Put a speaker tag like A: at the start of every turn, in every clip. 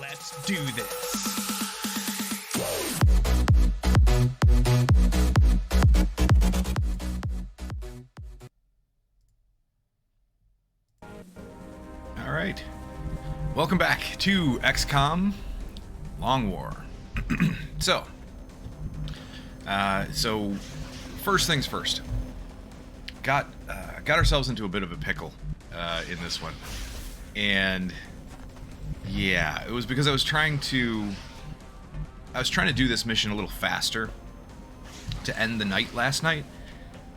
A: Let's do this. All right. Welcome back to XCOM Long War. So first things first. Got ourselves into a bit of a pickle in this one, and yeah, it was because I was trying to do this mission a little faster to end the night last night,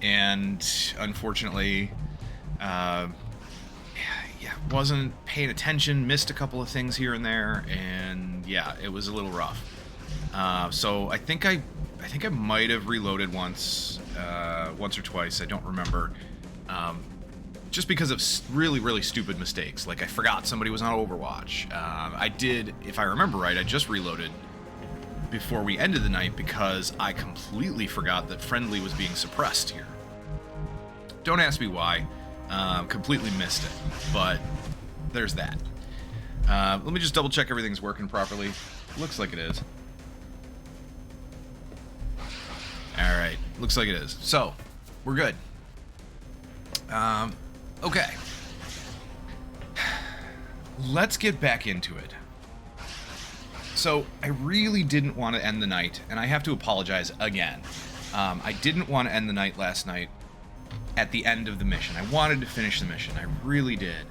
A: and unfortunately, wasn't paying attention, missed a couple of things here and there, and yeah, it was a little rough. So I think I might have reloaded once or twice. I don't remember. Just because of really, really stupid mistakes. Like, I forgot somebody was on Overwatch. I did, if I remember right, I just reloaded before we ended the night because I completely forgot that friendly was being suppressed here. Don't ask me why. Completely missed it. But there's that. Let me just double check everything's working properly. Looks like it is. Alright, looks like it is. So, we're good. Okay. Let's get back into it. So, I really didn't want to end the night, and I have to apologize again. I didn't want to end the night last night at the end of the mission. I wanted to finish the mission. I really did.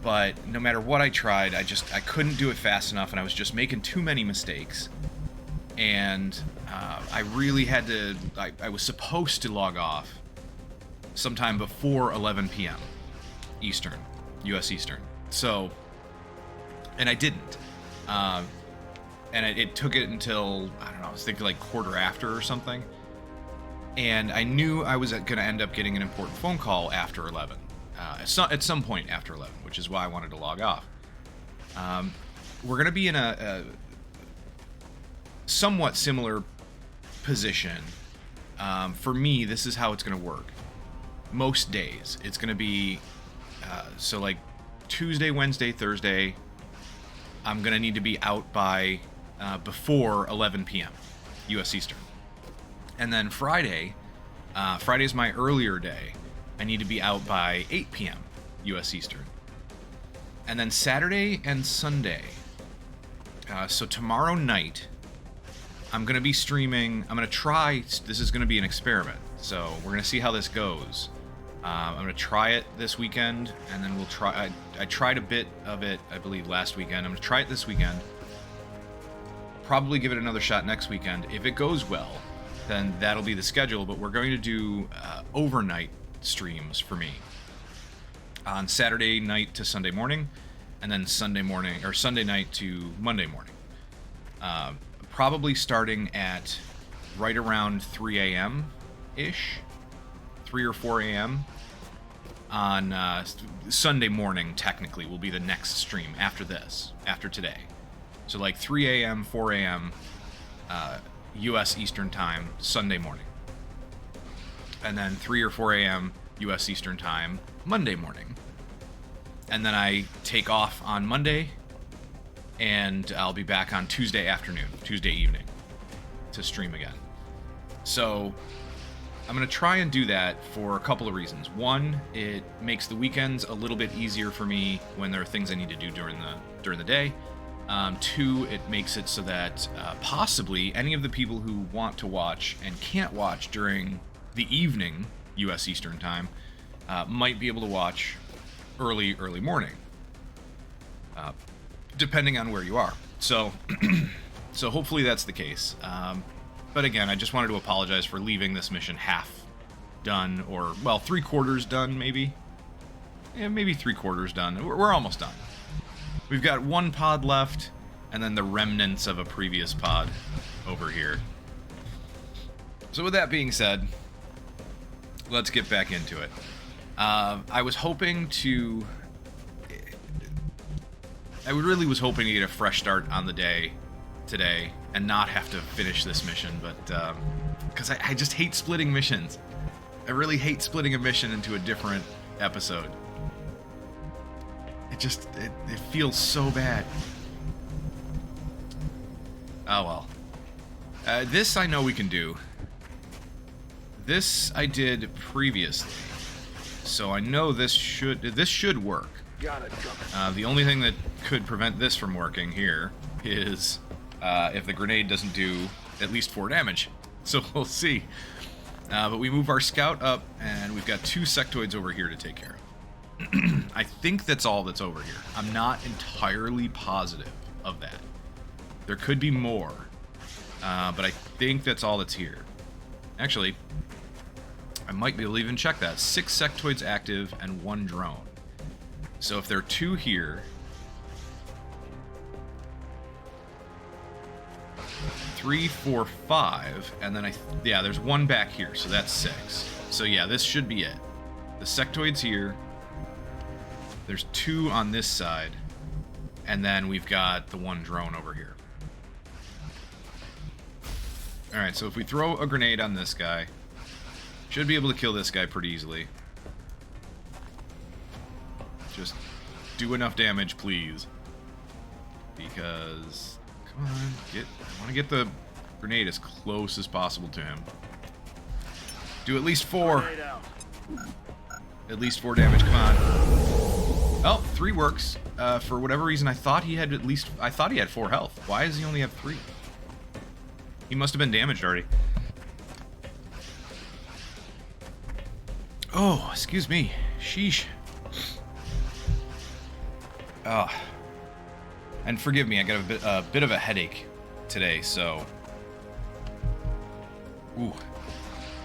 A: But no matter what I tried, I couldn't do it fast enough, and I was just making too many mistakes. And I really had to... I was supposed to log off sometime before 11 p.m. Eastern, U.S. Eastern. So, and I didn't. And it took it until, I don't know, I was thinking like quarter after or something. And I knew I was going to end up getting an important phone call after 11. At some point after 11, which is why I wanted to log off. We're going to be in a somewhat similar position. For me, this is how it's going to work. Most days, it's going to be, so like Tuesday, Wednesday, Thursday, I'm going to need to be out by before 11 p.m. U.S. Eastern. And then Friday, Friday's my earlier day. I need to be out by 8 p.m. U.S. Eastern. And then Saturday and Sunday, so tomorrow night, I'm going to be streaming. I'm going to try, this is going to be an experiment, so we're going to see how this goes. I'm going to try it this weekend, and then we'll try... I tried a bit of it, I believe, last weekend. I'm going to try it this weekend. Probably give it another shot next weekend. If it goes well, then that'll be the schedule, but we're going to do overnight streams for me. On Saturday night to Sunday morning, and then Sunday morning, or Sunday night to Monday morning. Probably starting at right around 3 a.m.-ish. 3 or 4 a.m. on Sunday morning, technically, will be the next stream after this, after today. So like 3 a.m., 4 a.m. U.S. Eastern Time, Sunday morning. And then 3 or 4 a.m. U.S. Eastern Time, Monday morning. And then I take off on Monday, and I'll be back on Tuesday afternoon, Tuesday evening, to stream again. So I'm going to try and do that for a couple of reasons. One, it makes the weekends a little bit easier for me when there are things I need to do during the day. Two, it makes it so that possibly any of the people who want to watch and can't watch during the evening, U.S. Eastern Time, might be able to watch early morning, depending on where you are. So, so hopefully that's the case. But again, I just wanted to apologize for leaving this mission half done, or, well, 3/4 done, maybe. Yeah, maybe 3/4 done. We're almost done. We've got one pod left, and then the remnants of a previous pod over here. So with that being said, let's get back into it. I was hoping to... I really was hoping to get a fresh start on the day today and not have to finish this mission, but because I just hate splitting missions. I really hate splitting a mission into a different episode. It feels so bad. Oh well. This I know we can do. This I did previously, so I know this should work.
B: Got it.
A: The only thing that could prevent this from working here is if the grenade doesn't do at least 4 damage. So we'll see. But we move our scout up, and we've got 2 sectoids over here to take care of. I think that's all that's over here. I'm not entirely positive of that. There could be more, but I think that's all that's here. Actually, I might be able to even check that. 6 sectoids active and 1 drone. So if there are 2 here, 3, 4, 5, and then yeah, there's 1 back here, so that's 6. So yeah, this should be it. The sectoid's here. There's 2 on this side, and then we've got the 1 drone over here. Alright, so if we throw a grenade on this guy, should be able to kill this guy pretty easily. Just do enough damage, please. Because, come on, I want to get the grenade as close as possible to him. Do at least 4. At least 4 damage, come on. Oh, 3 works. For whatever reason, I thought he had 4 health. Why does he only have 3? He must have been damaged already. Oh, excuse me. Sheesh. Oh. And forgive me, I got a bit of a headache today, so... Ooh.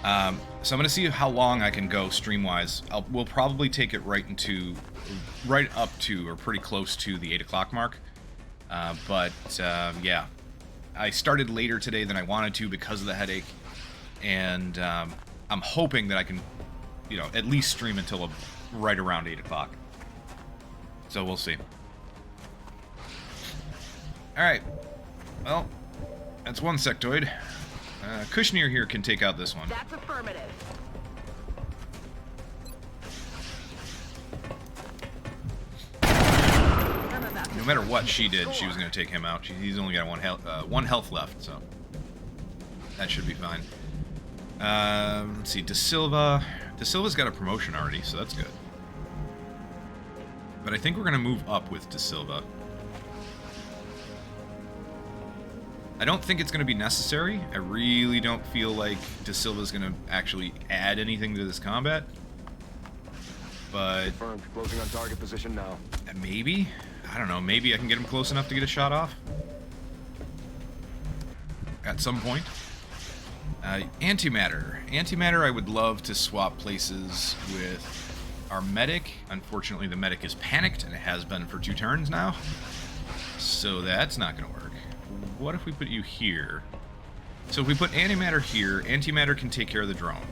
A: So I'm going to see how long I can go stream-wise. We'll probably take it right up to, or pretty close to the 8 o'clock mark. Yeah. I started later today than I wanted to because of the headache, and I'm hoping that I can, at least stream until right around 8 o'clock. So we'll see. Alright. Well, that's 1 sectoid. Kushner here can take out this one.
C: That's affirmative.
A: No matter what she did, she was going to take him out. He's only got 1 health left, so that should be fine. Let's see, De Silva. De Silva's got a promotion already, so that's good. But I think we're going to move up with De Silva. I don't think it's going to be necessary. I really don't feel like De Silva's going to actually add anything to this combat. But...
B: Confirmed. Closing on target position now.
A: Maybe? I don't know. Maybe I can get him close enough to get a shot off. At some point. Antimatter. Antimatter, I would love to swap places with our medic. Unfortunately, the medic is panicked, and it has been for 2 turns now. So that's not going to work. What if we put you here? So if we put antimatter here, antimatter can take care of the drone.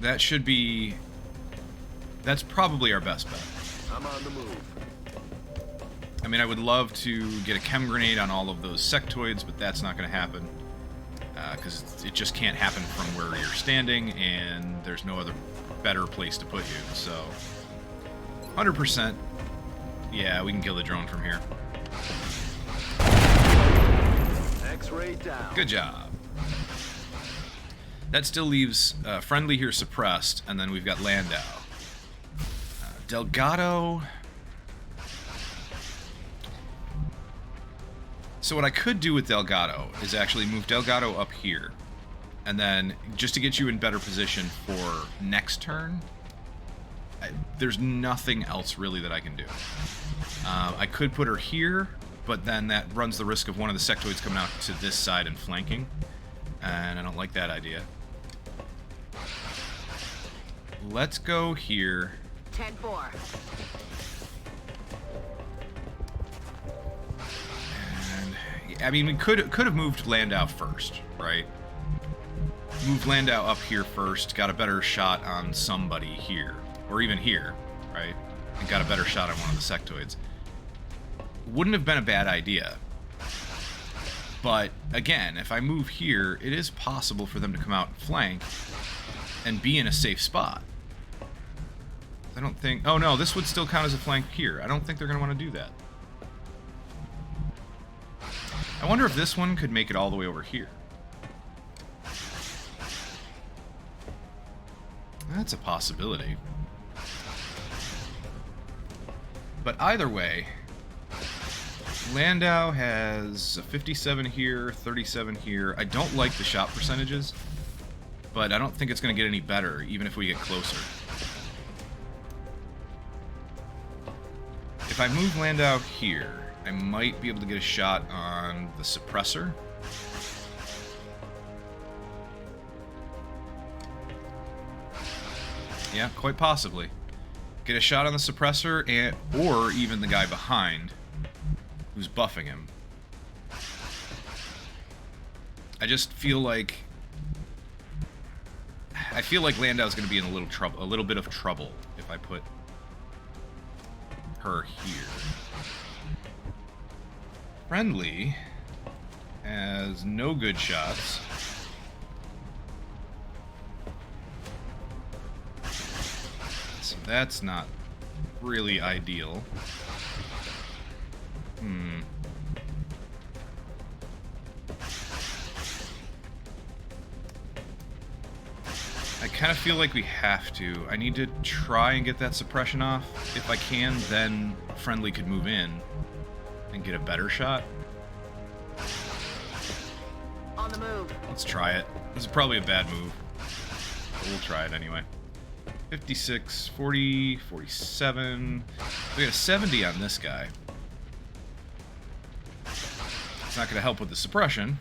A: That should be... That's probably our best bet.
B: I'm on the move.
A: I mean, I would love to get a chem grenade on all of those sectoids, but that's not going to happen. Because it just can't happen from where you're standing, and there's no other better place to put you. So, 100%. Yeah, we can kill the drone from here.
B: X-ray down.
A: Good job. That still leaves friendly here suppressed, and then we've got Landau. Delgado. So what I could do with Delgado is actually move Delgado up here, and then just to get you in better position for next turn. There's nothing else really that I can do. I could put her here, but then that runs the risk of one of the sectoids coming out to this side and flanking, and I don't like that idea. Let's go here.
C: 10-4.
A: And I mean, we could have moved Landau first, right? Moved Landau up here first, got a better shot on somebody here, or even here, right? And got a better shot on one of the sectoids. Wouldn't have been a bad idea. But again, if I move here, it is possible for them to come out and flank and be in a safe spot. I don't think... Oh no, this would still count as a flank here. I don't think they're going to want to do that. I wonder if this one could make it all the way over here. That's a possibility. But either way, Landau has a 57 here, 37 here. I don't like the shot percentages, but I don't think it's going to get any better, even if we get closer. If I move Landau here, I might be able to get a shot on the suppressor. Yeah, quite possibly. Get a shot on the suppressor, and or even the guy behind who's buffing him. I just feel like Landau's going to be in a little bit of trouble if I put her here. Friendly has no good shots. So that's not really ideal. I kind of feel like we have to. I need to try and get that suppression off. If I can, then Friendly could move in and get a better shot.
C: On the move.
A: Let's try it. This is probably a bad move, but we'll try it anyway. 56, 40, 47. We got a 70 on this guy. It's not going to help with the suppression.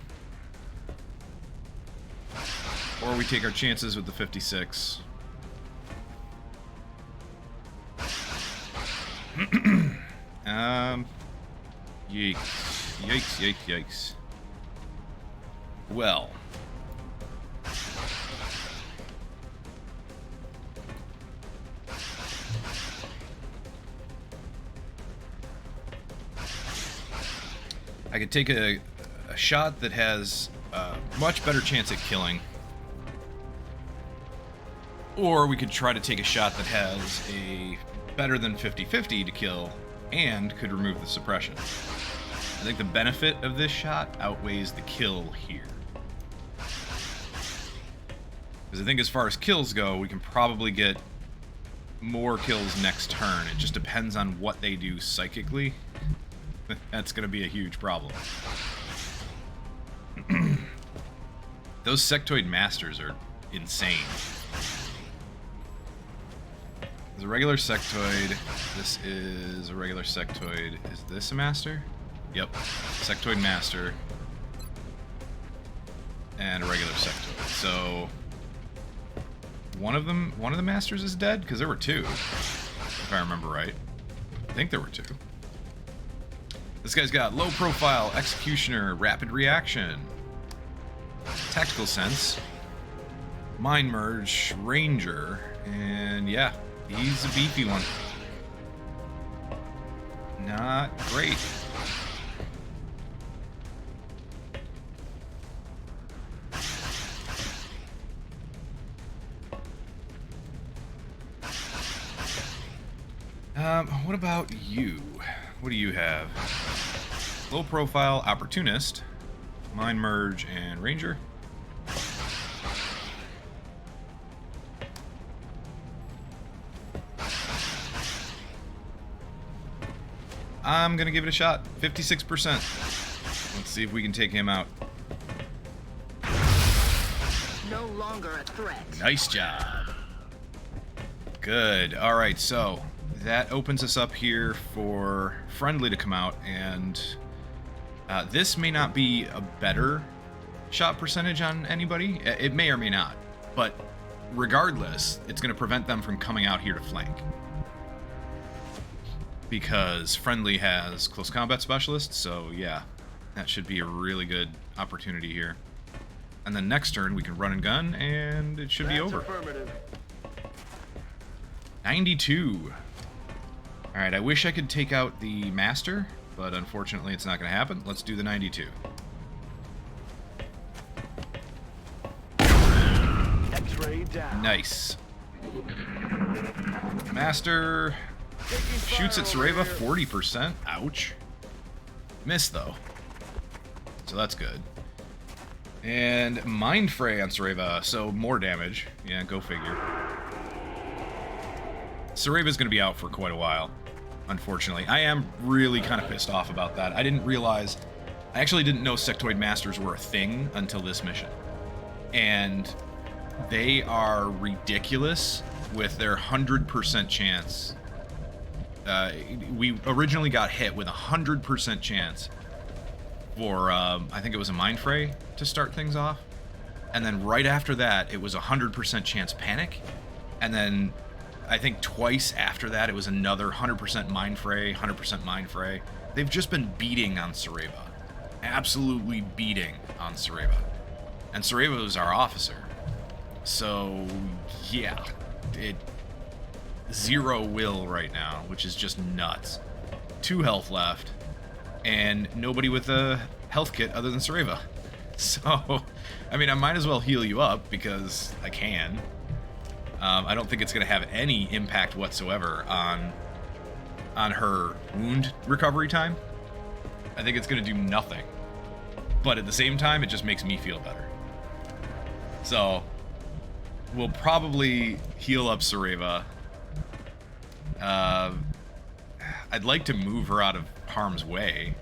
A: Or we take our chances with the 56. Yikes. Yikes, yikes, yikes. Well. I could take a shot that has a much better chance at killing. Or we could try to take a shot that has a better than 50-50 to kill and could remove the suppression. I think the benefit of this shot outweighs the kill here. Because I think as far as kills go, we can probably get more kills next turn. It just depends on what they do psychically. That's going to be a huge problem. Those sectoid masters are insane. There's a regular sectoid. This is a regular sectoid. Is this a master? Yep. Sectoid master. And a regular sectoid. So one of the masters is dead? Because there were two. If I remember right. I think there were two. This guy's got low profile, executioner, rapid reaction, tactical sense, mind merge, ranger, and yeah, he's a beefy one. Not great. What about you? What do you have? Low profile, opportunist, mind merge, and ranger. I'm gonna give it a shot. 56%. Let's see if we can take him out.
C: No longer a threat.
A: Nice job. Good. All right, so that opens us up here for Friendly to come out, and this may not be a better shot percentage on anybody. It may or may not, but regardless, it's going to prevent them from coming out here to flank. Because Friendly has close combat specialist, so yeah, that should be a really good opportunity here. And then next turn we can run and gun, and it should be over.
B: Affirmative.
A: 92. Alright, I wish I could take out the master, but unfortunately it's not going to happen. Let's do the 92.
B: X-ray down.
A: Nice. Master shoots at Sareva 40%. Ouch. Missed though. so that's good. And Mind Fray on Sareva, so more damage. Yeah, go figure. Sareva's going to be out for quite a while, unfortunately. I am really kind of pissed off about that. I didn't realize... I actually didn't know Sectoid Masters were a thing until this mission. And they are ridiculous with their 100% chance. We originally got hit with a 100% chance for, I think it was a Mind Fray to start things off. And then right after that, it was a 100% chance Panic. And then I think twice after that, it was another 100% Mind Fray, 100% Mind Fray. They've just been beating on Sareva. Absolutely beating on Sareva. And Sareva was our officer. So, yeah. Zero will right now, which is just nuts. 2 health left. And nobody with a health kit other than Sareva. So, I mean, I might as well heal you up because I can. I don't think it's going to have any impact whatsoever on her wound recovery time. I think it's going to do nothing. But at the same time, it just makes me feel better. So, we'll probably heal up Sareva. I'd like to move her out of harm's way.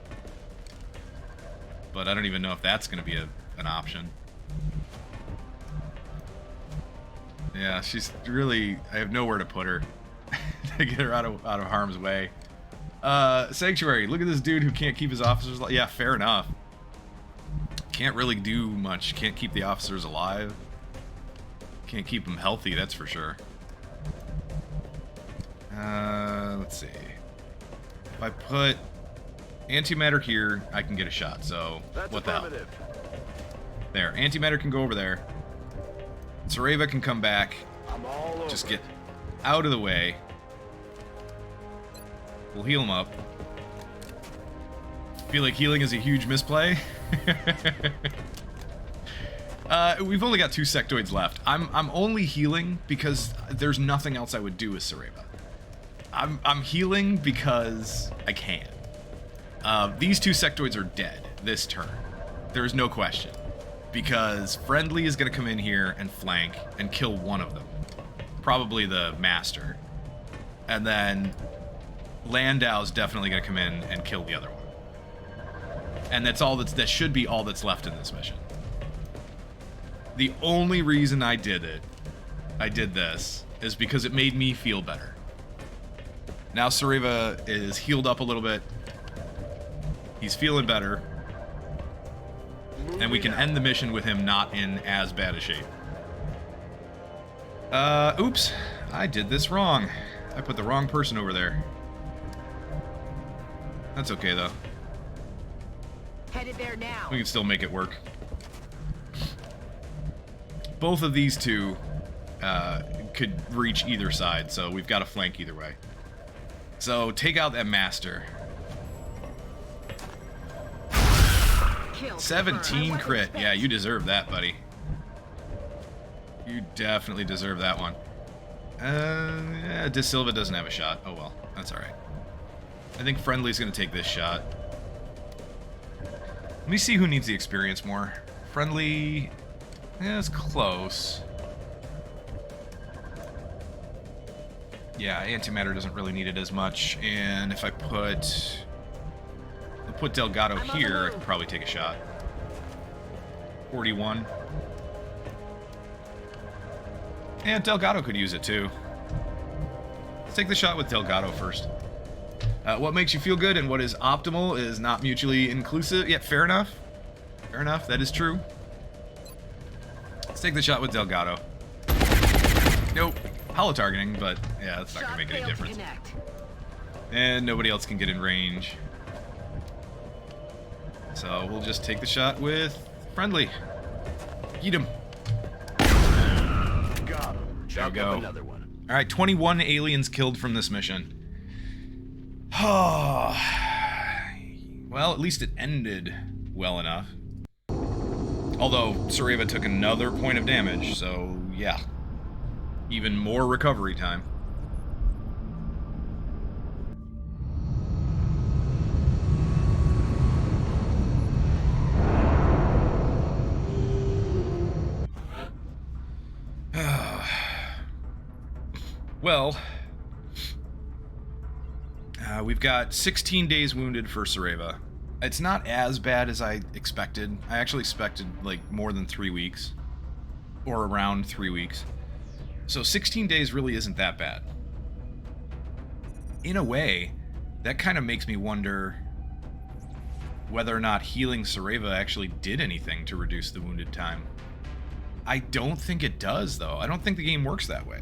A: But I don't even know if that's going to be an option. Yeah, she's really... I have nowhere to put her to get her out of harm's way. Sanctuary. Look at this dude who can't keep his officers alive. Yeah, fair enough. Can't really do much. Can't keep the officers alive. Can't keep them healthy, that's for sure. Let's see. If I put antimatter here, I can get a shot, so
B: That's
A: what the hell?
B: affirmative.
A: There, antimatter can go over there. Sareva can come back.
B: I'm all over.
A: Just get out of the way. We'll heal him up. Feel like healing is a huge misplay. We've only got 2 sectoids left. I'm only healing because there's nothing else I would do with Sareva. I'm healing because I can. These 2 sectoids are dead this turn. There is no question. Because Friendly is going to come in here and flank and kill one of them. Probably the Master. And then Landau's definitely going to come in and kill the other one. And that should be all that's left in this mission. The only reason I did this, is because it made me feel better. Now Sareva is healed up a little bit. He's feeling better. And we can end the mission with him not in as bad a shape. Oops. I did this wrong. I put the wrong person over there. That's okay, though.
C: Headed there now.
A: We can still make it work. Both of these 2 could reach either side, so we've got to flank either way. So, take out that Master. 17 crit. Yeah, you deserve that, buddy. You definitely deserve that one. Yeah, De Silva doesn't have a shot. Oh well, that's alright. I think Friendly's gonna take this shot. Let me see who needs the experience more. Friendly... yeah, it's close. Yeah, antimatter doesn't really need it as much. And if I put... I'll put Delgado here, I can probably take a shot. 41. And Delgado could use it too. Let's take the shot with Delgado first. What makes you feel good and what is optimal is not mutually inclusive. Yeah, fair enough. Fair enough, that is true. Let's take the shot with Delgado. Nope. Holo targeting, but yeah, that's not going to make any difference. And nobody else can get in range. So we'll just take the shot with Friendly. Eat him.
B: Got him.
A: There we go.
B: Another one.
A: Alright, 21 aliens killed from this mission. Well, at least it ended well enough. Although, Sareva took another point of damage, so yeah. Even more recovery time. Well, we've got 16 days wounded for Sareva. It's not as bad as I expected. I actually expected like more than 3 weeks, or around 3 weeks. So 16 days really isn't that bad. In a way, that kind of makes me wonder whether or not healing Sareva actually did anything to reduce the wounded time. I don't think it does, though. I don't think the game works that way.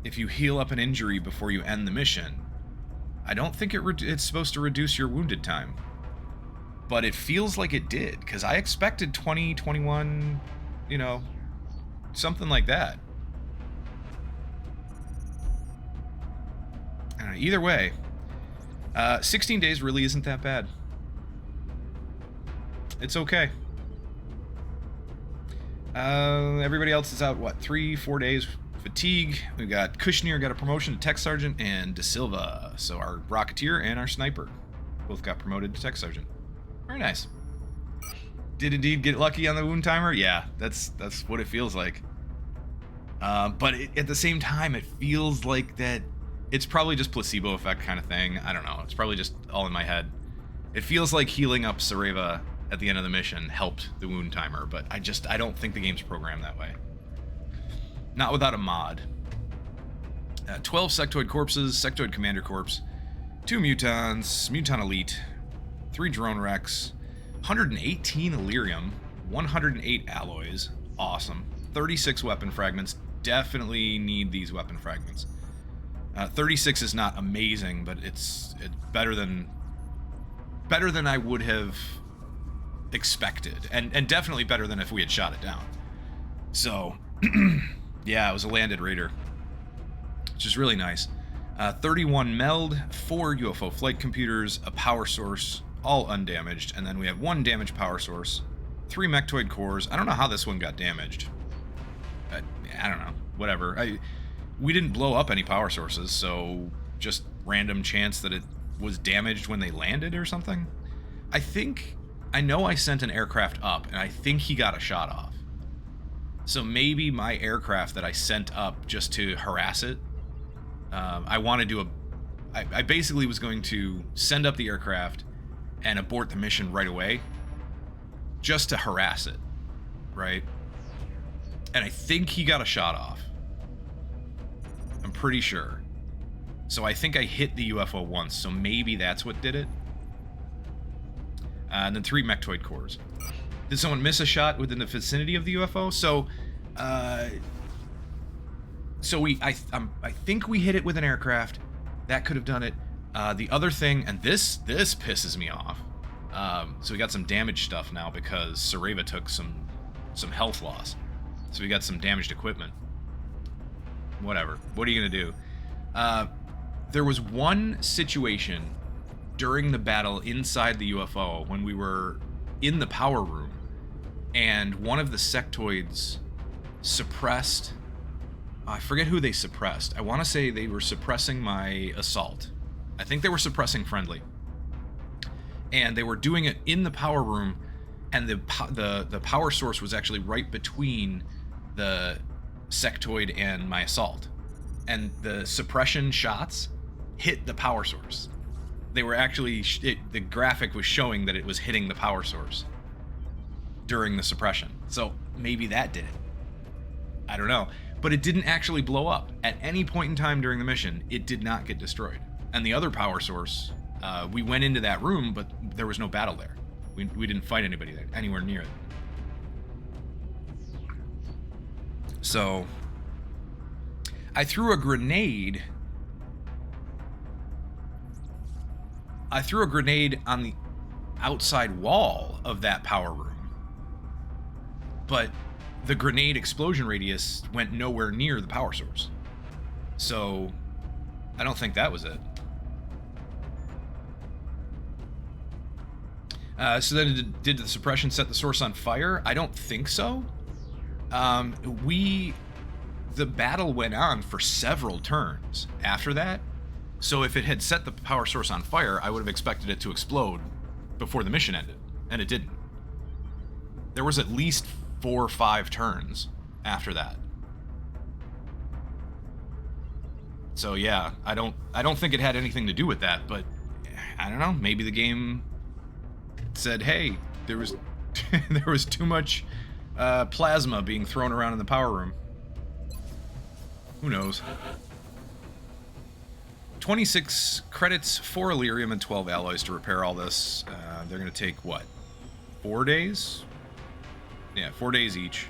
A: If you heal up an injury before you end the mission, I don't think it's supposed to reduce your wounded time. But it feels like it did, because I expected 20, 21, you know, something like that. Either way, 16 days really isn't that bad. It's okay. Everybody else is out, what, 3-4 days fatigue. We've got Kushner got a promotion to Tech Sergeant, and De Silva, so our Rocketeer and our Sniper, both got promoted to Tech Sergeant. Very nice. Did indeed get lucky on the wound timer? Yeah, that's what it feels like. But at the same time, it feels like that it's probably just placebo effect kind of thing. I don't know. It's probably just all in my head. It feels like healing up Sareva at the end of the mission helped the wound timer, but I don't think the game's programmed that way. Not without a mod. 12 Sectoid Corpses, Sectoid Commander Corpse, 2 Mutons, Muton Elite, 3 Drone Wrecks, 118 Illyrium, 108 Alloys, awesome, 36 Weapon Fragments, definitely need these Weapon Fragments. 36 is not amazing, but it's better than I would have expected, and definitely better than if we had shot it down. So, yeah, it was a landed raider, which is really nice. 31 meld, 4 UFO flight computers, a power source, all undamaged, and then we have 1 damaged power source, 3 mechtoid cores. I don't know how this one got damaged. I don't know. Whatever. We didn't blow up any power sources, so just random chance that it was damaged when they landed or something. I know I sent an aircraft up, and I think he got a shot off. So maybe my aircraft that I sent up just to harass it, I basically was going to send up the aircraft and abort the mission right away, just to harass it, right? And I think he got a shot off. I'm pretty sure. So I think I hit the UFO once, so maybe that's what did it. And then 3 mechtoid cores. Did someone miss a shot within the vicinity of the UFO? So I think we hit it with an aircraft. That could have done it. The other thing, and this pisses me off. So we got some damaged stuff now because Sareva took some health loss. So we got some damaged equipment. Whatever. What are you gonna do? There was one situation during the battle inside the UFO when we were in the power room, and one of the sectoids suppressed. I forget who they suppressed. I want to say they were suppressing my assault. I think they were suppressing friendly, and they were doing it in the power room, and the power source was actually right between the sectoid and my assault, and the suppression shots hit the power source. They were actually the graphic was showing that it was hitting the power source during the suppression. So maybe that did it. I don't know, but it didn't actually blow up at any point in time during the mission. It did not get destroyed. And the other power source, we went into that room, but there was no battle there. We didn't fight anybody there, anywhere near it. So I threw a grenade. On the outside wall of that power room, but the grenade explosion radius went nowhere near the power source. So I don't think that was it. So then did the suppression set the source on fire? I don't think so. The battle went on for several turns after that. So if it had set the power source on fire, I would have expected it to explode before the mission ended, and it didn't. There was at least 4 or 5 turns after that. So yeah, I don't think it had anything to do with that, but I don't know, maybe the game said, hey, there was there was too much plasma being thrown around in the power room. Who knows? 26 credits, 4 Elerium, and 12 alloys to repair all this. They're going to take, what, 4 days? Yeah, 4 days each.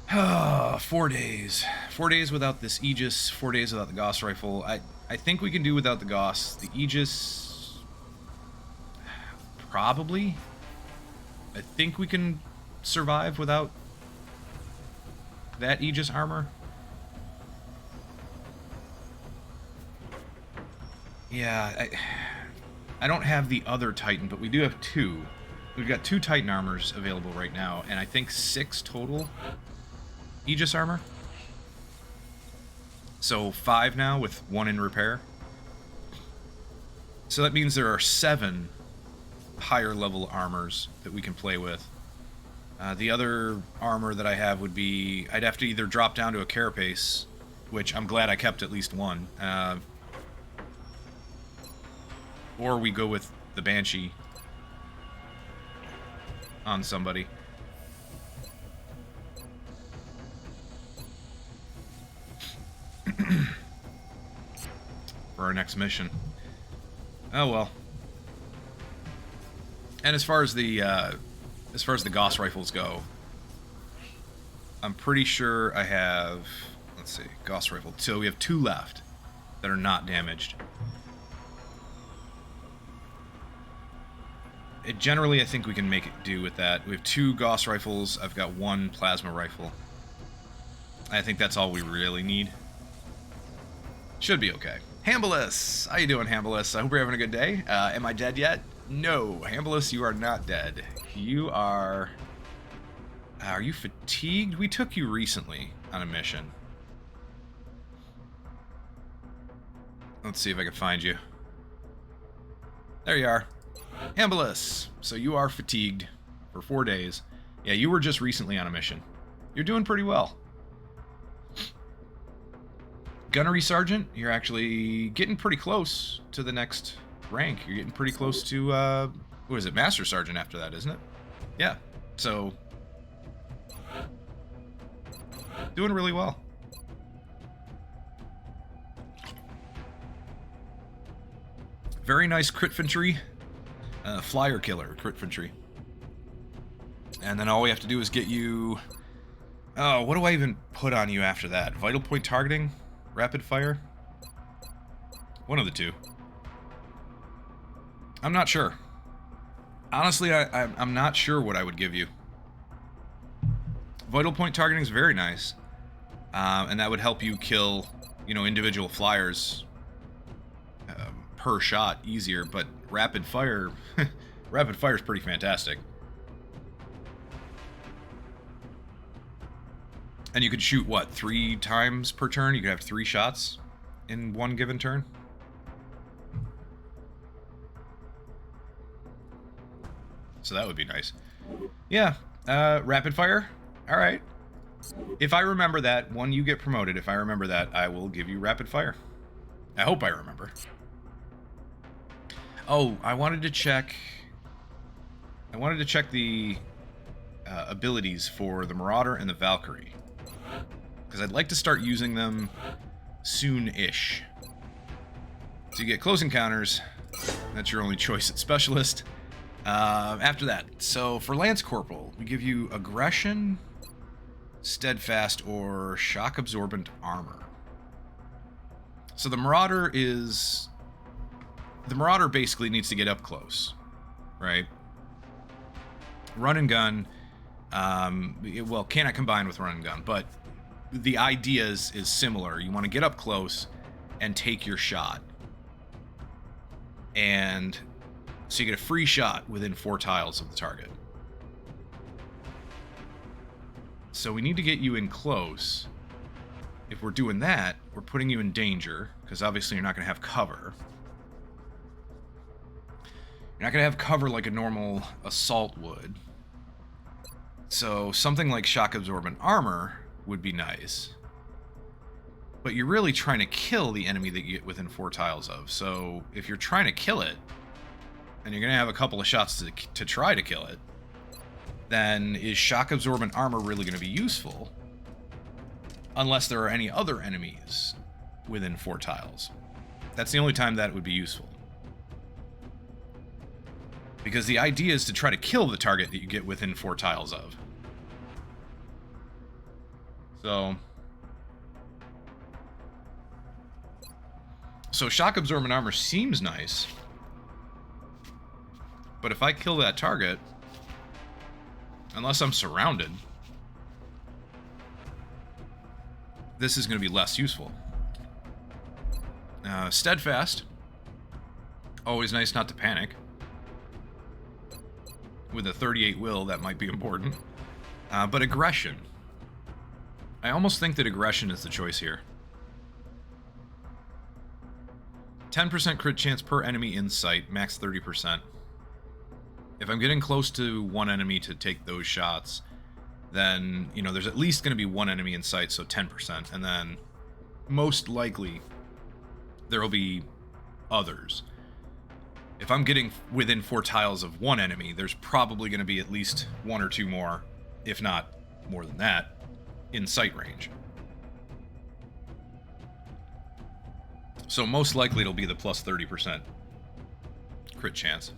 A: 4 days. 4 days without this Aegis, 4 days without the Gauss rifle. I think we can do without the Gauss. The Aegis... probably. I think we can survive without that Aegis armor. Yeah, I don't have the other Titan, but we do have 2. We've got 2 Titan armors available right now, and I think 6 total Aegis armor. So 5 now with 1 in repair. So that means there are 7 higher level armors that we can play with. The other armor that I have would be... I'd have to either drop down to a carapace, which I'm glad I kept at least 1. Or we go with the Banshee on somebody. For our next mission. Oh well. And as far as the Gauss rifles go, I'm pretty sure I have, let's see, Gauss rifle. So we have 2 left that are not damaged. Generally, I think we can make it do with that. We have 2 Gauss rifles. I've got 1 plasma rifle. I think that's all we really need. Should be okay. Hambalus! How you doing, Hambalus? I hope you're having a good day. Am I dead yet? No, Hambalus, you are not dead. You are... Are you fatigued? We took you recently on a mission. Let's see if I can find you. There you are. Hambalus! So you are fatigued for 4 days. Yeah, you were just recently on a mission. You're doing pretty well. Gunnery Sergeant, you're actually getting pretty close to the next rank. You're getting pretty close to, what is it, Master Sergeant after that, isn't it? Yeah, so... doing really well. Very nice crit infantry. Flyer killer, crit infantry. And then all we have to do is get you... Oh, what do I even put on you after that? Vital point targeting? Rapid fire? One of the 2. I'm not sure. Honestly, I'm not sure what I would give you. Vital point targeting is very nice. And that would help you kill, you know, individual flyers per shot easier, but rapid fire... rapid fire is pretty fantastic. And you could shoot, what, 3 times per turn? You could have 3 shots in one given turn? So that would be nice. Yeah, rapid fire. All right. If I remember that, when you get promoted, if I remember that, I will give you rapid fire. I hope I remember. Oh, I wanted to check the abilities for the Marauder and the Valkyrie. Because I'd like to start using them soon-ish. So you get close encounters. That's your only choice at Specialist. After that, so for Lance Corporal, we give you Aggression, Steadfast, or Shock Absorbent Armor. So the Marauder is... The Marauder basically needs to get up close, right? Run and gun, well, cannot combine with run and gun, but the idea is similar. You want to get up close and take your shot. And so you get a free shot within 4 tiles of the target. So we need to get you in close. If we're doing that, we're putting you in danger, because obviously you're not going to have cover. You're not going to have cover like a normal assault would. So something like Shock Absorbent Armor would be nice. But you're really trying to kill the enemy that you get within 4 tiles of. So if you're trying to kill it, and you're going to have a couple of shots to try to kill it, then is shock absorbent armor really going to be useful? Unless there are any other enemies within 4 tiles. That's the only time that would be useful. Because the idea is to try to kill the target that you get within 4 tiles of. So shock absorbent armor seems nice. But if I kill that target, unless I'm surrounded, this is going to be less useful. Steadfast. Always nice not to panic. With a 38 will, that might be important. But aggression. I almost think that aggression is the choice here. 10% crit chance per enemy in sight, max 30%. If I'm getting close to one enemy to take those shots, then, you know, there's at least going to be one enemy in sight, so 10%. And then, most likely, there will be others. If I'm getting within 4 tiles of one enemy, there's probably going to be at least 1 or 2 more, if not more than that, in sight range. So most likely it'll be the plus 30% crit chance.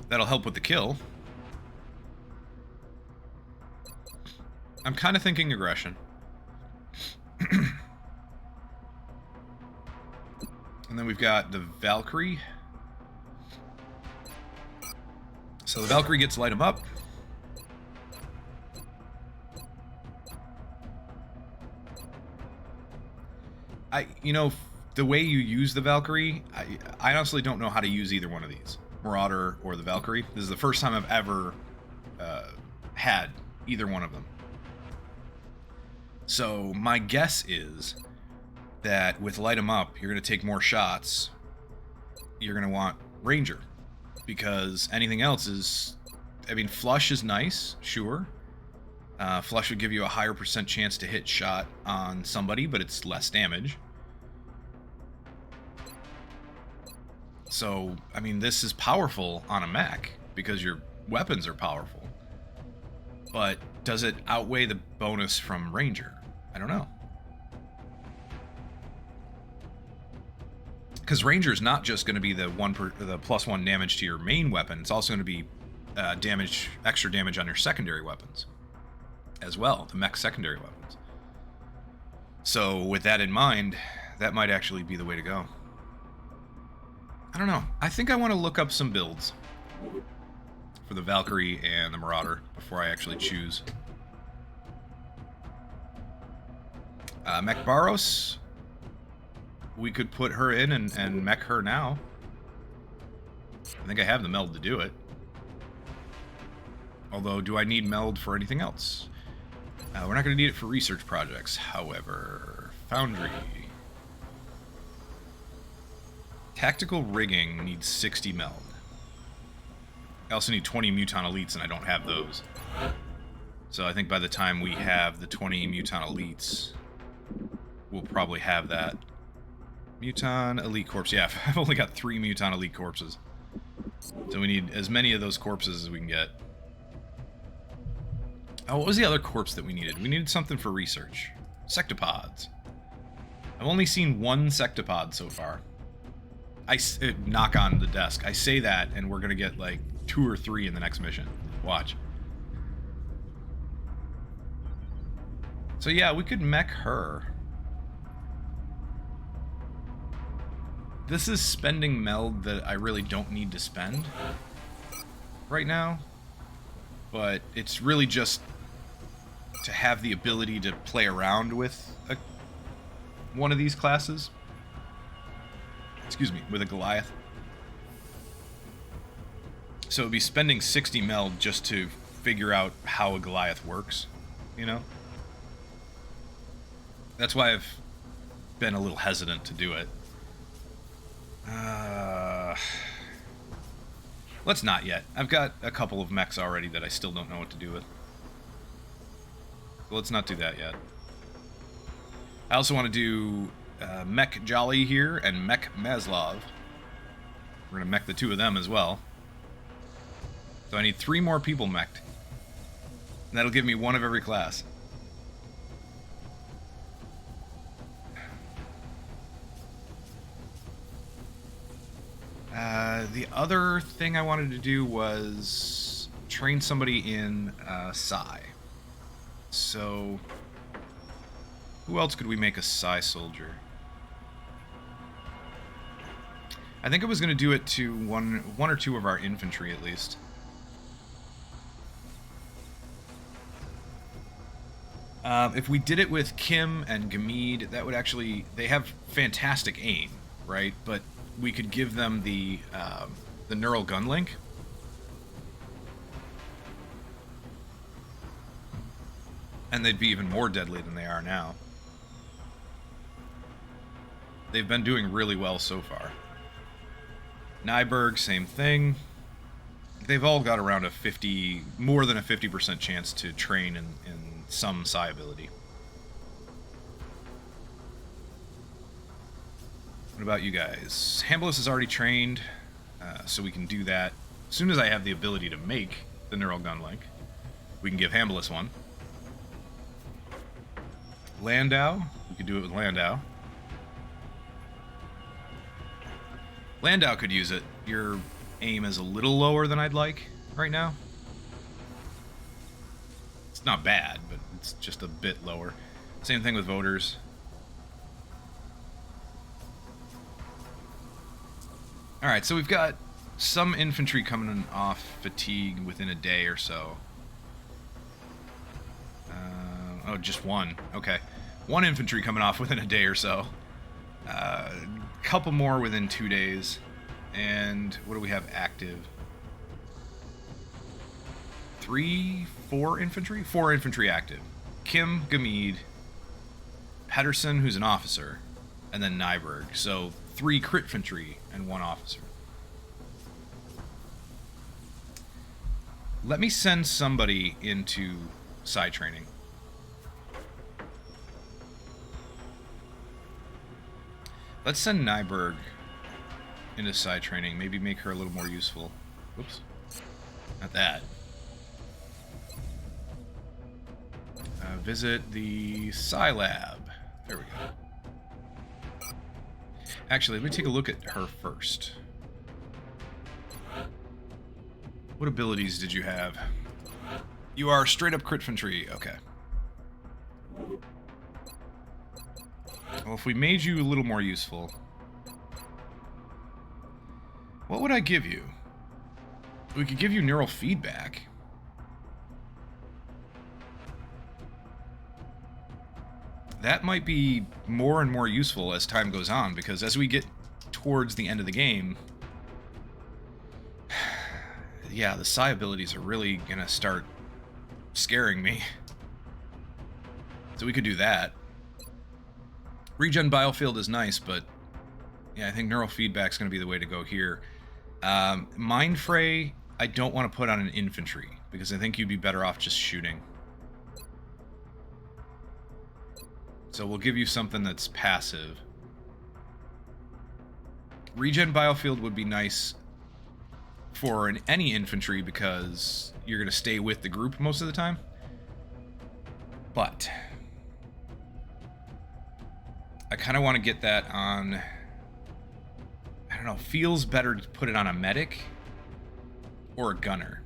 A: That'll help with the kill. I'm kind of thinking aggression. And then we've got the Valkyrie. So the Valkyrie gets light 'em up. You know, the way you use the Valkyrie, I honestly don't know how to use either one of these. Marauder or the Valkyrie. This is the first time I've ever had either one of them. So my guess is that with light 'em up, you're going to take more shots. You're going to want Ranger. Because anything else is... I mean, Flush is nice, sure. Flush would give you a higher % chance to hit shot on somebody, but it's less damage. So, I mean, this is powerful on a mech, because your weapons are powerful. But does it outweigh the bonus from Ranger? I don't know. Because Ranger is not just going to be the +1 damage to your main weapon, it's also going to be extra damage on your secondary weapons as well, the mech secondary weapons. So with that in mind, that might actually be the way to go. I don't know. I think I want to look up some builds for the Valkyrie and the Marauder before I actually choose. Mech Baros, we could put her in and mech her now. I think I have the meld to do it. Although, do I need meld for anything else? We're not going to need it for research projects, however. Foundry. Tactical rigging needs 60 meld. I also need 20 Muton Elites, and I don't have those. So I think by the time we have the 20 Muton Elites, we'll probably have that. Muton Elite Corpse. Yeah, I've only got 3 Muton Elite Corpses. So we need as many of those corpses as we can get. Oh, what was the other corpse that we needed? We needed something for research. Sectopods. I've only seen 1 sectopod so far. Knock on the desk. I say that, and we're going to get like 2 or 3 in the next mission. Watch. So yeah, we could mech her. This is spending meld that I really don't need to spend right now. But it's really just to have the ability to play around with one of these classes. Excuse me, with a Goliath. So it'd be spending 60 meld just to figure out how a Goliath works, you know? That's why I've been a little hesitant to do it. Let's not yet. I've got a couple of mechs already that I still don't know what to do with. So let's not do that yet. I also want to do Mech Jolly here and Mech Maslov. We're going to mech the two of them as well. So I need 3 more people meched. And that'll give me 1 of every class. The other thing I wanted to do was train somebody in Psi. So, who else could we make a Psi soldier? I think I was going to do it to one or two of our infantry at least. If we did it with Kim and Gamid, that would actually... They have fantastic aim, right? But we could give them the neural gun link. And they'd be even more deadly than they are now. They've been doing really well so far. Nyberg, same thing. They've all got around a 50, more than a 50% chance to train in some Psi ability. What about you guys? Hambliss is already trained, so we can do that. As soon as I have the ability to make the neural gun link, we can give Hambliss one. Landau, we could do it with Landau. Landau could use it. Your aim is a little lower than I'd like right now. It's not bad, but it's just a bit lower. Same thing with voters. Alright, so we've got some infantry coming off fatigue within a day or so. Oh, just 1. Okay. 1 infantry coming off within a day or so. Couple more within 2 days. And what do we have active? 4 infantry? 4 infantry active. Kim, Gamid, Pedersen, who's an officer, and then Nyberg. So 3 crit infantry and 1 officer. Let me send somebody into Psi training. Let's send Nyberg into Psi training. Maybe make her a little more useful. Whoops. Not that. Visit the Psi lab. There we go. Actually, let me take a look at her first. What abilities did you have? You are straight up crit infantry. Okay. Well, if we made you a little more useful, what would I give you? We could give you neural feedback. That might be more and more useful as time goes on, because as we get towards the end of the game, yeah, the Psi abilities are really gonna start scaring me. So we could do that. Regen Biofield is nice, but yeah, I think neural feedback's gonna be the way to go here. Mind Fray, I don't want to put on an infantry, because I think you'd be better off just shooting. So we'll give you something that's passive. Regen Biofield would be nice for any infantry, because you're going to stay with the group most of the time. But I kind of want to get that on... I don't know, feels better to put it on a medic or a gunner.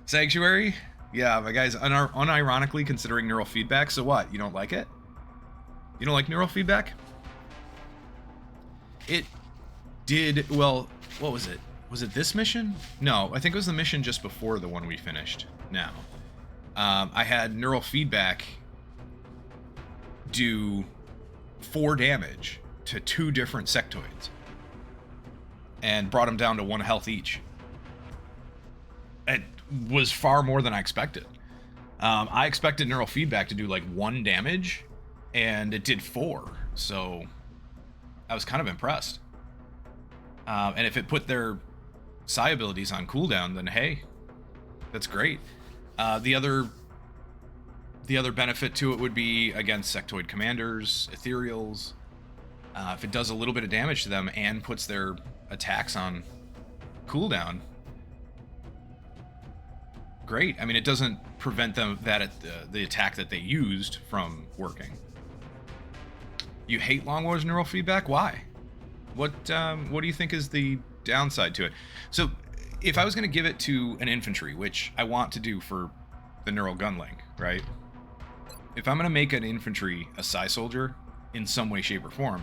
A: Sanctuary? Yeah, my guy's unironically considering neural feedback. So what? You don't like it? You don't like neural feedback? It did... Well, what was it? Was it this mission? No, I think it was the mission just before the one we finished now. I had neural feedback do 4 damage to 2 different sectoids. And brought them down to 1 health each. It was far more than I expected. I expected neural feedback to do like 1 damage, and it did 4. So I was kind of impressed. And if it put their psi abilities on cooldown, then hey, that's great. The other benefit to it would be against sectoid commanders, ethereals. If it does a little bit of damage to them and puts their attacks on cooldown, great. I mean, it doesn't prevent them the attack that they used from working. You hate Long War's neural feedback? Why? What do you think is the downside to it? So, if I was going to give it to an infantry, which I want to do for the neural gun link, right? If I'm going to make an infantry a psi soldier in some way, shape, or form,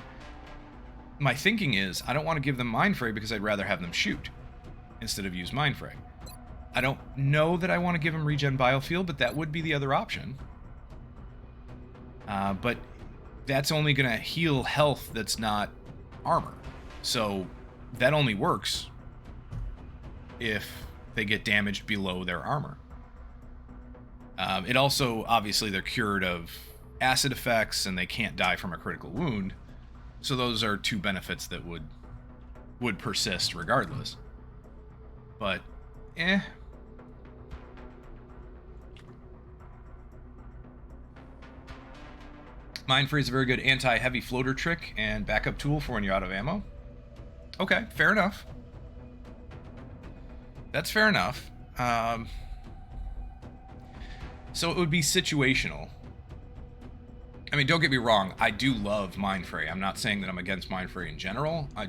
A: my thinking is I don't want to give them Mind Fray because I'd rather have them shoot instead of use Mind Fray. I don't know that I want to give them regen biofield, but that would be the other option. But that's only going to heal health that's not armor. So that only works if they get damaged below their armor. It also, obviously, they're cured of acid effects and they can't die from a critical wound. So those are two benefits that would persist regardless. But, Mind Fray is a very good anti-heavy floater trick and backup tool for when you're out of ammo. Okay, fair enough. That's fair enough. So it would be situational. I mean, don't get me wrong, I do love Mind Fray. I'm not saying that I'm against Mind Fray in general. I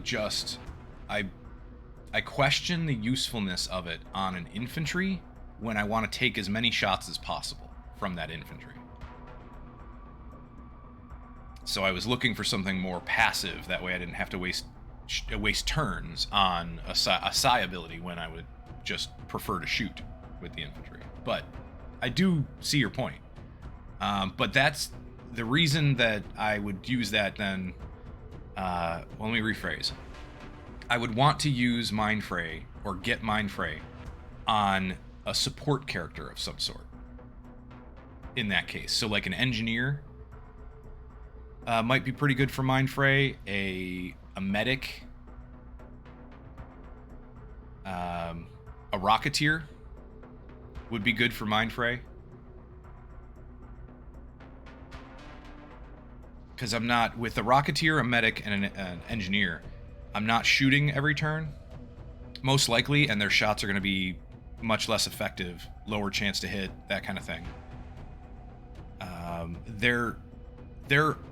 A: question the usefulness of it on an infantry when I want to take as many shots as possible from that infantry. So I was looking for something more passive. That way I didn't have to waste turns on a psi ability when I would just prefer to shoot with the infantry. But I do see your point. But that's the reason that I would use that then. Well, let me rephrase. I would want to use Mind Fray or get Mind Fray on a support character of some sort. In that case. So like an engineer might be pretty good for Mind Fray. A medic. A rocketeer would be good for Mind Fray. Because I'm not, with a rocketeer, a medic, and an engineer, I'm not shooting every turn, most likely, and their shots are going to be much less effective, lower chance to hit, that kind of thing. They're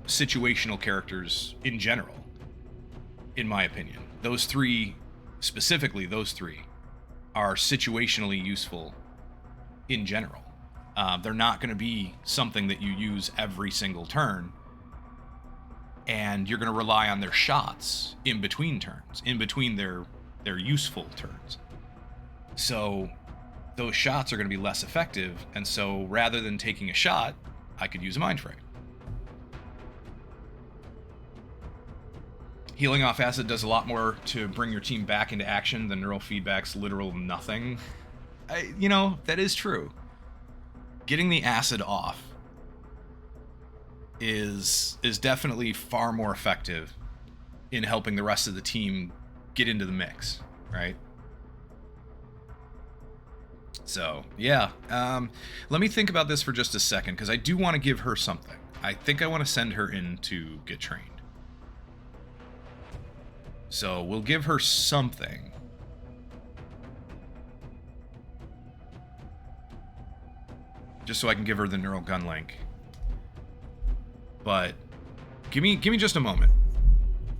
A: situational characters in general, in my opinion. Those three, specifically those three, are situationally useful in general. They're not going to be something that you use every single turn, and you're going to rely on their shots in between turns, in between their useful turns. So those shots are going to be less effective, and so rather than taking a shot, I could use a Mind Fray. Healing off acid does a lot more to bring your team back into action than neural feedback's literal nothing. That is true. Getting the acid off is definitely far more effective in helping the rest of the team get into the mix, right? So, yeah. Let me think about this for just a second, because I do want to give her something. I think I want to send her in to get trained. So, we'll give her something. Just so I can give her the neural gun link. But give me just a moment.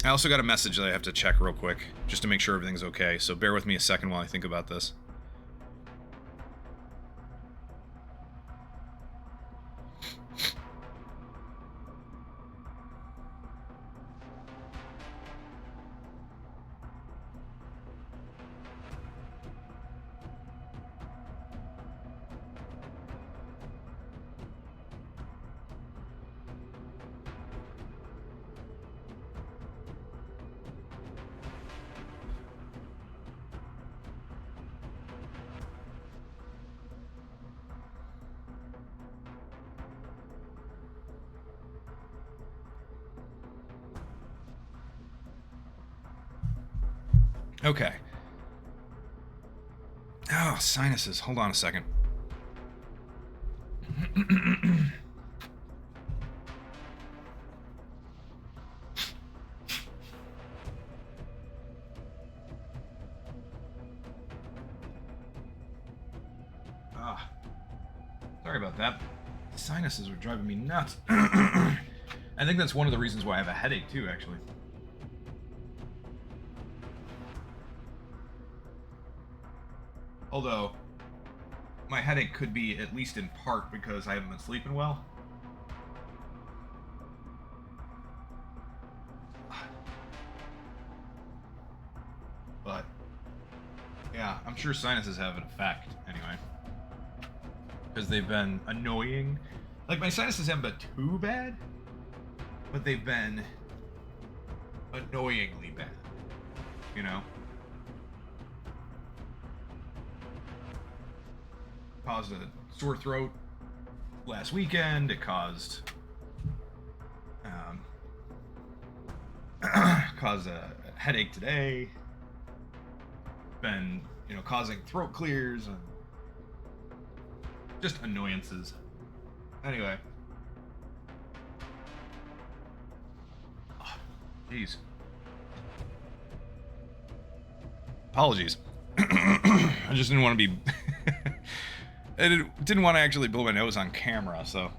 A: I also got a message that I have to check real quick, just to make sure everything's okay. So bear with me a second while I think about this. Okay. Oh, sinuses. Hold on a second. Sorry about that. Sinuses were driving me nuts. I think that's one of the reasons why I have a headache too, actually. Although, my headache could be at least in part because I haven't been sleeping well. But, yeah, I'm sure sinuses have an effect, anyway. Because they've been annoying. Like, my sinuses haven't been too bad, but they've been annoyingly bad, you know? Caused a sore throat last weekend. It caused caused a headache today. Been, you know, causing throat clears and just annoyances. Anyway. Jeez. Apologies. I just didn't want to be... I didn't want to actually blow my nose on camera, so...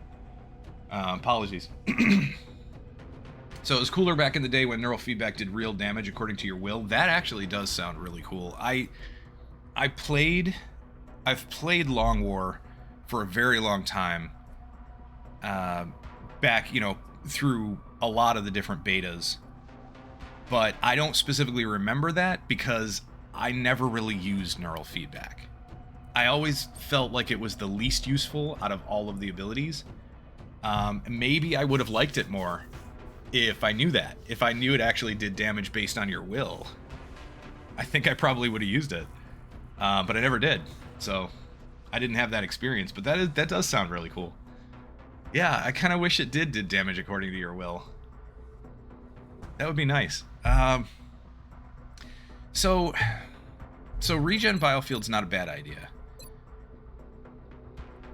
A: apologies. So it was cooler back in the day when neural feedback did real damage according to your will. That actually does sound really cool. I've played Long War for a very long time. Back, you know, through a lot of the different betas. But I don't specifically remember that because I never really used neural feedback. I always felt like it was the least useful out of all of the abilities. Maybe I would have liked it more if I knew that. If I knew it actually did damage based on your will. I think I probably would have used it. But I never did. So I didn't have that experience. But that does sound really cool. Yeah, I kind of wish it did damage according to your will. That would be nice. So regen biofield's not a bad idea.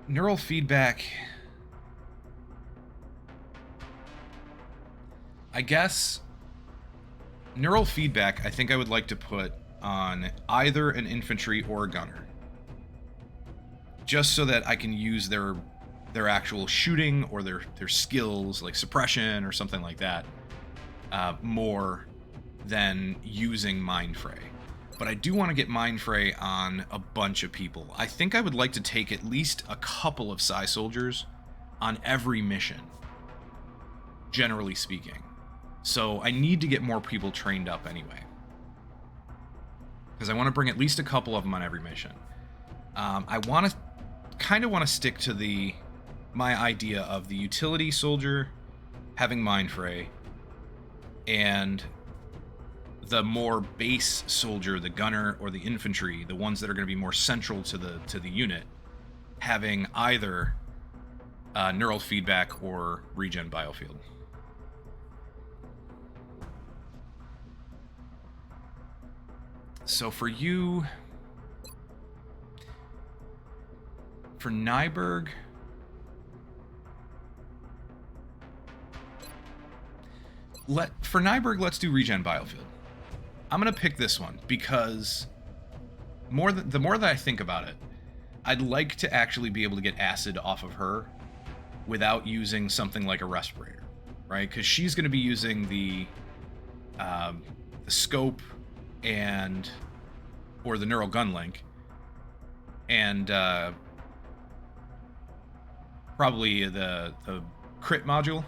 A: Neural feedback, I guess. Neural feedback, I think I would like to put on either an infantry or a gunner, just so that I can use their actual shooting or their skills like suppression or something like that more than using Mind Fray. But I do want to get Mind Fray on a bunch of people. I think I would like to take at least a couple of Psy Soldiers on every mission, generally speaking. So I need to get more people trained up anyway, because I want to bring at least a couple of them on every mission. I kind of want to stick to my idea of the utility soldier having Mind Fray, and the more base soldier, the gunner or the infantry, the ones that are going to be more central to the unit, having either neural feedback or regen biofield. So for you, for Nyberg, let's do regen biofield. I'm gonna pick this one because the more that I think about it, I'd like to actually be able to get acid off of her without using something like a respirator, right? Because she's gonna be using the scope or the neural gun link, and probably the crit module.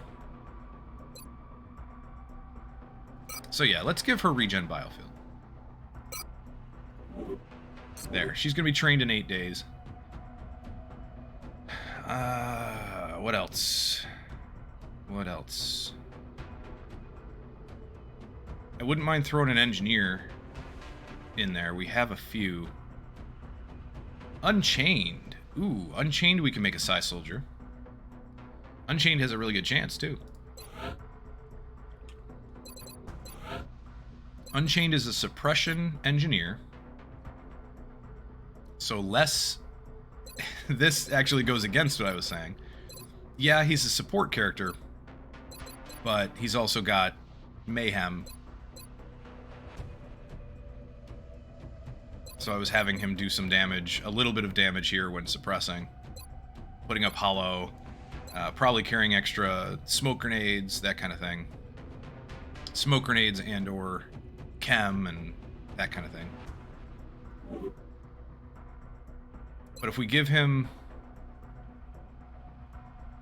A: So yeah, let's give her regen biofield. There, she's gonna be trained in 8 days. What else? What else? I wouldn't mind throwing an engineer in there. We have a few. Unchained. Ooh, Unchained we can make a Psy Soldier. Unchained has a really good chance, too. Unchained is a suppression engineer. So less... This actually goes against what I was saying. Yeah, he's a support character, but he's also got mayhem. So I was having him do some damage, a little bit of damage here when suppressing. Putting up hollow, probably carrying extra smoke grenades, that kind of thing. Smoke grenades and or chem and that kind of thing. But if we give him...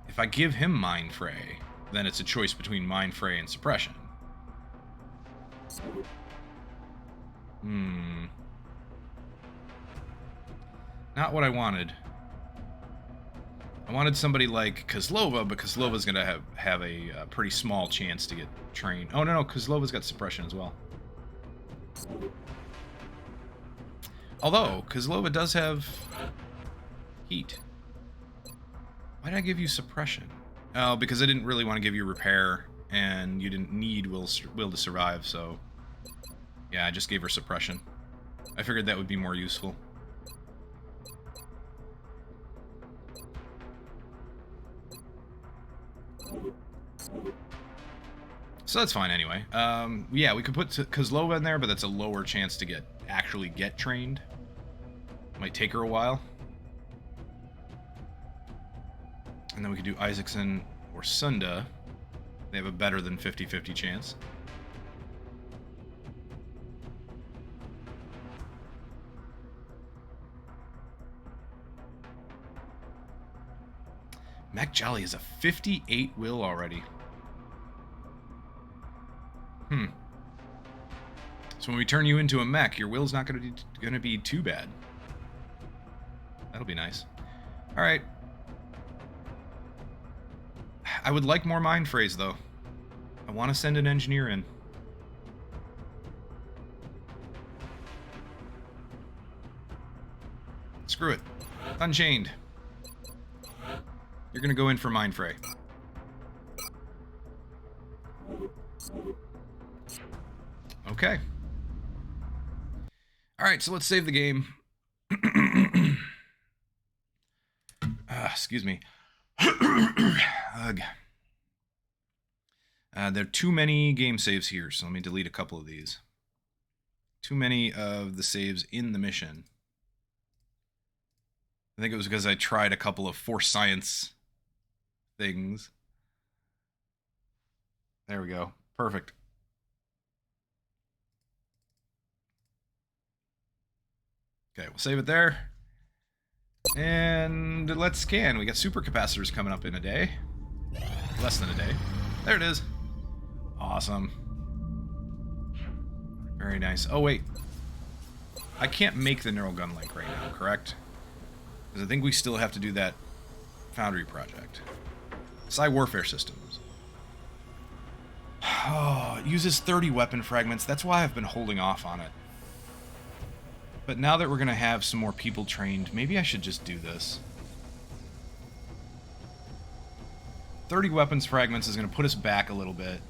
A: If I give him Mind Fray, then it's a choice between Mind Fray and Suppression. Not what I wanted. I wanted somebody like Kozlova, but Kozlova's going to have a pretty small chance to get trained. Oh, no, Kozlova's got Suppression as well. Although, Kozlova does have heat. Why did I give you Suppression? Oh, because I didn't really want to give you Repair, and you didn't need will to survive, so... Yeah, I just gave her Suppression. I figured that would be more useful. So that's fine anyway. Yeah, we could put Kozlova in there, but that's a lower chance to actually get trained. Might take her a while. And then we could do Isaacson or Sunda. They have a better than 50-50 chance. Mac Jolly is a 58 will already. So when we turn you into a mech, your will's not going to be too bad. That'll be nice. All right. I would like more Mind Frays, though. I want to send an engineer in. Screw it. Unchained. You're going to go in for Mind Fray. Okay. Alright, so let's save the game. Excuse me. Ugh. There are too many game saves here, so let me delete a couple of these. Too many of the saves in the mission. I think it was because I tried a couple of Force Science things. There we go. Perfect. Okay, we'll save it there. And let's scan. We got supercapacitors coming up in a day. Less than a day. There it is. Awesome. Very nice. Oh, wait. I can't make the neural gun link right now, correct? Because I think we still have to do that Foundry project. Psi Warfare Systems. Oh, it uses 30 weapon fragments. That's why I've been holding off on it. But now that we're going to have some more people trained, maybe I should just do this. 30 weapons fragments is going to put us back a little bit.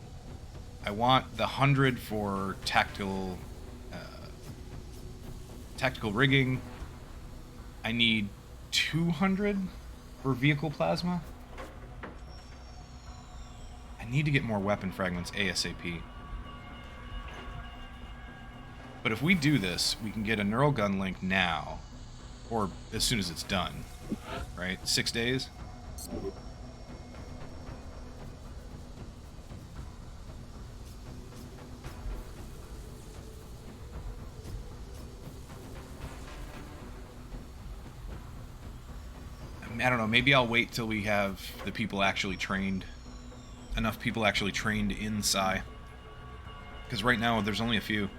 A: I want the 100 for tactical rigging. I need 200 for vehicle plasma. I need to get more weapon fragments ASAP. But if we do this, we can get a neural gun link now, or as soon as it's done, right? 6 days? I don't know, maybe I'll wait till we have the people actually trained, enough people actually trained in Psi. Because right now, there's only a few.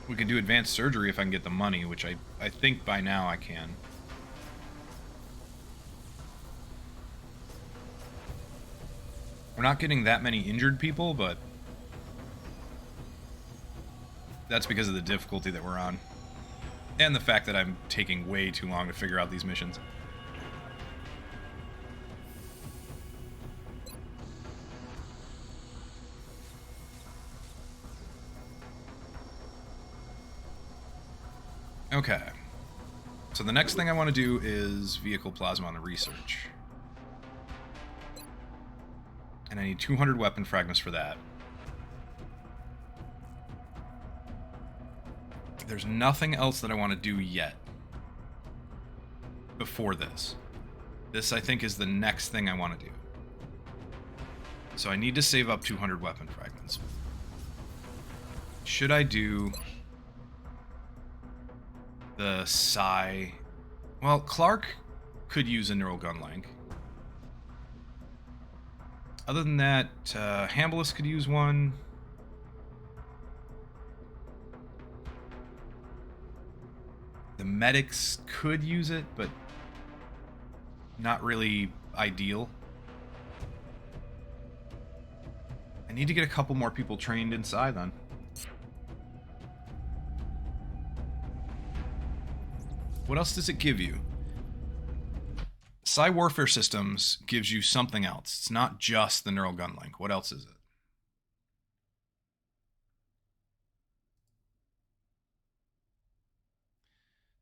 A: We can do advanced surgery if I can get the money, which I think by now I can. We're not getting that many injured people, but that's because of the difficulty that we're on. And the fact that I'm taking way too long to figure out these missions. Okay. So the next thing I want to do is vehicle plasma on the research. And I need 200 weapon fragments for that. There's nothing else that I want to do yet before this. This, I think, is the next thing I want to do. So I need to save up 200 weapon fragments. Should I do the Psi? Well, Clark could use a neural gun link. Other than that, Hambless could use one. The medics could use it, but not really ideal. I need to get a couple more people trained inside then. What else does it give you? Psi Warfare Systems gives you something else. It's not just the neural gun link. What else is it?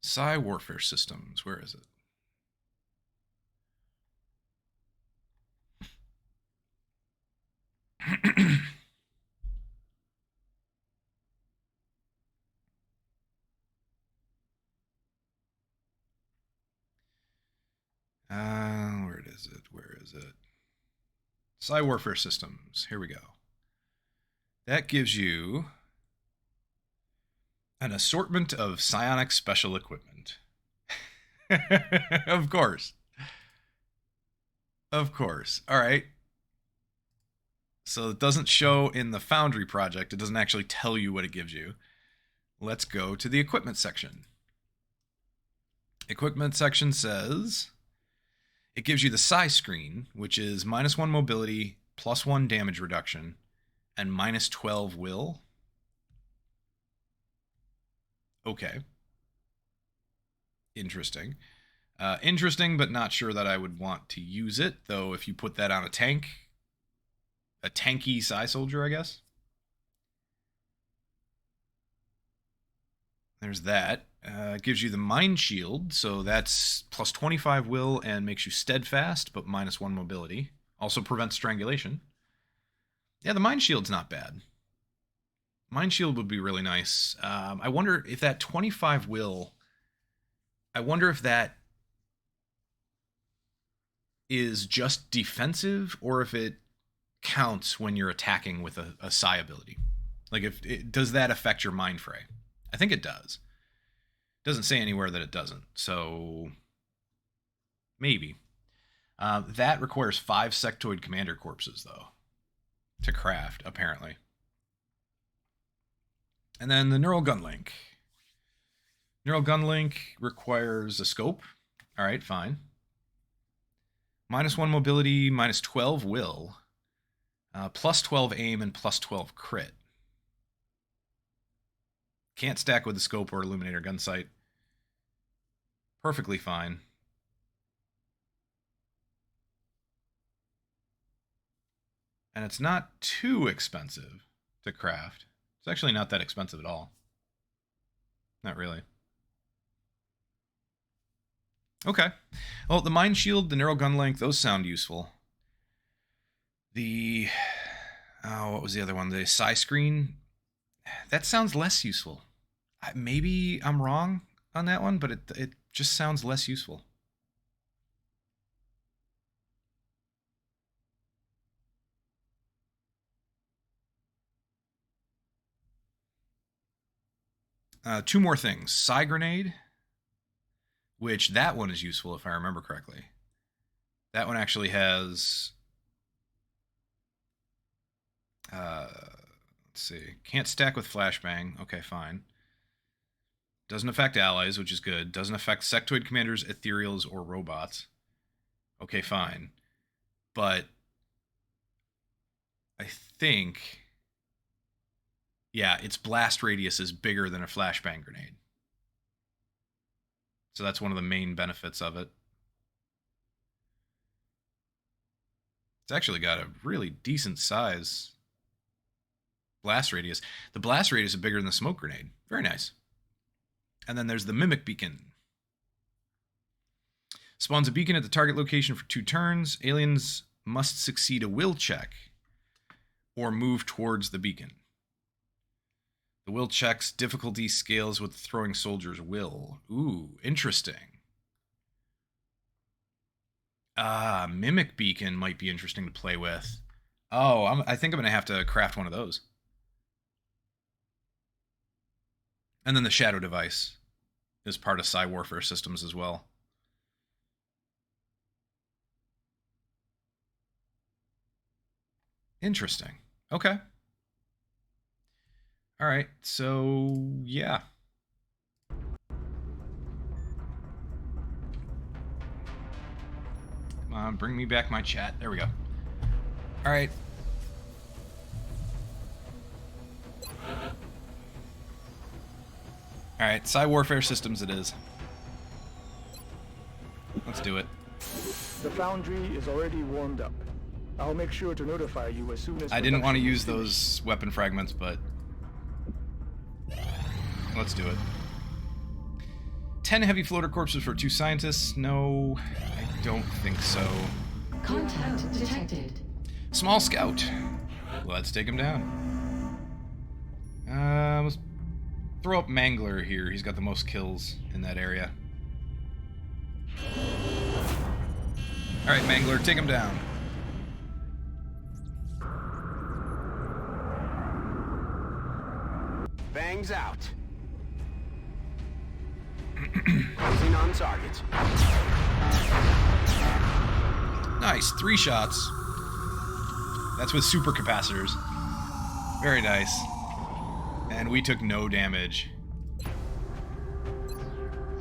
A: Psi Warfare Systems. Where is it? Where is it? Where is it? Psi Warfare Systems. Here we go. That gives you an assortment of psionic special equipment. Of course. Of course. All right. So it doesn't show in the Foundry project. It doesn't actually tell you what it gives you. Let's go to the equipment section. Equipment section says it gives you the Psi screen, which is -1 mobility, +1 damage reduction, and -12 will. Okay. Interesting. Interesting, but not sure that I would want to use it, though if you put that on a tank, a tanky Psi soldier, I guess. There's that. It gives you the Mind Shield, so that's +25 will and makes you steadfast, but -1 mobility. Also prevents strangulation. Yeah, the Mind Shield's not bad. Mind Shield would be really nice. I wonder if that 25 will... I wonder if that is just defensive or if it counts when you're attacking with a Psi ability. Like, does that affect your Mind Fray? I think it does. It doesn't say anywhere that it doesn't, so maybe. That requires 5 sectoid commander corpses, though, to craft, apparently. And then the neural gun link. Neural gun link requires a scope. All right, fine. -1 mobility, -12 will, +12 aim, and +12 crit. Can't stack with the scope or illuminator gun sight. Perfectly fine. And it's not too expensive to craft. It's actually not that expensive at all. Not really. Okay. Well, the Mind Shield, the Neural Gun Link, those sound useful. The... Oh, what was the other one? The Psi Screen? That sounds less useful. Maybe I'm wrong on that one, but it just sounds less useful. Two more things. Psi Grenade, which that one is useful if I remember correctly. That one actually has... let's see. Can't stack with Flashbang. Okay, fine. Doesn't affect allies, which is good. Doesn't affect sectoid commanders, ethereals, or robots. Okay, fine. But I think... Yeah, its blast radius is bigger than a flashbang grenade. So that's one of the main benefits of it. It's actually got a really decent size blast radius. The blast radius is bigger than the smoke grenade. Very nice. And then there's the Mimic Beacon. Spawns a beacon at the target location for 2 turns. Aliens must succeed a will check or move towards the beacon. The will check's difficulty scales with the throwing soldier's will. Ooh, interesting. Mimic Beacon might be interesting to play with. Oh, I think I'm going to have to craft one of those. And then the Shadow Device is part of Psy Warfare Systems as well. Interesting. Okay. All right. So, yeah. Come on, bring me back my chat. There we go. All right. All right, Psy Warfare Systems it is. Let's do it.
B: The foundry is already warmed up. I'll make sure to notify you as soon as...
A: I didn't want to
B: production
A: use
B: is
A: those weapon fragments, but let's do it. 10 heavy floater corpses for 2 scientists? No, I don't think so.
D: Contact detected.
A: Small scout. Let's take him down. Let's throw up Mangler here. He's got the most kills in that area. Alright, Mangler, take him down.
E: Bangs out. Closing on target.
A: Nice, 3 shots. That's with super capacitors. Very nice. And we took no damage.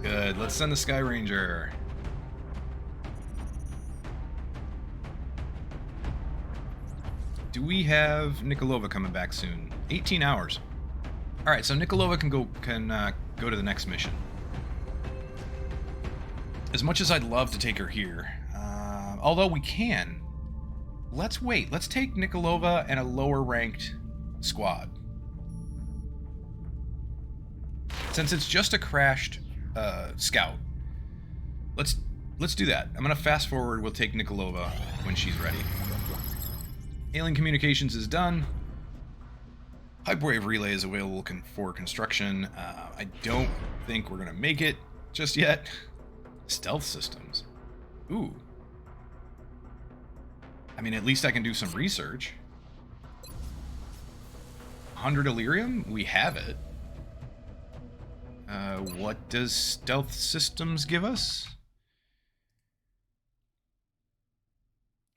A: Good, let's send the Sky Ranger. Do we have Nikolova coming back soon? 18 hours. Alright, so Nikolova can go to the next mission. As much as I'd love to take her here, although we can, let's wait. Let's take Nikolova and a lower ranked squad. Since it's just a crashed scout, let's do that. I'm gonna fast forward. We'll take Nikolova when she's ready. Alien communications is done. Hyperwave relay is available for construction. I don't think we're gonna make it just yet. Stealth systems. Ooh. I mean, at least I can do some research. 100 Illyrium? We have it. What does stealth systems give us?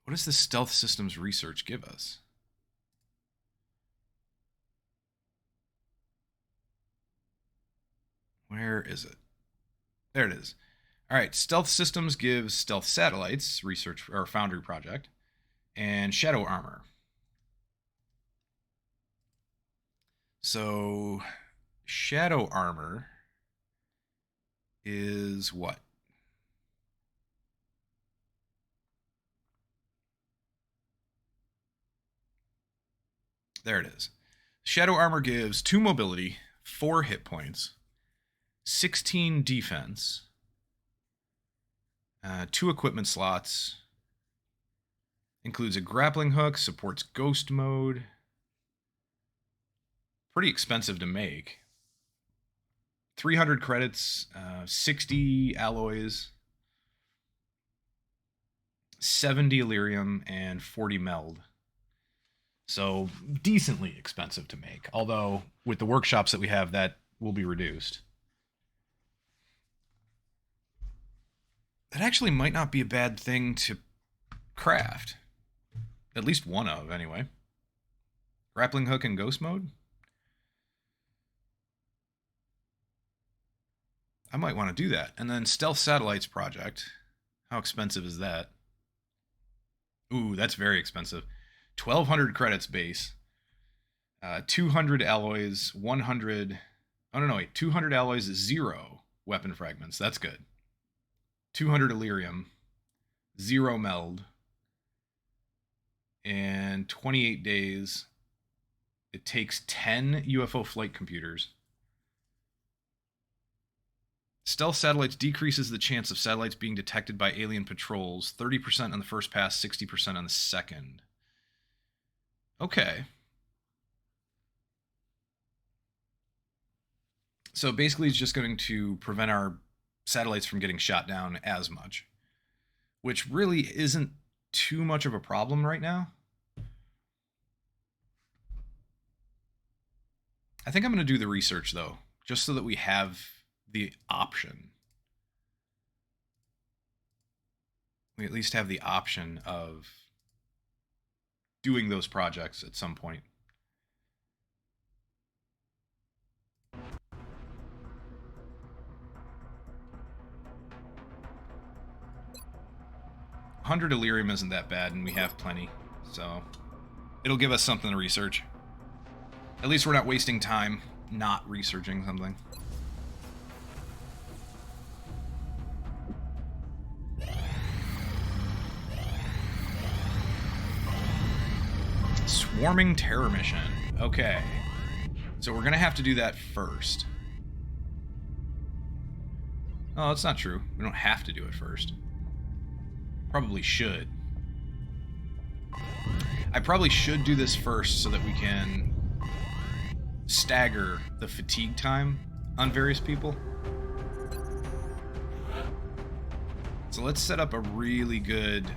A: What does the stealth systems research give us? Where is it? There it is. All right, stealth systems gives stealth satellites, research or foundry project, and shadow armor. So, shadow armor is what? There it is. Shadow armor gives 2 mobility, 4 hit points, 16 defense, 2 equipment slots, includes a grappling hook, supports ghost mode. Pretty expensive to make. 300 credits, 60 alloys, 70 Illyrium, and 40 meld. So decently expensive to make, although with the workshops that we have, that will be reduced. That actually might not be a bad thing to craft. At least one of, anyway. Grappling hook and ghost mode? I might want to do that. And then Stealth Satellites Project. How expensive is that? Ooh, that's very expensive. 1,200 credits base. 200 alloys, 100... Oh, no, wait. 200 alloys, 0 weapon fragments. That's good. 200 Illyrium, 0 meld, and 28 days. It takes 10 UFO flight computers. Stealth satellites decreases the chance of satellites being detected by alien patrols. 30% on the first pass, 60% on the second. Okay. So basically it's just going to prevent our satellites from getting shot down as much, which really isn't too much of a problem right now. I think I'm going to do the research, though, just so that we have the option. We at least have the option of doing those projects at some point. $100 Delirium isn't that bad, and we have plenty, so it'll give us something to research. At least we're not wasting time not researching something. Swarming terror mission. Okay. So we're going to have to do that first. Oh, that's not true. We don't have to do it first. Probably should. I probably should do this first so that we can stagger the fatigue time on various people. So let's set up a really good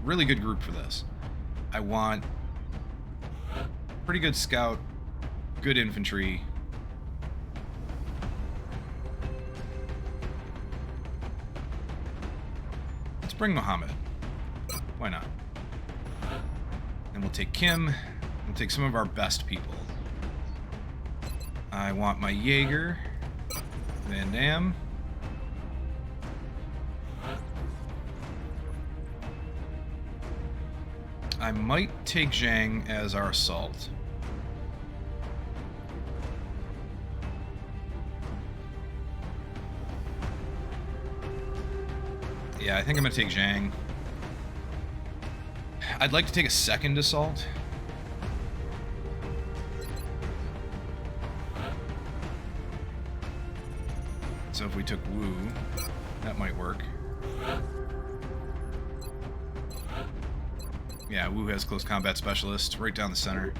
A: group for this. I want pretty good scout, good infantry. Let's bring Muhammad. Why not? And we'll take Kim. We'll take some of our best people. I want my Jaeger. Van Damme. I might take Zhang as our assault. Yeah, I think I'm going to take Zhang. I'd like to take a second assault. So if we took Wu, that might work. Yeah, Wu has close combat specialist right down the center.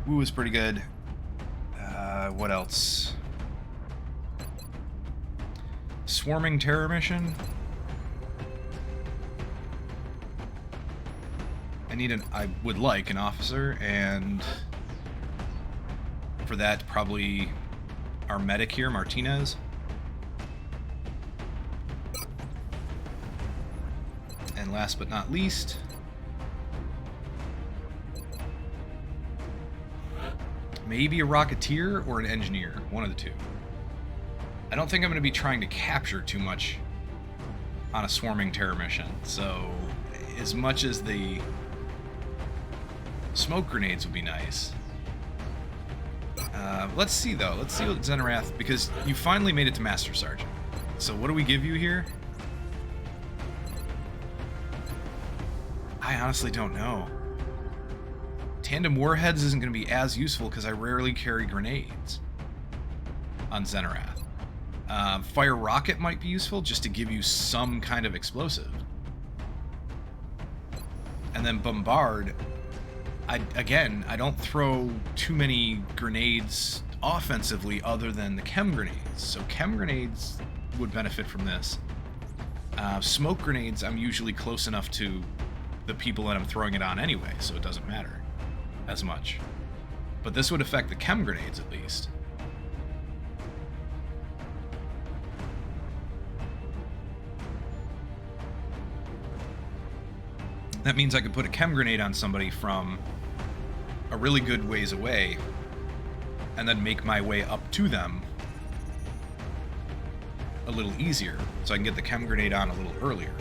A: Wu is pretty good. What else? Swarming terror mission. I would like an officer, and for that, probably our medic here, Martinez. And last but not least, maybe a rocketeer or an engineer, one of the two. I don't think I'm going to be trying to capture too much on a swarming terror mission, so as much as the smoke grenades would be nice. Let's see, though. Let's see what Zenarath, because you finally made it to Master Sergeant. So what do we give you here? I honestly don't know. Tandem warheads isn't going to be as useful because I rarely carry grenades on Zenarath. Fire rocket might be useful just to give you some kind of explosive. And then bombard, I don't throw too many grenades offensively other than the chem grenades. So chem grenades would benefit from this. Smoke grenades, I'm usually close enough to the people that I'm throwing it on anyway, so it doesn't matter as much. But this would affect the chem grenades at least. That means I could put a chem grenade on somebody from a really good ways away and then make my way up to them a little easier, so I can get the chem grenade on a little earlier.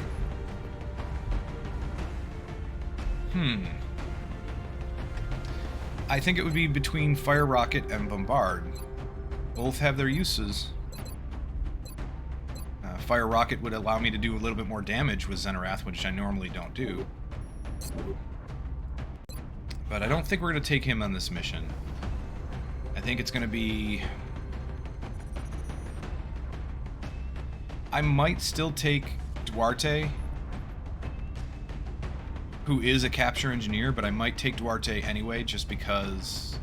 A: I think it would be between fire rocket and bombard. Both have their uses. Fire rocket would allow me to do a little bit more damage with Zenarath, which I normally don't do. But I don't think we're going to take him on this mission. I think it's going to be I might still take Duarte, who is a capture engineer, but I might take Duarte anyway just because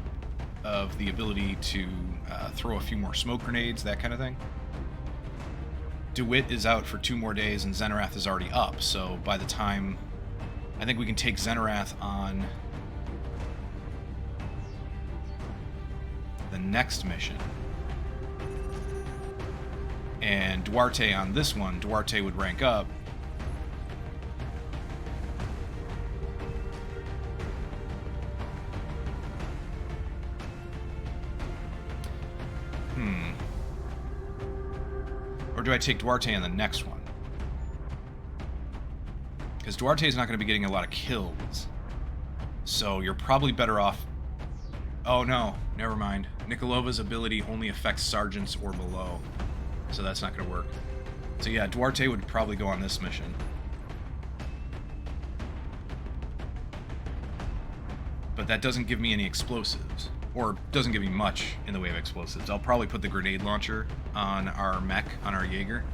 A: of the ability to throw a few more smoke grenades, that kind of thing. DeWitt is out for 2 more days, and Zenarath is already up, so by the time... I think we can take Zenarath on the next mission. And Duarte on this one, Duarte would rank up. Or do I take Duarte on the next one? Because Duarte is not going to be getting a lot of kills. So you're probably better off... Oh no, never mind. Nikolova's ability only affects sergeants or below. So that's not going to work. So yeah, Duarte would probably go on this mission. But that doesn't give me any explosives. Or doesn't give me much in the way of explosives. I'll probably put the grenade launcher on our mech, on our Jaeger.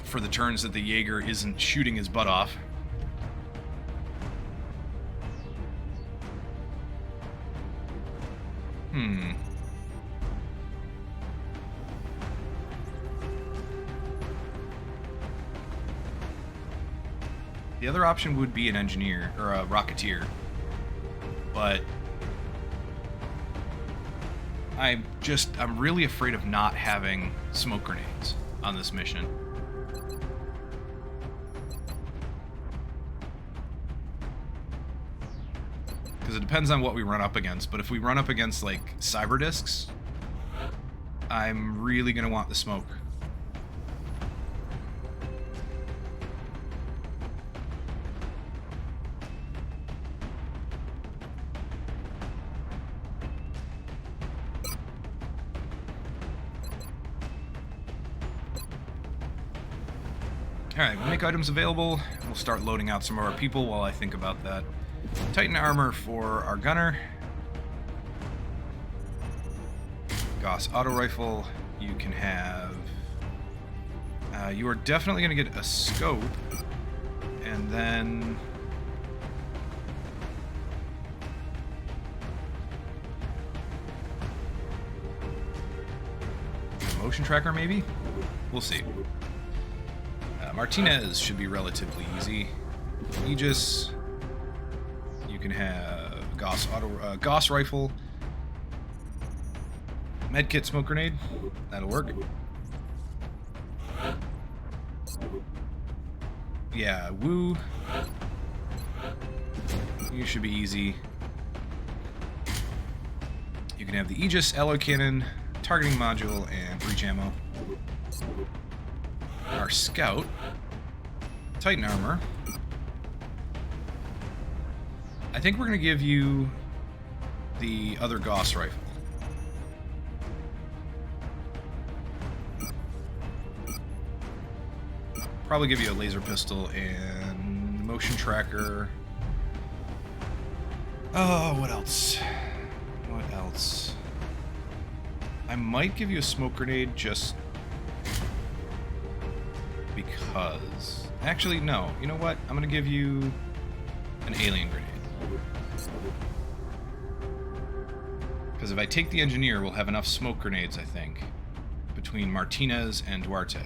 A: For the turns that the Jaeger isn't shooting his butt off. The other option would be an engineer, or a rocketeer. But I'm really afraid of not having smoke grenades on this mission. Because it depends on what we run up against, but if we run up against, like, cyber discs, I'm really going to want the smoke. Alright, we'll make items available. We'll start loading out some of our people while I think about that. Titan armor for our gunner. Gauss auto rifle. You can have... you are definitely going to get a scope. And then... motion tracker, maybe? We'll see. Martinez should be relatively easy. Aegis, you can have Gauss rifle, medkit smoke grenade. That'll work. Yeah, Woo. You should be easy. You can have the Aegis, alloy cannon, targeting module, and breach ammo. Our scout, Titan armor. I think we're going to give you the other Gauss rifle. Probably give you a laser pistol and motion tracker. Oh, what else? What else? I might give you a smoke grenade just... because... Actually, no. You know what? I'm going to give you an alien grenade. Because if I take the engineer, we'll have enough smoke grenades, I think, between Martinez and Duarte.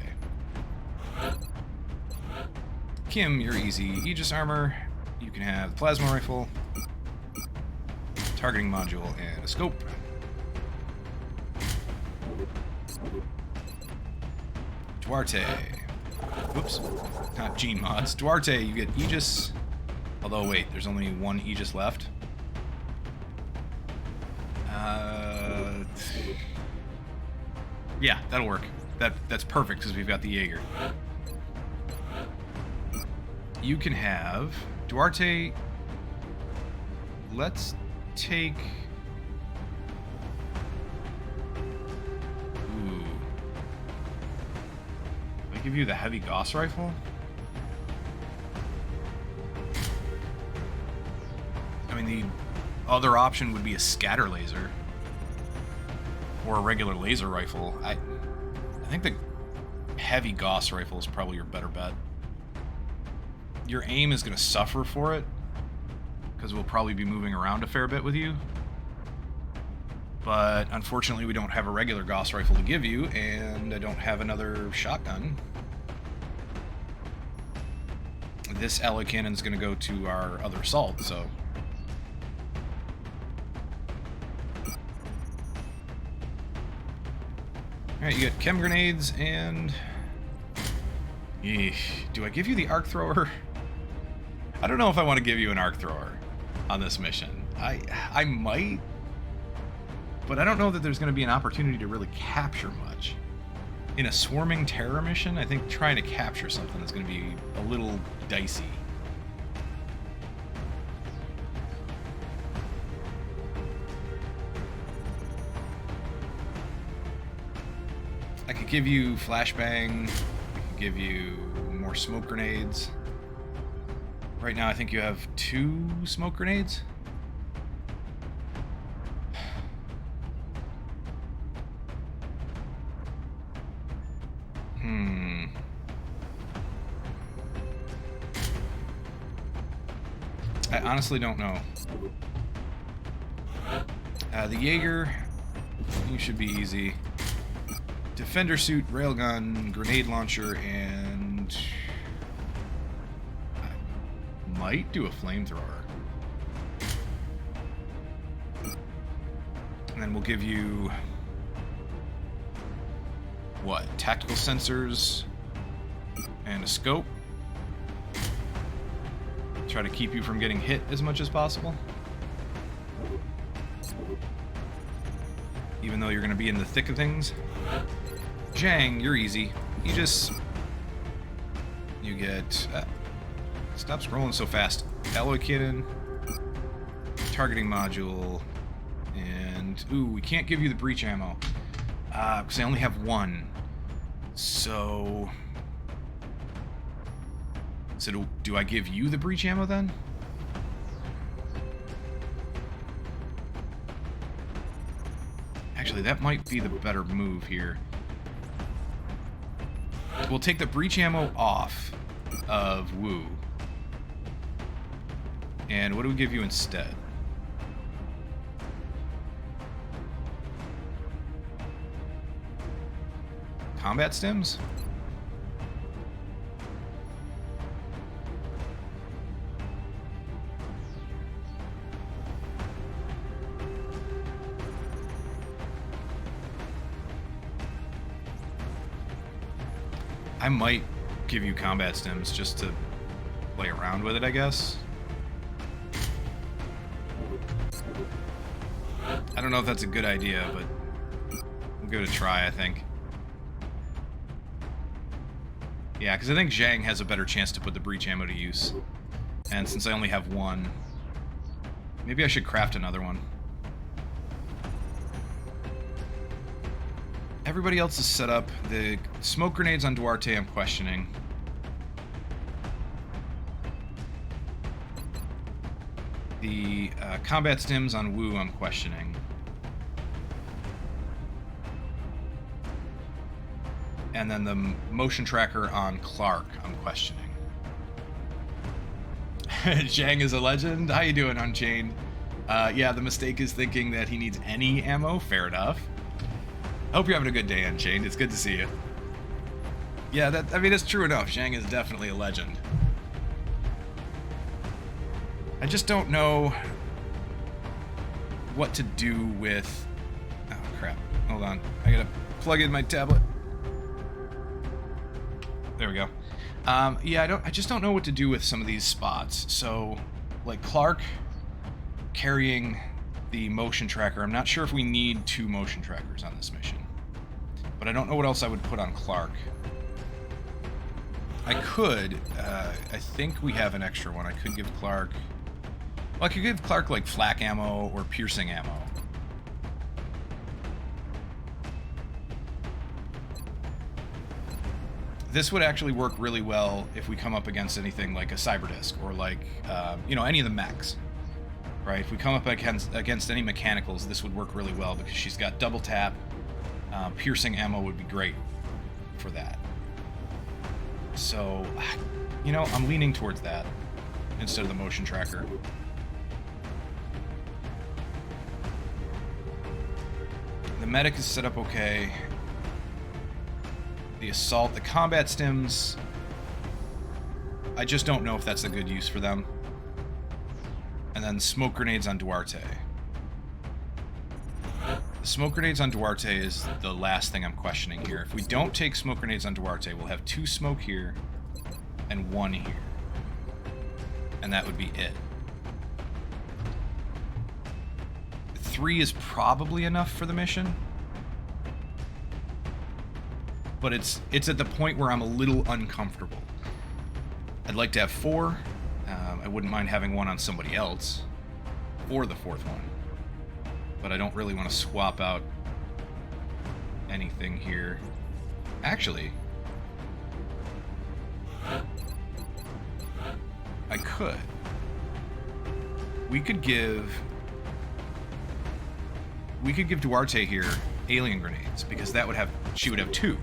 A: Kim, you're easy. Aegis armor. You can have plasma rifle, targeting module, and a scope. Duarte. Whoops. Not gene mods. Duarte, you get Aegis. Although, wait, there's only one Aegis left. Yeah, that'll work. That's perfect, because we've got the Jaeger. You can have... Duarte... Let's take... Ooh. I give you the heavy Gauss rifle? I mean, the other option would be a scatter laser. Or a regular laser rifle. I think the heavy Gauss rifle is probably your better bet. Your aim is going to suffer for it, because we'll probably be moving around a fair bit with you. But unfortunately, we don't have a regular Gauss rifle to give you, and I don't have another shotgun. This alloy cannon is going to go to our other assault, so... Alright, you get chem grenades and... Eesh. Do I give you the arc thrower? I don't know if I want to give you an arc thrower on this mission. I might, but I don't know that there's going to be an opportunity to really capture much. In a swarming terror mission, I think trying to capture something is going to be a little dicey. I could give you flashbang, I could give you more smoke grenades. Right now I think you have 2 smoke grenades. I honestly don't know. The Jaeger, you should be easy. Defender suit, railgun, grenade launcher, and I might do a flamethrower. And then we'll give you what? Tactical sensors and a scope. Try to keep you from getting hit as much as possible. Even though you're going to be in the thick of things. Zhang, you're easy. You get... stop scrolling so fast. Alloy cannon, targeting module, and... Ooh, we can't give you the breach ammo. Because I only have 1. So... So do I give you the breach ammo then? Actually, that might be the better move here. We'll take the breach ammo off of Wu. And what do we give you instead? Combat stims? I might give you combat stims just to play around with it, I guess. I don't know if that's a good idea, but we'll give it a try, I think. Yeah, because I think Zhang has a better chance to put the breach ammo to use. And since I only have 1, maybe I should craft another one. Everybody else is set up. The smoke grenades on Duarte I'm questioning. The combat stims on Wu I'm questioning. And then the motion tracker on Clark I'm questioning. Zhang is a legend. How you doing, Unchained? Yeah, the mistake is thinking that he needs any ammo. Fair enough. I hope you're having a good day, Unchained. It's good to see you. Yeah, I mean, it's true enough. Zhang is definitely a legend. I just don't know what to do with... Oh, crap. Hold on. I gotta plug in my tablet. There we go. Yeah, I just don't know what to do with some of these spots. So, like Clark carrying the motion tracker. I'm not sure if we need 2 motion trackers on this mission. But I don't know what else I would put on Clark. I could, I think we have an extra one. I could give Clark... Well, I could give Clark, like, flak ammo or piercing ammo. This would actually work really well if we come up against anything like a Cyberdisc or like, you know, any of the mechs. Right? If we come up against any mechanicals, this would work really well because she's got double tap. Piercing ammo would be great. for that. So, you know, I'm leaning towards that instead of the motion tracker. The medic is set up okay. The assault, the combat stims, I just don't know if that's a good use for them. And then smoke grenades on Duarte. The smoke grenades on Duarte is the last thing I'm questioning here. If we don't take smoke grenades on Duarte, we'll have 2 smoke here and 1 here. And that would be it. 3 is probably enough for the mission. But it's at the point where I'm a little uncomfortable. I'd like to have 4. I wouldn't mind having 1 on somebody else. Or the 4th one. But I don't really want to swap out anything here. Actually, I could. We could give Duarte here alien grenades, because that would have, she would have 2,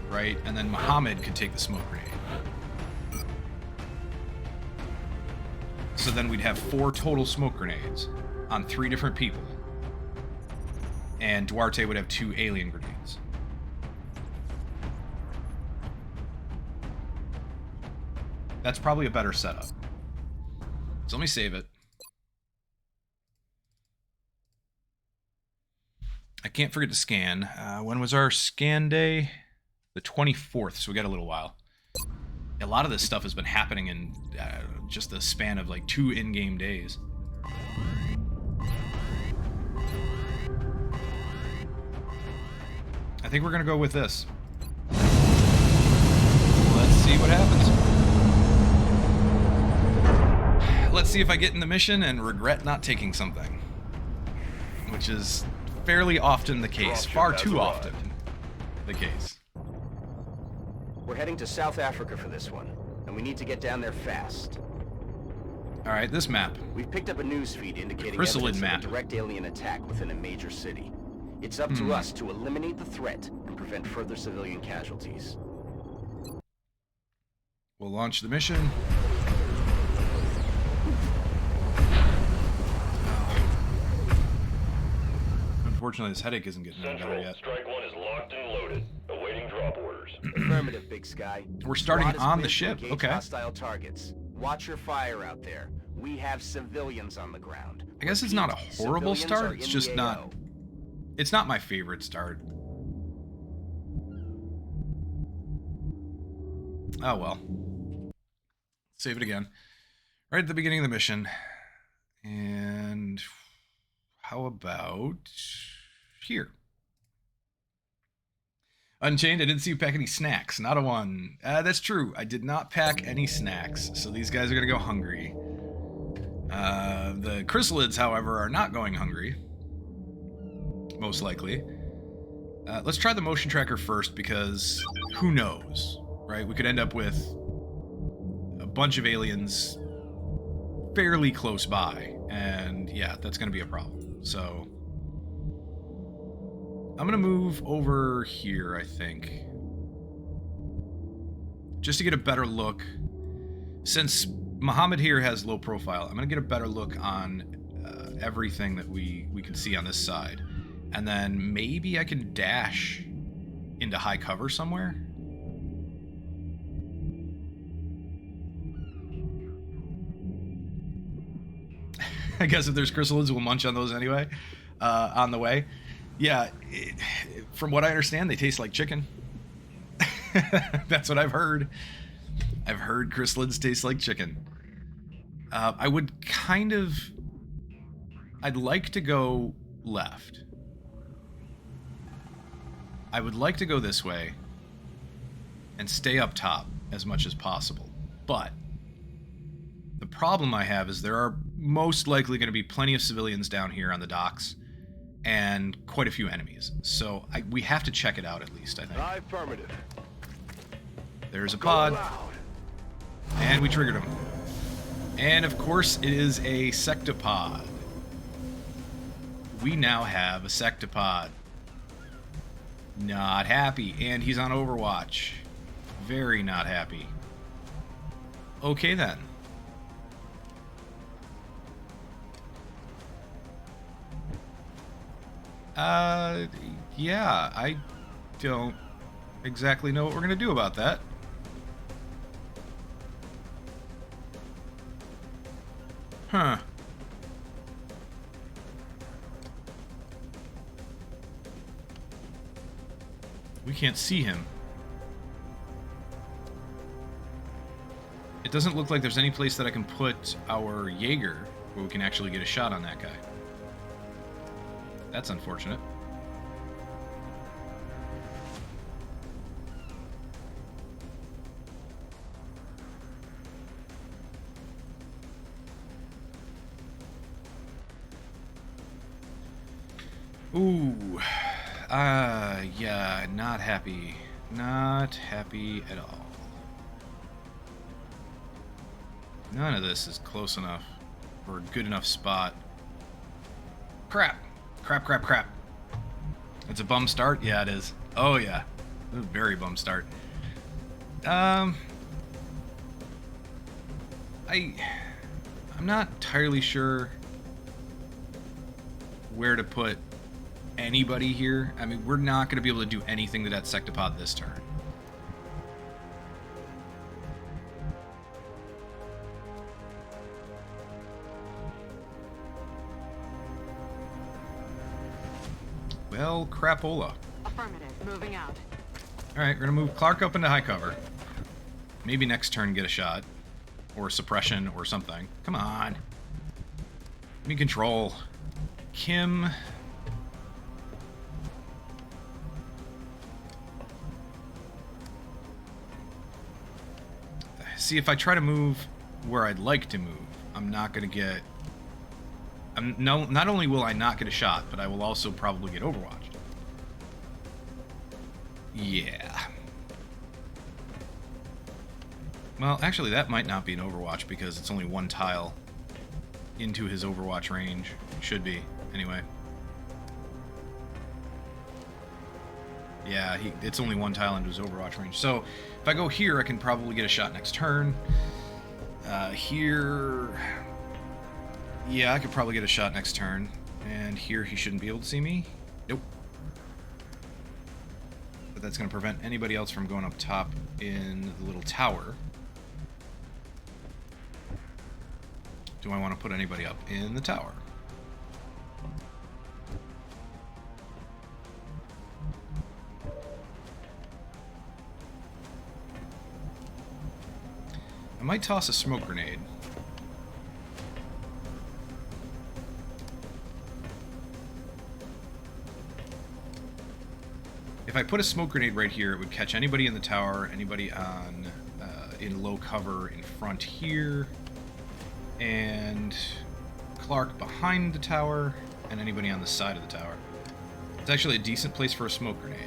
A: right? And then Muhammad could take the smoke grenade. So then we'd have 4 total smoke grenades on 3 different people. And Duarte would have 2 alien grenades. That's probably a better setup. So let me save it. I can't forget to scan. When was our scan day? The 24th, so we got a little while. A lot of this stuff has been happening in just the span of like 2 in-game days. I think we're gonna go with this. Let's see what happens. Let's see if I get in the mission and regret not taking something. Which is fairly often the case. Far too often the case.
E: We're heading to South Africa for this one, and we need to get down there fast.
A: Alright, this map.
E: We've picked up a news feed indicating
A: Chrysalid
E: evidence
A: map.
E: of a direct alien attack within a major city. It's up to us to eliminate the threat and prevent further civilian casualties.
A: We'll launch the mission. Unfortunately, this headache isn't getting any better yet.
F: Strike 1 is locked and loaded, awaiting drop orders.
E: Affirmative, Big Sky.
A: We're starting
E: Squad is
A: on the
E: cleared to
A: ship.
E: engage
A: Okay.
E: Hostile targets. Watch your fire out there. We have civilians on the ground.
A: I guess it's not a
E: Repeat,
A: horrible
E: civilians
A: start.
E: are
A: It's
E: in
A: just
E: the
A: not.
E: AO.
A: It's not my favorite start. Oh well. Save it again. Right at the beginning of the mission. And how about here? Unchained, I didn't see you pack any snacks. Not a 1. That's true. I did not pack any snacks, so these guys are going to go hungry. The chrysalids, however, are not going hungry. Most likely. Let's try the motion tracker first, because who knows, right? We could end up with a bunch of aliens fairly close by, and yeah, that's going to be a problem. So I'm going to move over here, I think, just to get a better look. Since Muhammad here has low profile, I'm going to get a better look on everything that we can see on this side. And then maybe I can dash into high cover somewhere. I guess if there's chrysalids, we'll munch on those anyway on the way. Yeah, from what I understand, they taste like chicken. That's what I've heard. I've heard chrysalids taste like chicken. I would kind of... I'd like to go left. I would like to go this way and stay up top as much as possible. But the problem I have is there are most likely going to be plenty of civilians down here on the docks and quite a few enemies. So we have to check it out at least, I think.
B: Affirmative.
A: There's a pod. And we triggered him. And of course it is a sectopod. We now have a sectopod. Not happy. And he's on Overwatch. Very not happy. Okay, then. Yeah, I don't exactly know what we're gonna do about that. Huh. We can't see him. It doesn't look like there's any place that I can put our Jaeger where we can actually get a shot on that guy. That's unfortunate. Ooh. Yeah, not happy. Not happy at all. None of this is close enough or a good enough spot. Crap. Crap, crap, crap. It's a bum start? Yeah, it is. Oh, yeah. It's a very bum start. I'm not entirely sure where to put anybody here. I mean, we're not going to be able to do anything to that Sectopod this turn. Well, crapola.
C: Affirmative. Moving out.
A: Alright, we're going to move Clark up into high cover. Maybe next turn get a shot. Or suppression or something. Come on. Give me control. Kim. See, if I try to move where I'd like to move, I'm not going to get... not only will I not get a shot, but I will also probably get overwatched. Yeah. Well, actually, that might not be an overwatch because it's only one tile into his overwatch range. Should be, anyway. Yeah, it's only one tile into his overwatch range. So, if I go here, I can probably get a shot next turn. Here... Yeah, I could probably get a shot next turn. And here, he shouldn't be able to see me. Nope. But that's going to prevent anybody else from going up top in the little tower. Do I want to put anybody up in the tower? I might toss a smoke grenade. If I put a smoke grenade right here, it would catch anybody in the tower, anybody on in low cover in front here, and Clark behind the tower, and anybody on the side of the tower. It's actually a decent place for a smoke grenade.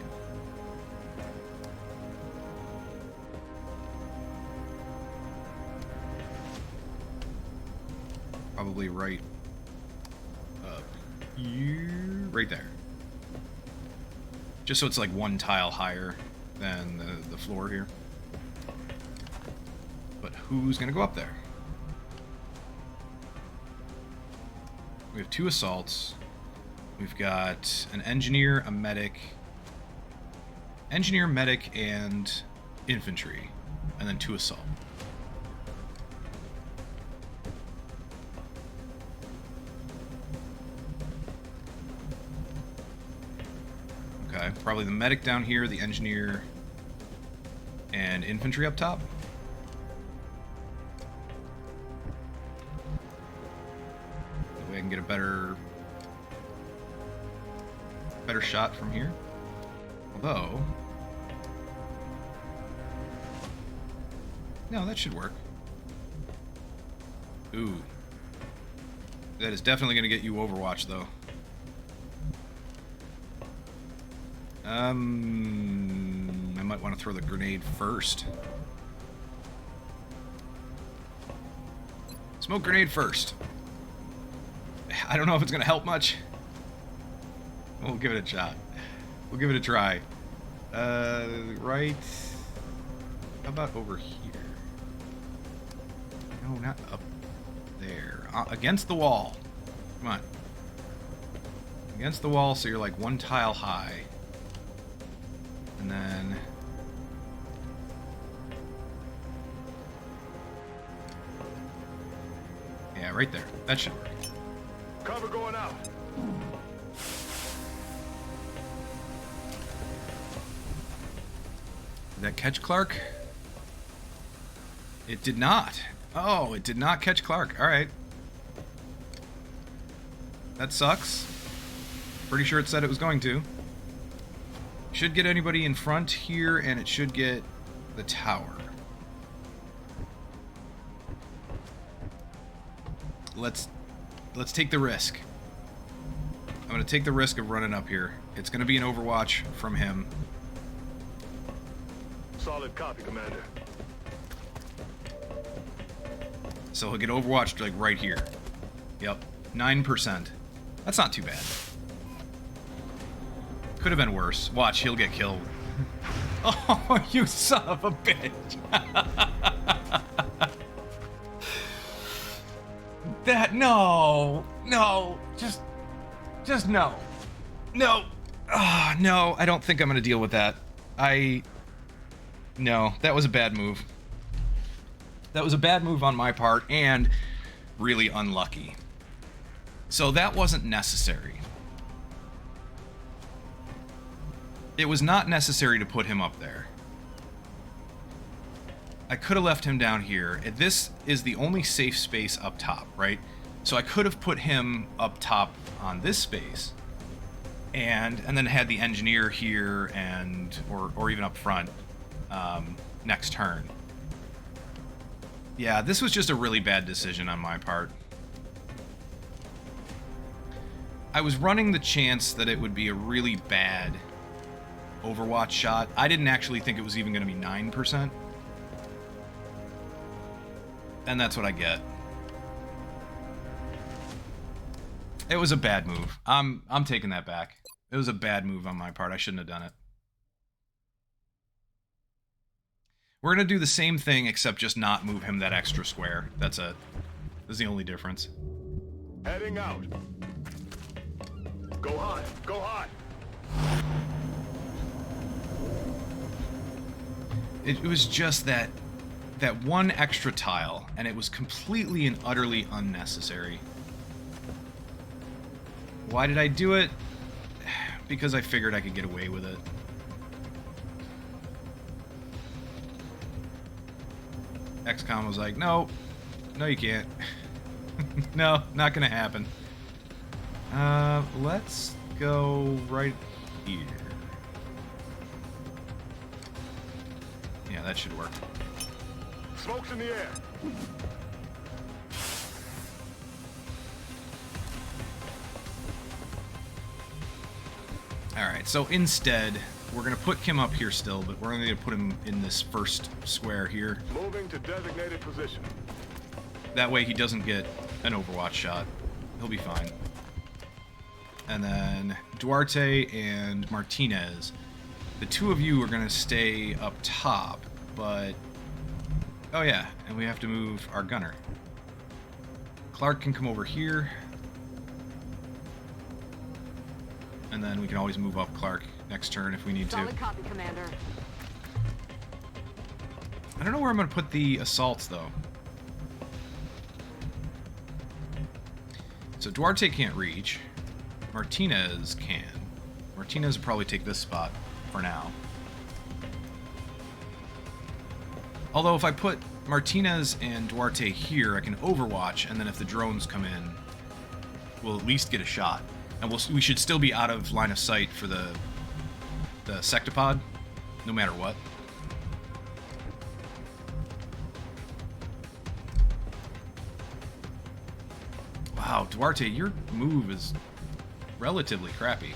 A: Probably right up here, right there. Just so it's like one tile higher than the floor here. But who's gonna go up there? We have 2 assaults. We've got an engineer, a medic, and infantry, and then 2 assault. Okay, probably the medic down here, the engineer, and infantry up top. That way I can get a better shot from here. Although... no, that should work. Ooh. That is definitely going to get you Overwatch, though. I might want to throw the grenade first. Smoke grenade first. I don't know if it's going to help much. We'll give it a shot. We'll give it a try. Right. How about over here? No, not up there. Against the wall. Come on. Against the wall, so you're like one tile high. And then... yeah, right there. That should work.
B: Cover going out.
A: Did that catch Clark? It did not. Oh, it did not catch Clark. Alright. That sucks. Pretty sure it said it was going to. Should get anybody in front here, and it should get the tower. Let's take the risk. I'm going to take the risk of running up here. It's going to be an overwatch from him.
B: Solid copy, Commander.
A: So he'll get overwatched like right here. Yep, 9%. That's not too bad. Could have been worse. Watch, he'll get killed. Oh, you son of a bitch. No, just no. No. Oh, no, I don't think I'm going to deal with that. No, that was a bad move. That was a bad move on my part, and really unlucky. So that wasn't necessary. It was not necessary to put him up there. I could have left him down here. This is the only safe space up top, right? So I could have put him up top on this space, and then had the engineer here, and or even up front next turn. Yeah, this was just a really bad decision on my part. I was running the chance that it would be a really bad Overwatch shot. I didn't actually think it was even going to be 9%. And that's what I get. It was a bad move. I'm taking that back. It was a bad move on my part. I shouldn't have done it. We're going to do the same thing, except just not move him that extra square. That's it. That's the only difference.
B: Heading out. Go hot. Go hot.
A: It was just that one extra tile, and it was completely and utterly unnecessary. Why did I do it? Because I figured I could get away with it. XCOM was like, no, you can't. No, not gonna happen. Let's go right here. Yeah, that should work.
B: Smoke's in the air.
A: Alright, so instead, we're going to put Kim up here still, but we're only going to put him in this first square here.
B: Moving to designated position.
A: That way he doesn't get an Overwatch shot. He'll be fine. And then Duarte and Martinez. The two of you are going to stay up top, but... oh yeah, and we have to move our gunner. Clark can come over here. And then we can always move up Clark next turn if we need to.
C: Solid copy, Commander.
A: I don't know where I'm going to put the assaults, though. So Duarte can't reach. Martinez can. Martinez will probably take this spot for now. Although if I put Martinez and Duarte here, I can overwatch, and then if the drones come in, we'll at least get a shot. And we should still be out of line of sight for the sectopod, no matter what. Wow, Duarte, your move is relatively crappy.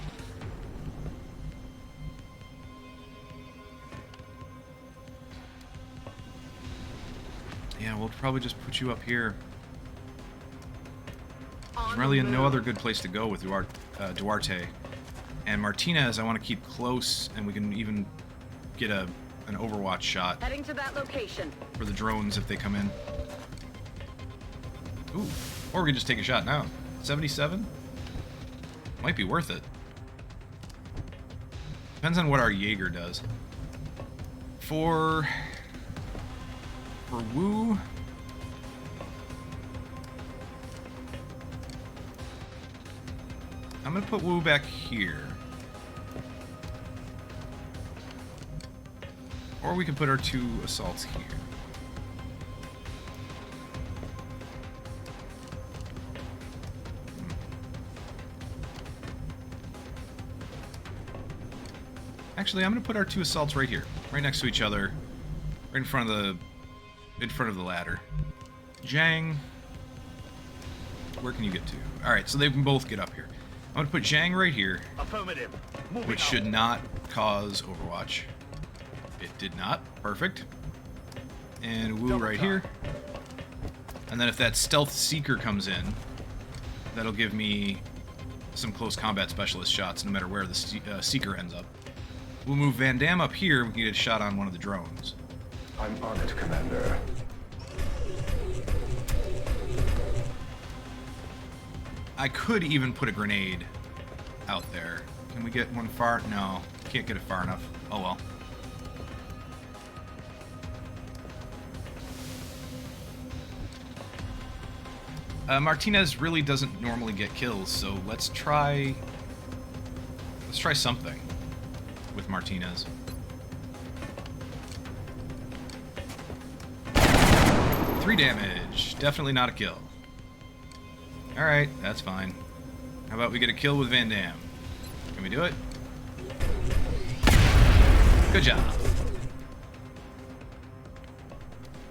A: Yeah, we'll probably just put you up here. There's really no other good place to go with Duarte. And Martinez, I want to keep close, and we can even get an Overwatch shot
C: Heading to that location.
A: for the drones if they come in. Ooh, or we can just take a shot now. 77? Might be worth it. Depends on what our Jaeger does. For Woo, I'm gonna put Woo back here. Or we could put our 2 assaults here. Actually, I'm gonna put our 2 assaults right here, right next to each other, right in front of the ladder. Zhang, where can you get to? All right, so they can both get up here. I'm gonna put Zhang right here,
G: Affirmative. Moving
A: which
G: out.
A: should not cause Overwatch. It did not. Perfect. And Wu right here. And then if that Stealth Seeker comes in, that'll give me some close combat specialist shots no matter where the Seeker ends up. We'll move Van Damme up here, we can get a shot on one of the drones.
B: I'm on it, Commander.
A: I could even put a grenade out there. Can we get one far? No, can't get it far enough. Oh well. Martinez really doesn't normally get kills, so let's try something with Martinez. 3 damage. Definitely not a kill. Alright, that's fine. How about we get a kill with Van Damme? Can we do it? Good job.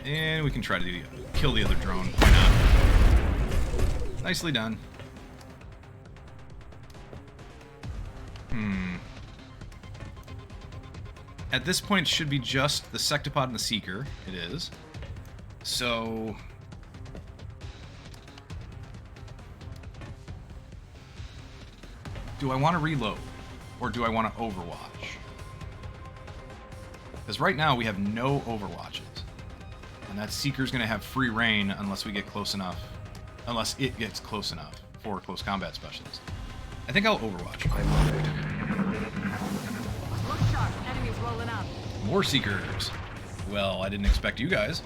A: And we can try to kill the other drone. Why not? Nicely done. At this point, it should be just the Sectopod and the Seeker. It is. So... do I want to reload? Or do I want to Overwatch? Because right now we have no Overwatches. And that Seeker's going to have free reign unless we get close enough. Unless it gets close enough for close combat specialists. I think I'll Overwatch.
B: I'm on it.
C: Look sharp. Enemies rolling up.
A: More Seekers. Well, I didn't expect you guys.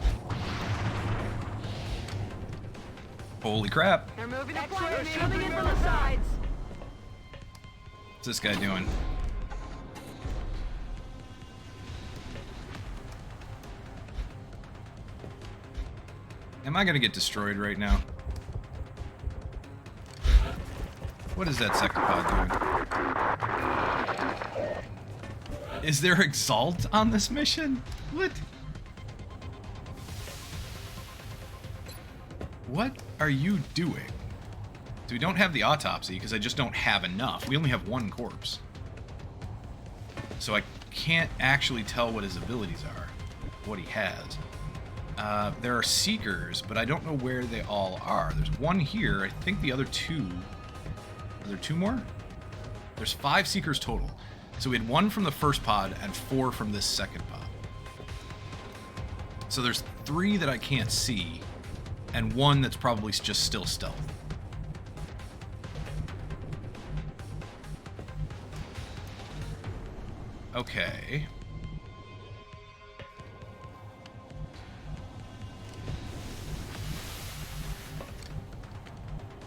A: Holy crap.
C: They're moving up. They're coming in from the sides.
A: What's this guy doing? Am I gonna get destroyed right now? What is that Sectopod doing? Is there Exalt on this mission? What? What are you doing? So we don't have the autopsy because I just don't have enough. We only have 1 corpse. So I can't actually tell what his abilities are, what he has. There are Seekers, but I don't know where they all are. There's 1 here. I think the other 2... Are there 2 more? There's 5 Seekers total. So we had 1 from the first pod and 4 from this second pod. So there's 3 that I can't see, and 1 that's probably just still stealth. Okay.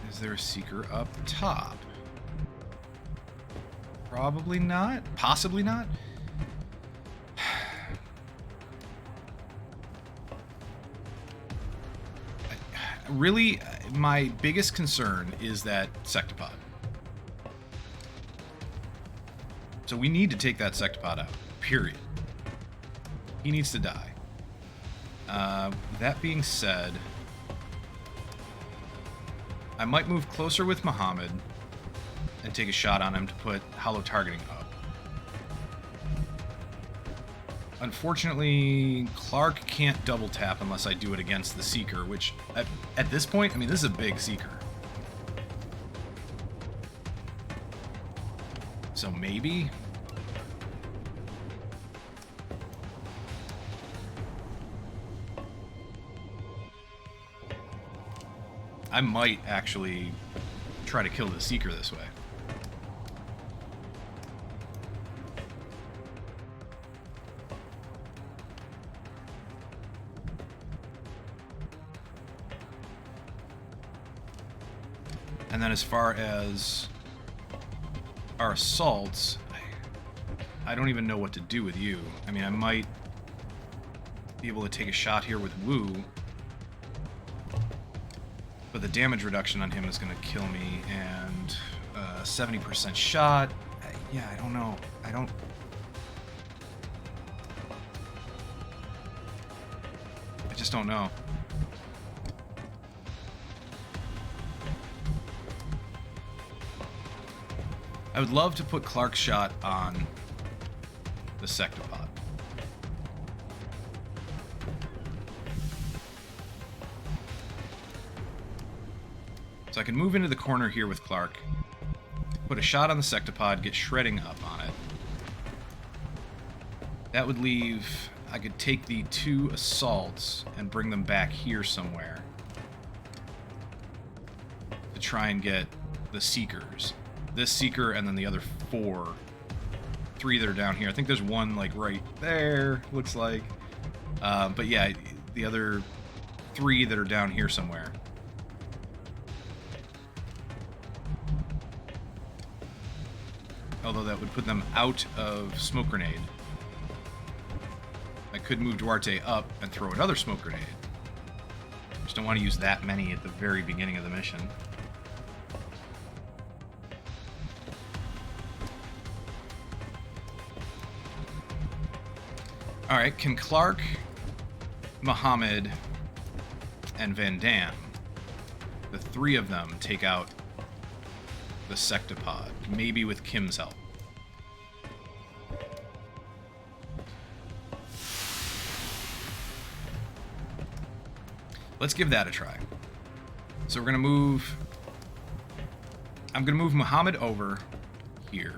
A: Is there a Seeker up top? Probably not. Possibly not. Really, my biggest concern is that Sectopod. So we need to take that Sectopod out. Period. He needs to die. That being said, I might move closer with Muhammad and take a shot on him to put hollow targeting up. Unfortunately, Clark can't double tap unless I do it against the Seeker, which at this point, I mean, this is a big Seeker. So maybe? I might actually try to kill the Seeker this way. And then as far as our assaults, I don't even know what to do with you. I mean, I might be able to take a shot here with Wu, but the damage reduction on him is going to kill me, and 70% shot. Yeah, I don't know. I just don't know. I would love to put Clark's shot on the Sectopod. So I can move into the corner here with Clark, put a shot on the Sectopod, get shredding up on it. That would leave... I could take the 2 assaults and bring them back here somewhere to try and get the Seekers. This Seeker and then the other 3 that are down here. I think there's one like right there, looks like. But yeah, the other 3 that are down here somewhere. Although that would put them out of smoke grenade. I could move Duarte up and throw another smoke grenade. Just don't want to use that many at the very beginning of the mission. Alright, can Clark, Muhammad, and Van Damme, the 3 of them, take out the Sectopod? Maybe with Kim's help. Let's give that a try. So we're going to move... I'm going to move Muhammad over here.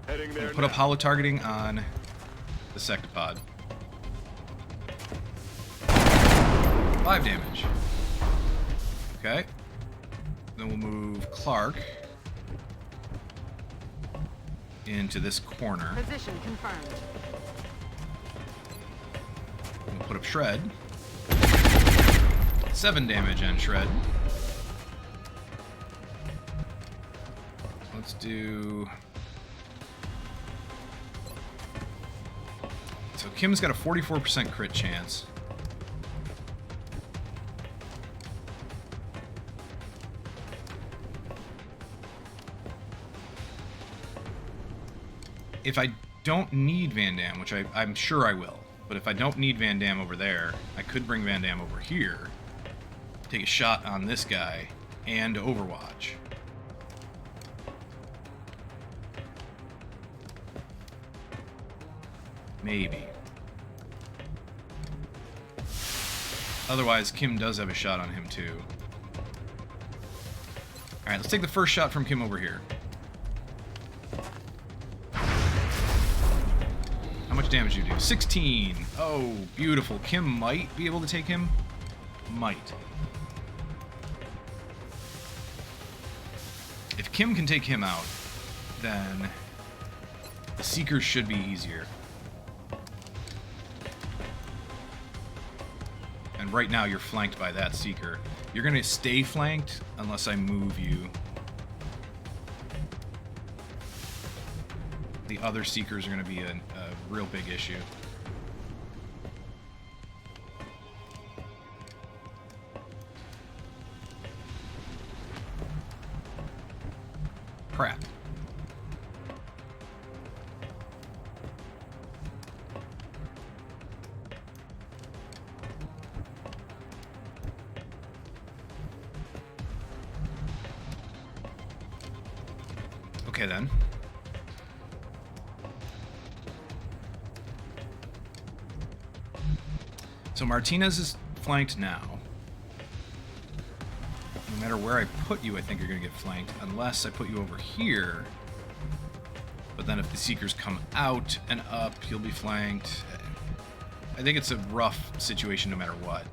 B: Heading there.
A: Put up hollow targeting on the Sectopod. 5 damage. Okay. Then we'll move Clark into this corner.
C: Position confirmed.
A: We'll put up Shred. 7 damage and Shred. Let's do... So Kim's got a 44% crit chance. If I don't need Van Damme, which I'm sure I will, but if I don't need Van Damme over there, I could bring Van Damme over here, take a shot on this guy, and Overwatch. Maybe. Otherwise, Kim does have a shot on him, too. Alright, let's take the first shot from Kim over here. How much damage do you do? 16! Oh, beautiful. Kim might be able to take him. Might. If Kim can take him out, then the Seekers should be easier. And right now you're flanked by that Seeker. You're going to stay flanked unless I move you. The other Seekers are going to be a real big issue. Crap. Okay then. So Martinez is flanked now. No matter where I put you, I think you're going to get flanked, unless I put you over here. But then if the Seekers come out and up, you'll be flanked. I think it's a rough situation no matter what.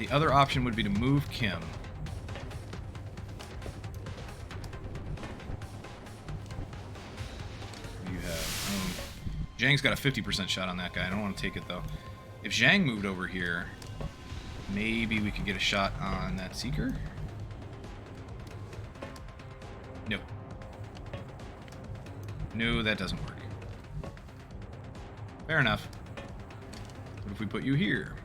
A: The other option would be to move Kim. You have... Zhang's got a 50% shot on that guy. I don't want to take it, though. If Zhang moved over here, maybe we could get a shot on that Seeker? No. No, that doesn't work. Fair enough. What if we put you here?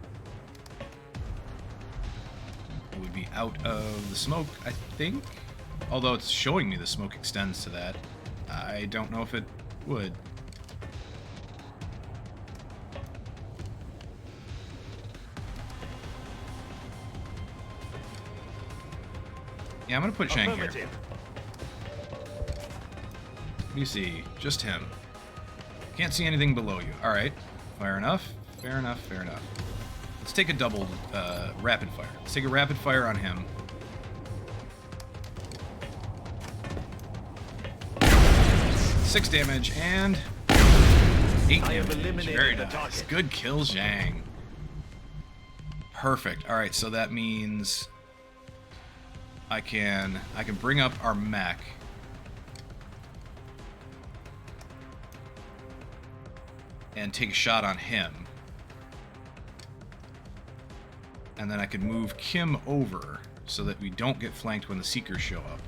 A: It would be out of the smoke, I think. Although it's showing me the smoke extends to that. I don't know if it would. Yeah, I'm gonna put Zhang here. What do you see? Just him. Can't see anything below you. Alright. Fair enough. Fair enough. Fair enough. Let's take a double rapid fire. Let's take a rapid fire on him. Six damage and 8 damage. Very nice. Good kill, Zhang. Perfect. Alright, so that means I can bring up our mech. And take a shot on him. And then I could move Kim over so that we don't get flanked when the Seekers show up.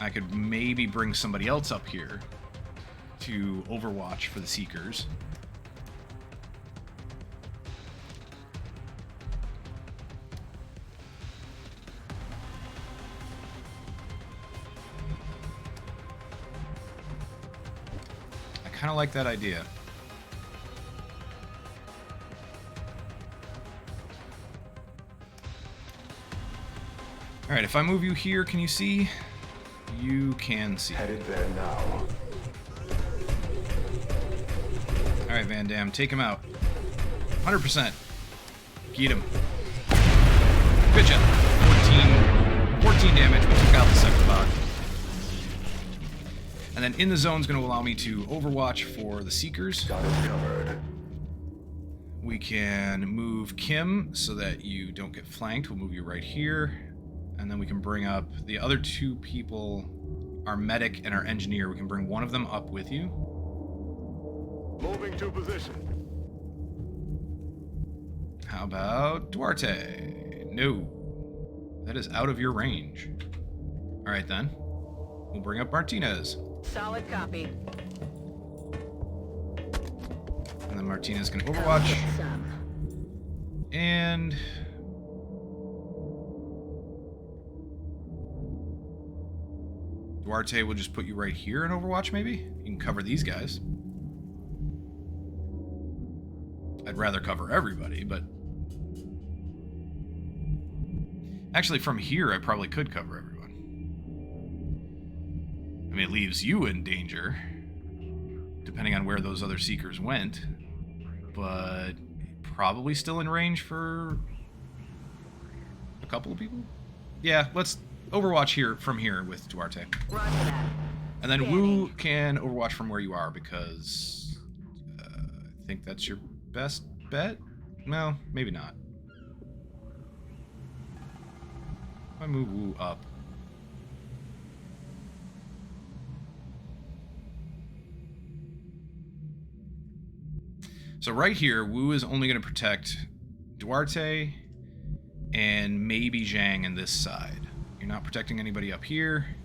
A: I could maybe bring somebody else up here to overwatch for the Seekers. I kind of like that idea. Alright, if I move you here, can you see? You can see.
G: Headed there now.
A: Alright, Van Damme, take him out. 100%. Get him. Good job. 14 damage. We took out the second bot. And then in the zone is going to allow me to overwatch for the Seekers.
G: Got it covered.
A: We can move Kim so that you don't get flanked. We'll move you right here. And then we can bring up the other two people, our medic and our engineer. We can bring one of them up with you.
G: Moving to position.
A: How about Duarte? No. That is out of your range. Alright then. We'll bring up Martinez.
C: Solid copy.
A: And then Martinez can overwatch. And Duarte will just put you right here in Overwatch, maybe? You can cover these guys. I'd rather cover everybody, but... Actually, from here, I probably could cover everyone. I mean, it leaves you in danger, depending on where those other Seekers went, but probably still in range for a couple of people? Yeah, let's overwatch here from here with Duarte.
C: Roger that.
A: And then Wu can overwatch from where you are, because I think that's your best bet? No, maybe not. If I move Wu up. So right here, Wu is only going to protect Duarte and maybe Zhang in this side. You're not protecting anybody up here.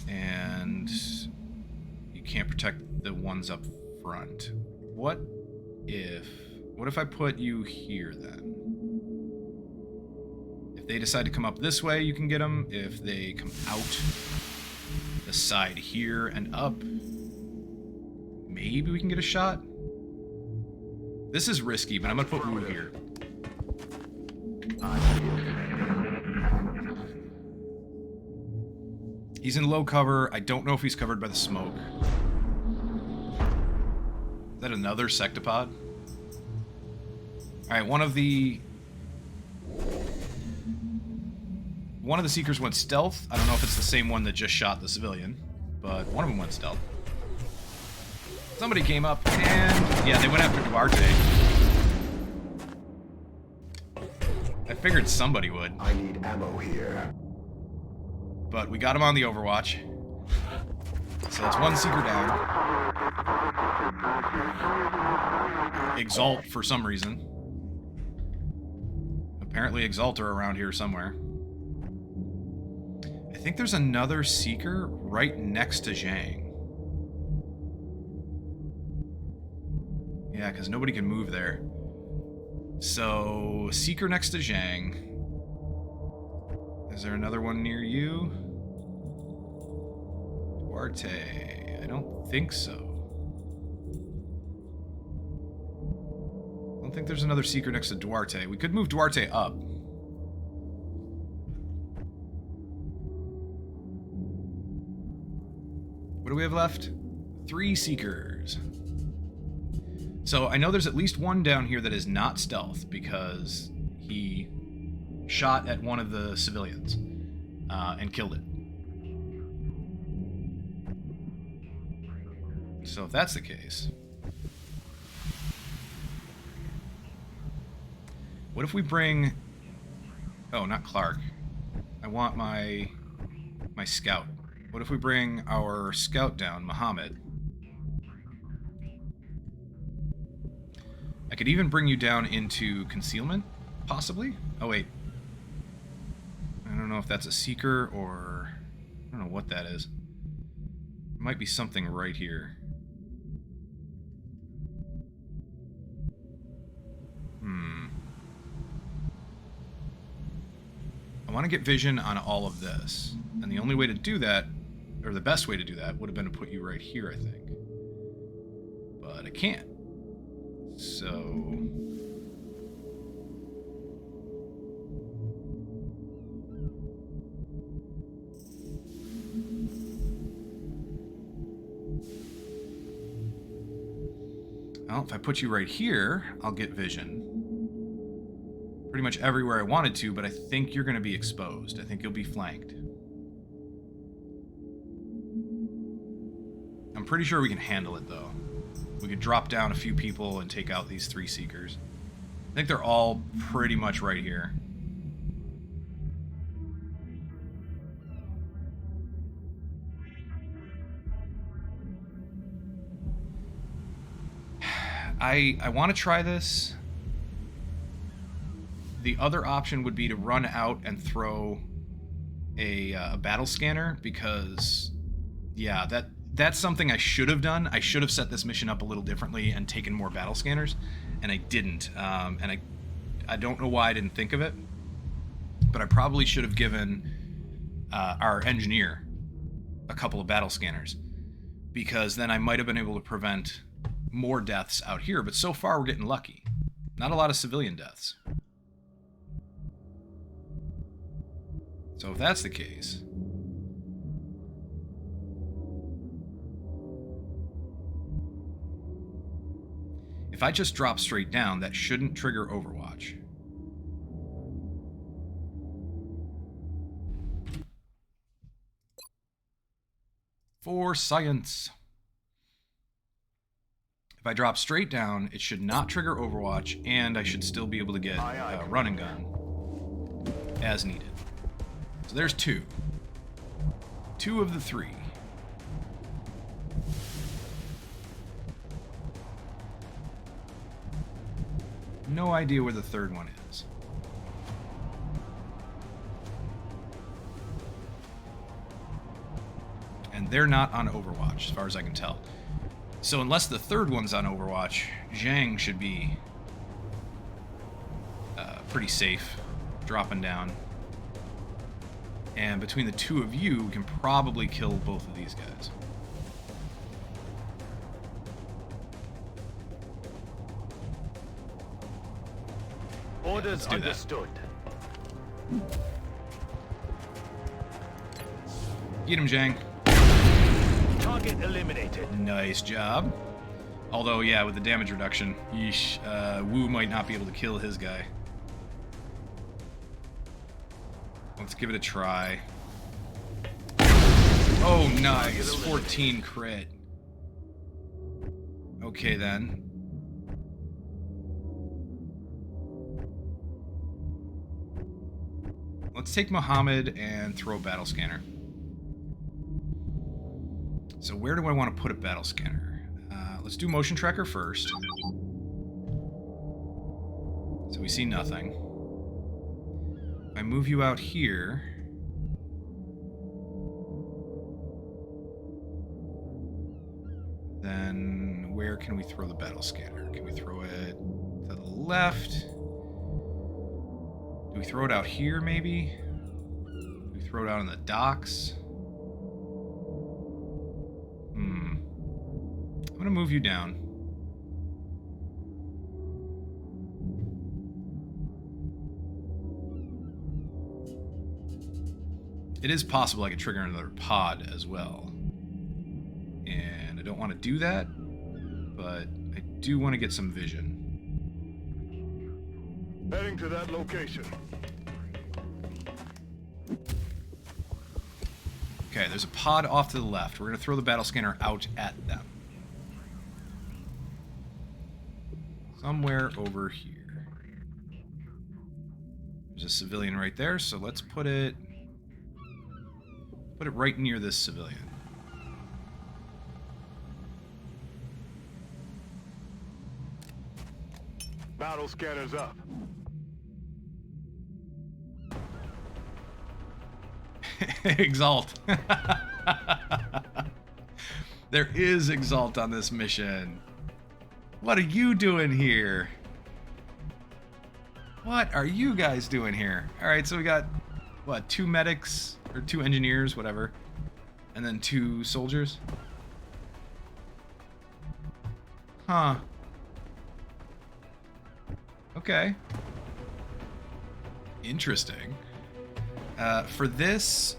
A: And you can't protect the ones up front. What if I put you here then? If they decide to come up this way, you can get them. If they come out the side here and up, maybe we can get a shot. This is risky, but I'm gonna put Wu here. He's in low cover. I don't know if he's covered by the smoke. Is that another sectopod? Alright, one of the Seekers went stealth. I don't know if it's the same one that just shot the civilian, but one of them went stealth. Somebody came up and, yeah, they went after Duarte. figured somebody would.
G: I need ammo here.
A: But we got him on the Overwatch. So that's one Seeker down. Exalt for some reason. Apparently Exalt are around here somewhere. I think there's another Seeker right next to Zhang. Yeah, because nobody can move there. So, Seeker next to Zhang. Is there another one near you? Duarte. I don't think so. I don't think there's another Seeker next to Duarte. We could move Duarte up. What do we have left? 3 Seekers. So I know there's at least one down here that is not stealth because he shot at one of the civilians and killed it. So if that's the case, what if we bring... Oh, not Clark. I want my scout. What if we bring our scout down, Muhammad? I could even bring you down into concealment, possibly? Oh, wait. I don't know if that's a Seeker or... I don't know what that is. It might be something right here. I want to get vision on all of this. And the only way to do that, or the best way to do that, would have been to put you right here, I think. But I can't. So... Well, if I put you right here, I'll get vision. Pretty much everywhere I wanted to, but I think you're going to be exposed. I think you'll be flanked. I'm pretty sure we can handle it, though. We could drop down a few people and take out these 3 Seekers. I think they're all pretty much right here. I want to try this. The other option would be to run out and throw a battle scanner, because, yeah, that's something I should have done. I should have set this mission up a little differently and taken more battle scanners, and I didn't. And I don't know why I didn't think of it, but I probably should have given our engineer a couple of battle scanners, because then I might have been able to prevent more deaths out here. But so far, we're getting lucky. Not a lot of civilian deaths. So if that's the case... If I just drop straight down, that shouldn't trigger Overwatch. For science. If I drop straight down, it should not trigger Overwatch, and I should still be able to get run and gun as needed. So there's 2. 2 of the 3. No idea where the 3rd one is. And they're not on Overwatch, as far as I can tell. So unless the 3rd one's on Overwatch, Zhang should be pretty safe, dropping down. And between the 2 of you, we can probably kill both of these guys.
G: Orders
A: do that.
G: understood.
A: Get him, Zhang.
G: Target eliminated.
A: Nice job. Although, yeah, with the damage reduction, yeesh, Wu might not be able to kill his guy. Let's give it a try. Oh, nice. 14 crit. Okay, then. let's take Mohammed and throw a battle scanner. So where do I want to put a battle scanner? Let's do motion tracker first. So we see nothing. If I move you out here... then where can we throw the battle scanner? Can we throw it to the left? Do we throw it out here, maybe? Do we throw it out on the docks? I'm gonna move you down. It is possible I could trigger another pod as well. And I don't want to do that, but I do want to get some vision.
G: Heading to that location.
A: Okay, there's a pod off to the left. We're going to throw the battle scanner out at them. Somewhere over here. There's a civilian right there, so let's put it right near this civilian.
G: Battle scanners up.
A: Exalt. There is Exalt on this mission. What are you doing here? What are you guys doing here? Alright, so we got, what, 2 medics, or 2 engineers, whatever, and then 2 soldiers? Huh. Okay. Interesting. For this,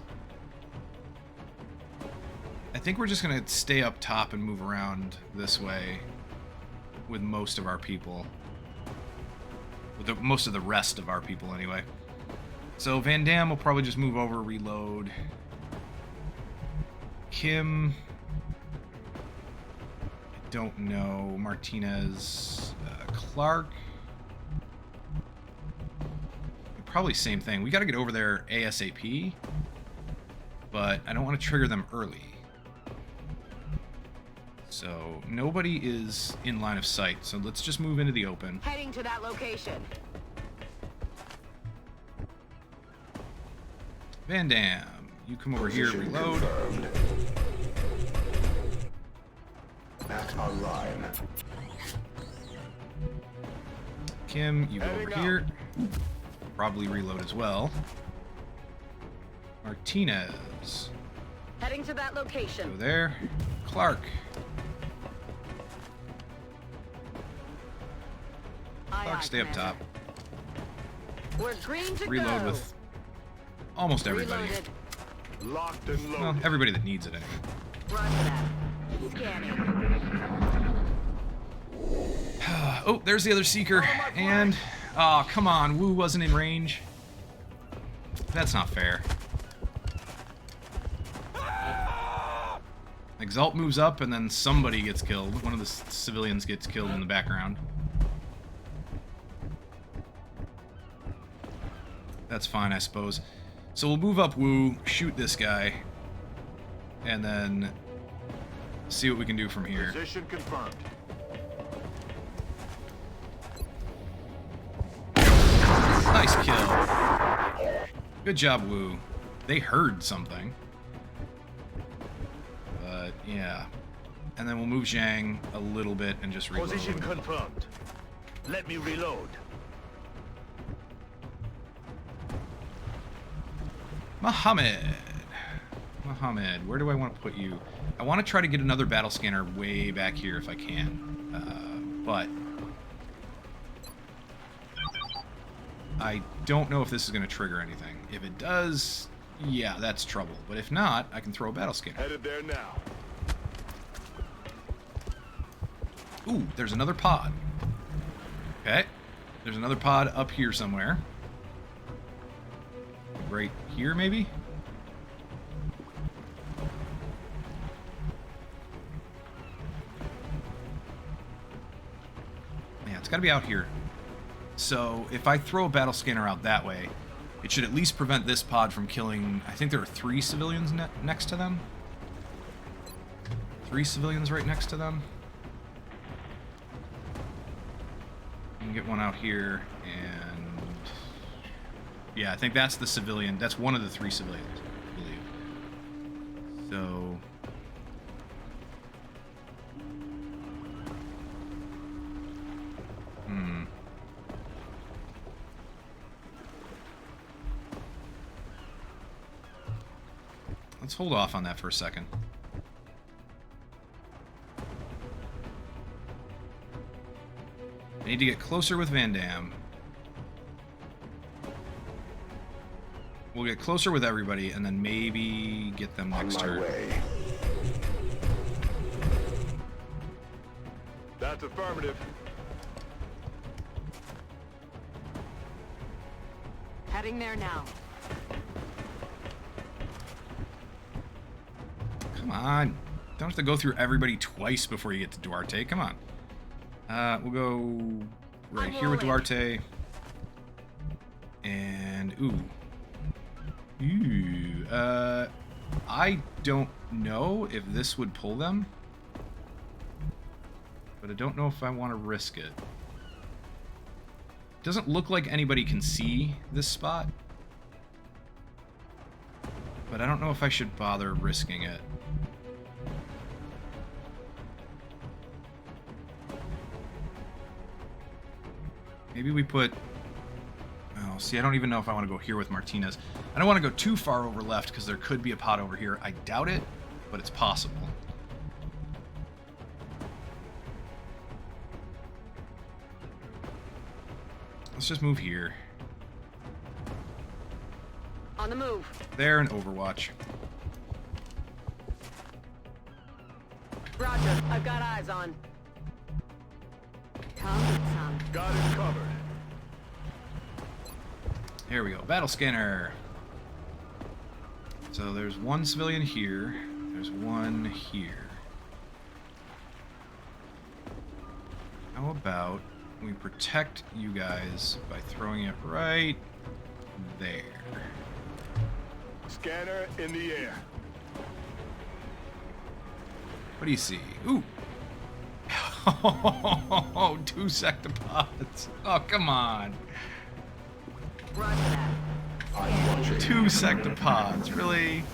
A: I think we're just going to stay up top and move around this way with most of our people. With most of the rest of our people, anyway. So Van Damme will probably just move over, reload. Kim... I don't know. Martinez... Clark... Probably same thing. We got to get over there ASAP, but I don't want to trigger them early. So nobody is in line of sight, so let's just move into the open.
C: Heading to that location.
A: Van Damme, you come over here, reload.
G: Confirmed. At online.
A: Kim, you go
G: Heading
A: over
G: out.
A: here. Probably reload as well. Martinez.
C: Heading to that
A: Go
C: location.
A: there. Clark.
C: Aye,
A: Clark,
C: aye,
A: stay up
C: Commander.
A: top.
C: We're green to
A: Reload
C: go.
A: with almost everybody.
C: Reloaded.
G: Locked and loaded.
A: Well, everybody that needs it anyway.
C: Roger that. Scanning.
A: Oh, there's the other Seeker. And... oh, come on. Wu wasn't in range. That's not fair. Exalt moves up, and then somebody gets killed. One of the civilians gets killed in the background. That's fine, I suppose. So we'll move up Wu, shoot this guy, and then see what we can do from here.
G: Position confirmed.
A: Nice kill. Good job, Wu. They heard something. But, yeah. And then we'll move Zhang a little bit and just reload.
G: Position confirmed. Let me reload.
A: Mohammed. Mohammed, where do I want to put you? I want to try to get another battle scanner way back here if I can. But I don't know if this is going to trigger anything. If it does, yeah, that's trouble. But if not, I can throw a battle scanner.
G: Headed there now.
A: Ooh, there's another pod. Okay. There's another pod up here somewhere. Right here, maybe? Yeah, it's got to be out here. So if I throw a battle scanner out that way, It should at least prevent this pod from killing... I think there are 3 civilians next to them. 3 civilians right next to them. You can get one out here, and... yeah, I think that's the civilian. That's one of the 3 civilians, I believe. So... let's hold off on that for a second. I need to get closer with Van Damme. We'll get closer with everybody, and then maybe get them next turn.
G: Way. That's affirmative.
C: Heading there now.
A: Come on. Don't have to go through everybody twice before you get to Duarte. Come on. We'll go right here with Duarte. And, I don't know if this would pull them. But I don't know if I want to risk it. Doesn't look like anybody can see this spot. But I don't know if I should bother risking it. Maybe we put... oh, see, I don't even know if I want to go here with Martinez. I don't want to go too far over left because there could be a pod over here. I doubt it, but it's possible. Let's just move here.
C: On the move.
A: There in Overwatch.
C: Roger. I've got eyes on. Come get some.
G: Got it covered.
A: Here we go. Battle scanner. So there's one civilian here. There's one here. How about we protect you guys by throwing it right there.
G: Scanner in the air.
A: What do you see? Ooh. Oh, 2 sectopods. Oh, come on.
C: Roger that.
A: 2 sectopods, really?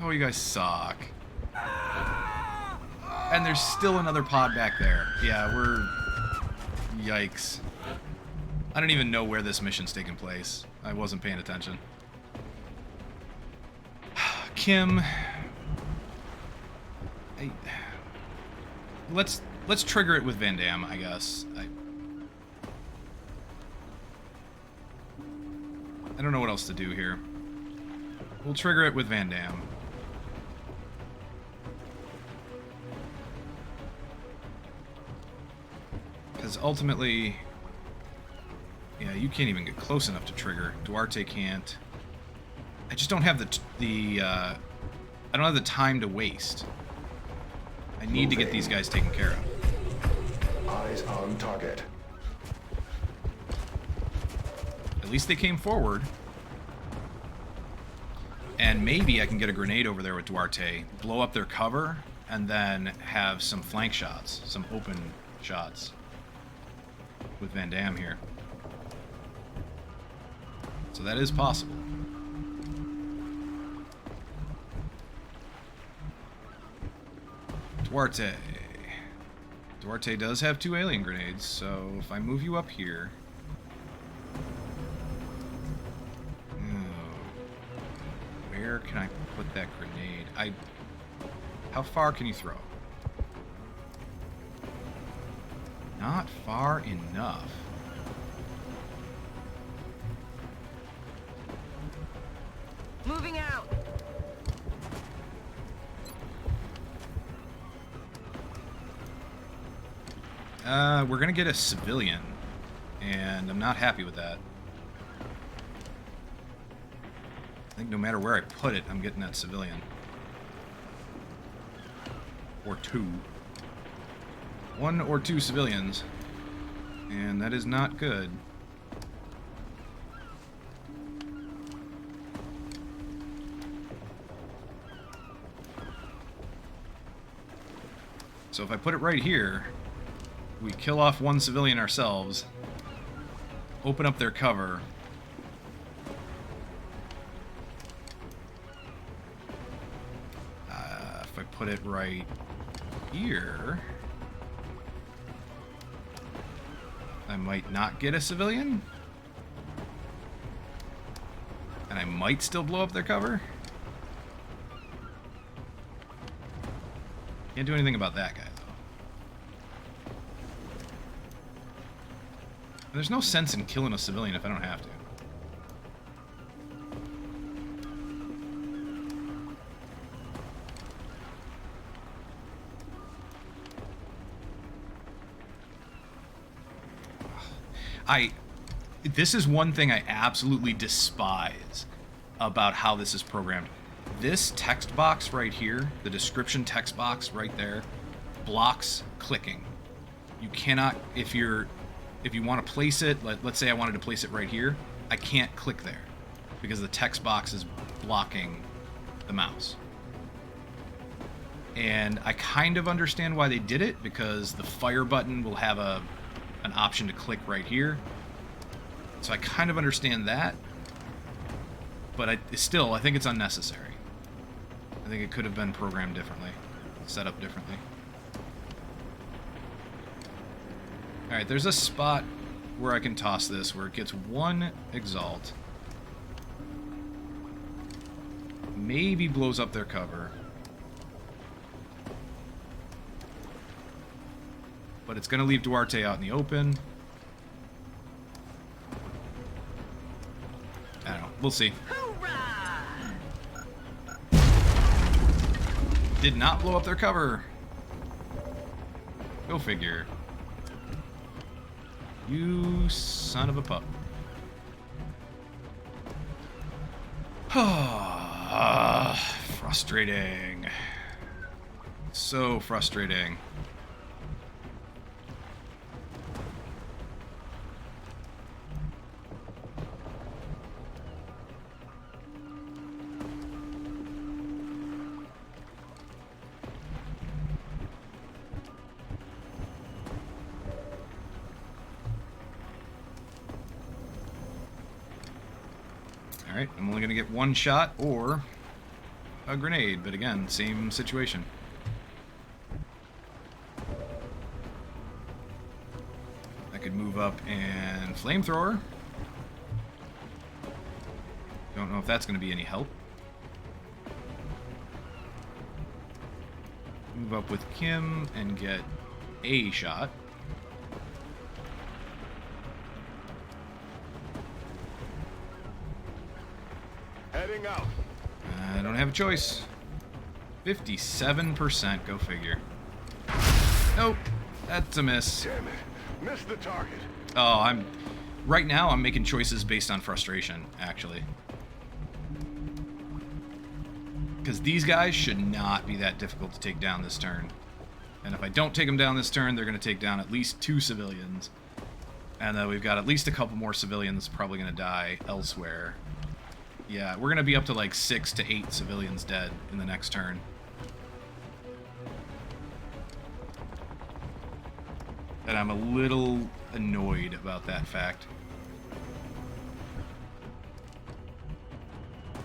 A: Oh, you guys suck. And there's still another pod back there. Yeah, we're... yikes. I don't even know where this mission's taking place. I wasn't paying attention. Kim... Let's trigger it with Van Damme, I guess. I don't know what else to do here. We'll trigger it with Van Damme. Because ultimately... yeah, you can't even get close enough to trigger. Duarte can't. I just don't have I don't have the time to waste. I need to get these guys taken care of.
H: Eyes on target.
A: At least they came forward. And maybe I can get a grenade over there with Duarte, blow up their cover, and then have some flank shots, some open shots with Van Damme here. So that is possible. Duarte. Duarte does have 2 alien grenades, so if I move you up here... where can I put that grenade? How far can you throw? Not far enough.
C: Moving out.
A: We're gonna get a civilian, and I'm not happy with that. I think no matter where I put it, I'm getting that civilian. Or 2. 1 or 2 civilians. And that is not good. So if I put it right here, we kill off one civilian ourselves, open up their cover. If I put it right here, I might not get a civilian. And I might still blow up their cover. Can't do anything about that guy, though. There's no sense in killing a civilian if I don't have to. This is one thing I absolutely despise about how this is programmed. This text box right here, the description text box right there, blocks clicking. You cannot, if you want to place it, let's say I wanted to place it right here, I can't click there because the text box is blocking the mouse. And I kind of understand why they did it, because the fire button will have an option to click right here. So I kind of understand that, but I think it's unnecessary. I think it could have been programmed differently, set up differently. Alright, there's a spot where I can toss this, where it gets one exalt. Maybe blows up their cover. But it's going to leave Duarte out in the open. I don't know. We'll see. Did not blow up their cover. Go figure. You son of a pup. Frustrating. So frustrating. Alright, I'm only going to get one shot or a grenade, but again, same situation. I could move up and flamethrower. Don't know if that's going to be any help. Move up with Kim and get a shot.
G: Heading out.
A: I don't have a choice. 57%, go figure. Nope, that's a miss.
G: Damn it. Missed the target.
A: Oh, right now I'm making choices based on frustration, actually. Because these guys should not be that difficult to take down this turn. And if I don't take them down this turn, they're going to take down at least 2 civilians. And then we've got at least a couple more civilians probably going to die elsewhere. Yeah, we're going to be up to like 6 to 8 civilians dead in the next turn. And I'm a little annoyed about that fact.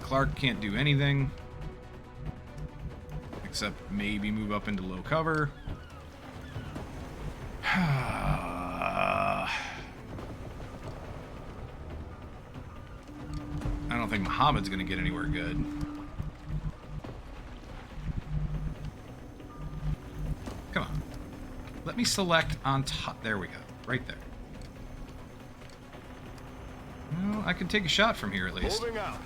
A: Clark can't do anything. Except maybe move up into low cover. I don't think Muhammad's going to get anywhere good. Come on. Let me select on top. There we go. Right there. Well, I can take a shot from here at least.
G: Moving out.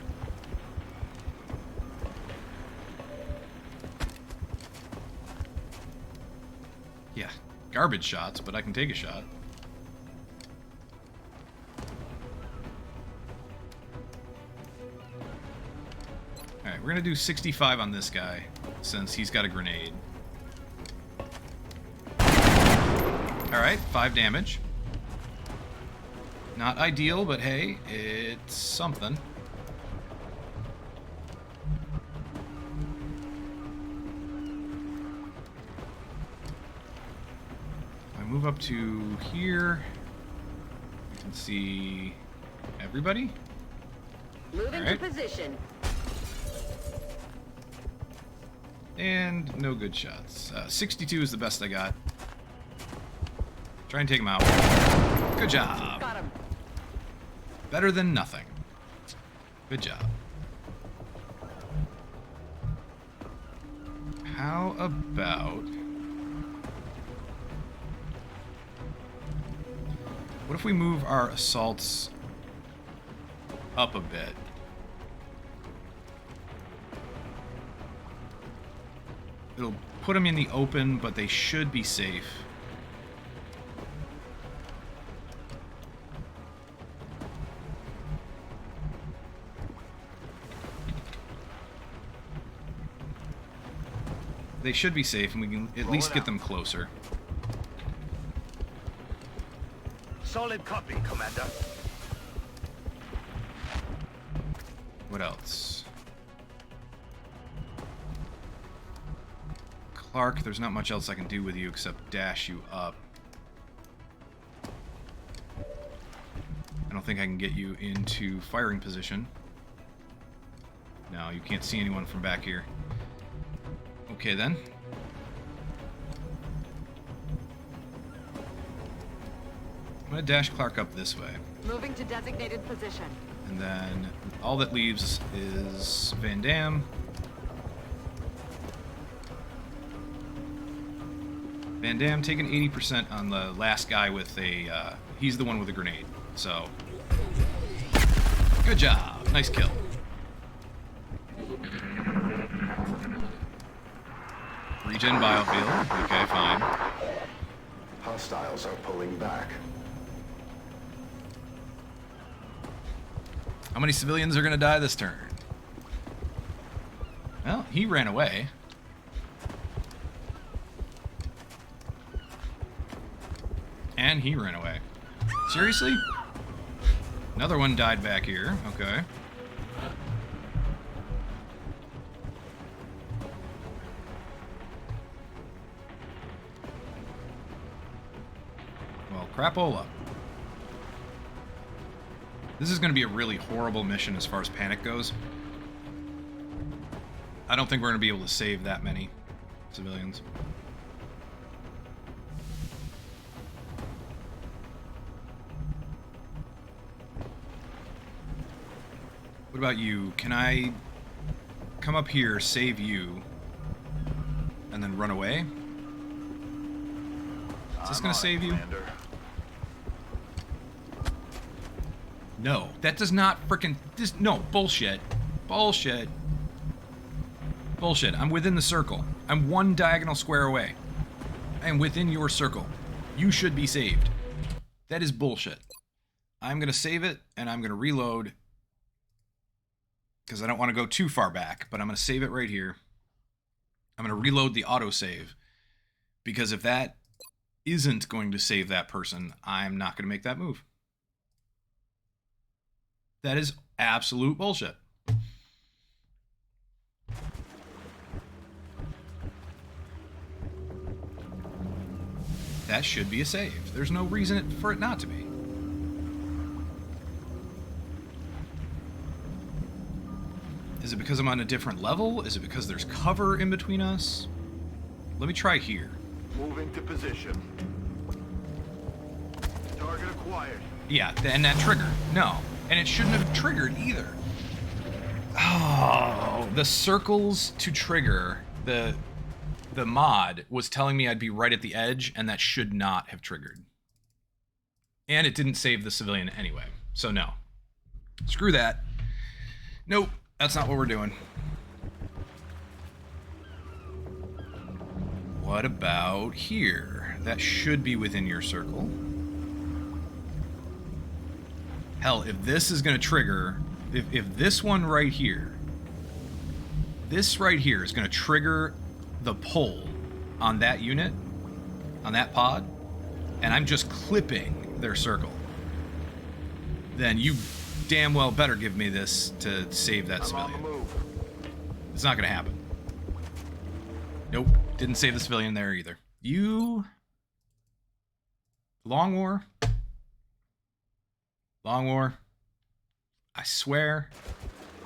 A: Yeah. Garbage shots, but I can take a shot. Alright, we're going to do 65 on this guy, since he's got a grenade. Alright, 5 damage. Not ideal, but hey, it's something. If I move up to here, I can see everybody.
C: Moving
A: Alright.
C: to position.
A: And no good shots. 62 is the best I got. Try and take him out. Good job.
C: Got him.
A: Better than nothing. Good job. How about... What if we move our assaults up a bit? It'll put them in the open, but they should be safe. They should be safe, and we can at least get them closer.
G: Solid copy, Commander.
A: What else? Clark, there's not much else I can do with you except dash you up. I don't think I can get you into firing position. No, you can't see anyone from back here. Okay, then. I'm gonna dash Clark up this way.
C: Moving to designated position.
A: And then all that leaves is Van Damme. Van Damme taking 80% on the last guy with a, he's the one with a grenade. So, good job. Nice kill. Regen biofield. Okay, fine.
G: Hostiles are pulling back.
A: How many civilians are going to die this turn? Well, he ran away. And he ran away. Seriously? Another one died back here. Okay. Well, crapola. This is going to be a really horrible mission as far as panic goes. I don't think we're going to be able to save that many civilians. What about you? Can I come up here, save you, and then run away? Is this going to save you?
G: Commander.
A: No, that does not frickin' no, bullshit. Bullshit. Bullshit. I'm within the circle. I'm one diagonal square away. I am within your circle. You should be saved. That is bullshit. I'm gonna save it, and I'm gonna reload. Because I don't want to go too far back, but I'm gonna save it right here. I'm gonna reload the autosave. Because if that isn't going to save that person, I'm not gonna make that move. That is absolute bullshit. That should be a save. There's no reason for it not to be. Is it because I'm on a different level? Is it because there's cover in between us? Let me try here.
G: Moving to position. Target acquired.
A: Yeah, and that triggered. No. And it shouldn't have triggered either. Oh, the circles to trigger, the mod was telling me I'd be right at the edge, and that should not have triggered. And it didn't save the civilian anyway, so no. Screw that. Nope, that's not what we're doing. What about here? That should be within your circle. Hell, if this is going to trigger, if this one right here, this right here is going to trigger the pull on that unit, on that pod, and I'm just clipping their circle, then you damn well better give me this to save that
G: I'm on the
A: civilian.
G: move.
A: It's not gonna happen. Nope, didn't save the civilian there either. You... Long War? Long War? I swear.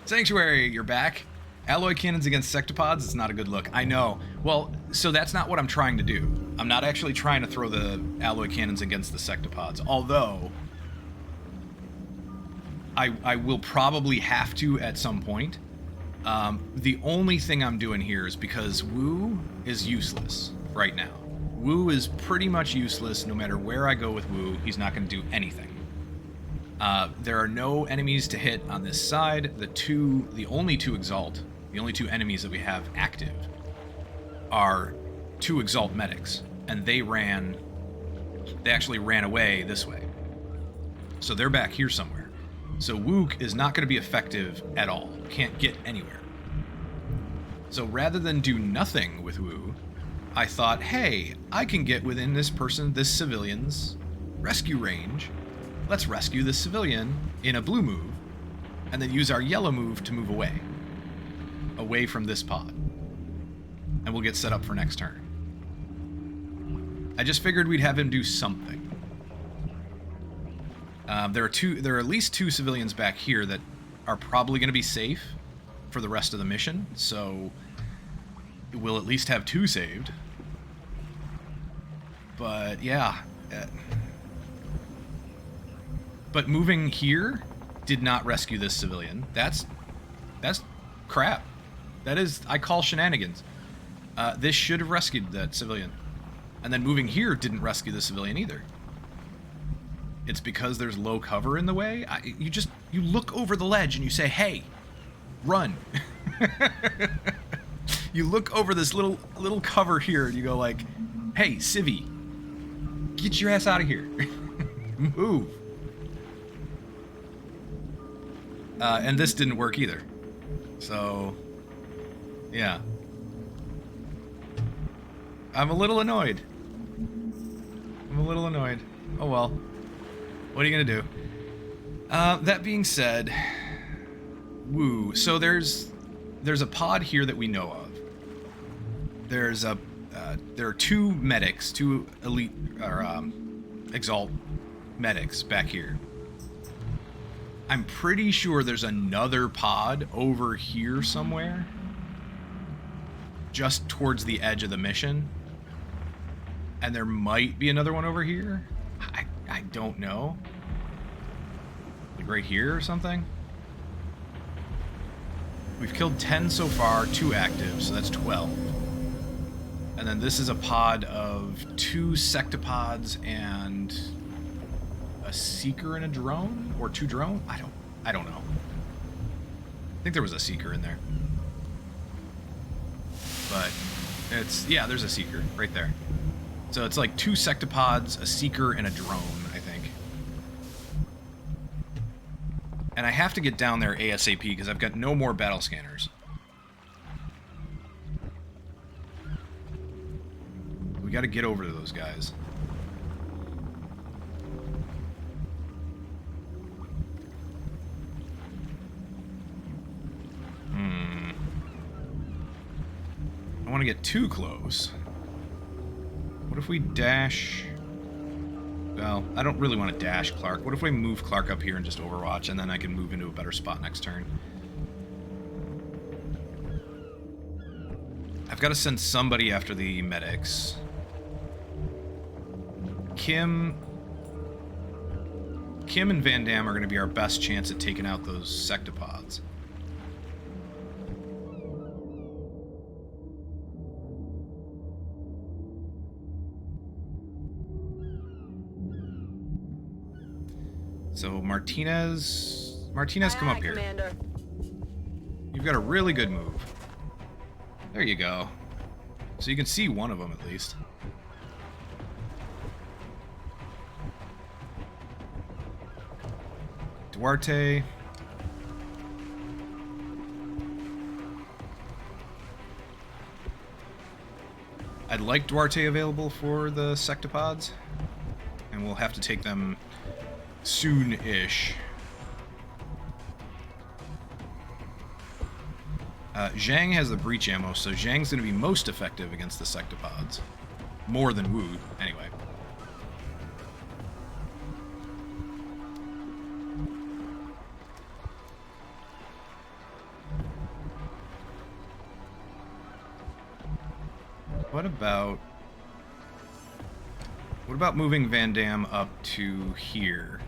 A: Sanctuary, you're back. Alloy cannons against sectopods, it's not a good look. I know. Well, so that's not what I'm trying to do. I'm not actually trying to throw the alloy cannons against the sectopods, although I will probably have to at some point. The only thing I'm doing here is because Wu is useless right now. Wu is pretty much useless no matter where I go with Wu. He's not going to do anything. There are no enemies to hit on this side. The only two Exalt, the only two enemies that we have active are two Exalt medics, and they actually ran away this way. So they're back here somewhere. So Wook is not going to be effective at all. Can't get anywhere. So rather than do nothing with Wu, I thought, hey, I can get within this civilian's rescue range. Let's rescue this civilian in a blue move, and then use our yellow move to move away from this pod. And we'll get set up for next turn. I just figured we'd have him do something. There are at least two civilians back here that are probably going to be safe for the rest of the mission, so we'll at least have two saved. But yeah, but moving here did not rescue this civilian. That's crap. That is, I call shenanigans. This should have rescued that civilian, and then moving here didn't rescue the civilian either. It's because there's low cover in the way. You look over the ledge and you say, hey, run. You look over this little cover here and you go like, hey, civvy, get your ass out of here. Move. And this didn't work either. So, yeah. I'm a little annoyed. Oh well. What are you gonna do? That being said, Woo. So there's a pod here that we know of. There are two medics, two elite or Exalt medics back here. I'm pretty sure there's another pod over here somewhere, just towards the edge of the mission, and there might be another one over here. I don't know. Like right here or something? We've killed 10 so far, 2 active, so that's 12. And then this is a pod of 2 sectopods and a seeker and a drone? Or 2 drone? I don't know. I think there was a seeker in there. But yeah, there's a seeker right there. So it's like 2 sectopods, a seeker, and a drone, I think. And I have to get down there ASAP because I've got no more battle scanners. We got to get over to those guys. I want to get too close. What if we dash... Well, I don't really want to dash Clark. What if we move Clark up here and just overwatch, and then I can move into a better spot next turn? I've got to send somebody after the medics. Kim and Van Damme are going to be our best chance at taking out those sectopods. So Martinez, come up here.
C: Commander.
A: You've got a really good move. There you go. So you can see one of them at least. Duarte. I'd like Duarte available for the sectopods, and we'll have to take them soon-ish. Zhang has the breach ammo, so Zhang's going to be most effective against the sectopods. More than Wu, anyway. What about moving Van Damme up to here?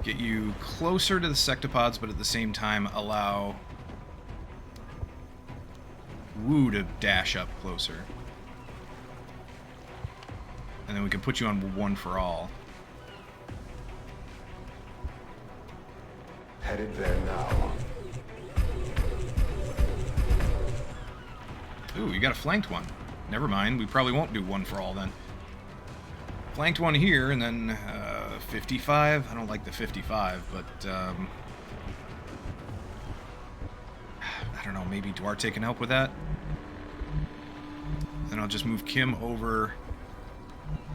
A: Get you closer to the sectopods, but at the same time allow Wu to dash up closer. And then we can put you on one for all.
G: Headed there now.
A: Ooh, you got a flanked one. Never mind, we probably won't do one for all then. Flanked one here, and then 55. I don't like the 55, but I don't know, maybe Duarte can help with that. Then I'll just move Kim over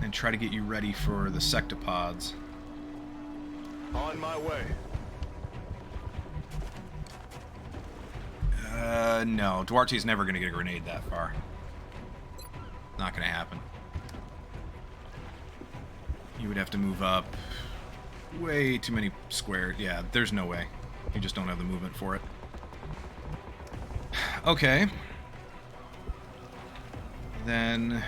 A: and try to get you ready for the sectopods.
G: On my way.
A: No, Duarte's never going to get a grenade that far. Not going to happen. You would have to move up way too many squares. Yeah, there's no way. You just don't have the movement for it. Okay. Then...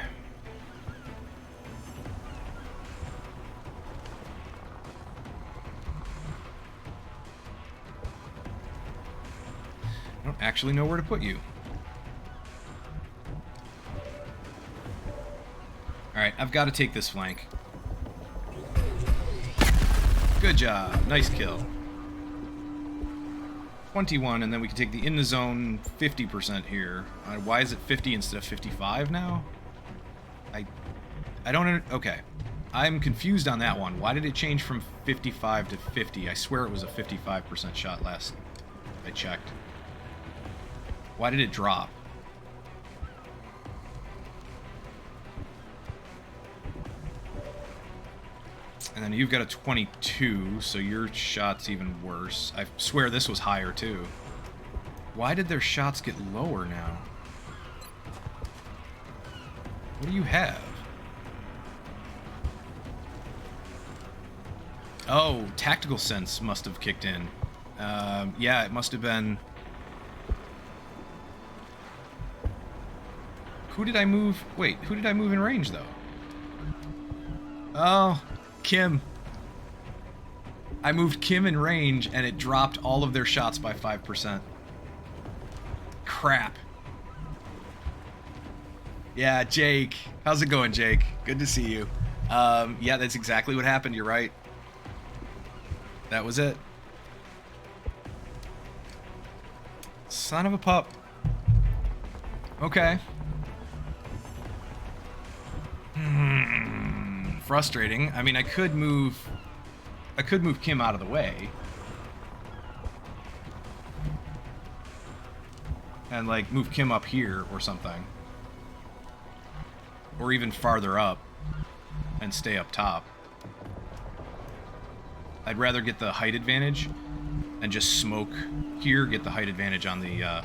A: I don't actually know where to put you. Alright, I've got to take this flank. Good job. Nice kill. 21, and then we can take the in the zone 50% here. Why is it 50 instead of 55 now? I don't... Okay. I'm confused on that one. Why did it change from 55 to 50? I swear it was a 55% shot last I checked. Why did it drop? And then you've got a 22, so your shot's even worse. I swear this was higher, too. Why did their shots get lower now? What do you have? Oh, tactical sense must have kicked in. Yeah, it must have been... Who did I move? Wait, who did I move in range, though? Oh, Kim. I moved Kim in range, and it dropped all of their shots by 5%. Crap. Yeah, Jake. How's it going, Jake? Good to see you. Yeah, that's exactly what happened. You're right. That was it. Son of a pup. Okay. Frustrating. I mean, I could move Kim out of the way. And, like, move Kim up here or something. Or even farther up and stay up top. I'd rather get the height advantage and just smoke here, get the height advantage on the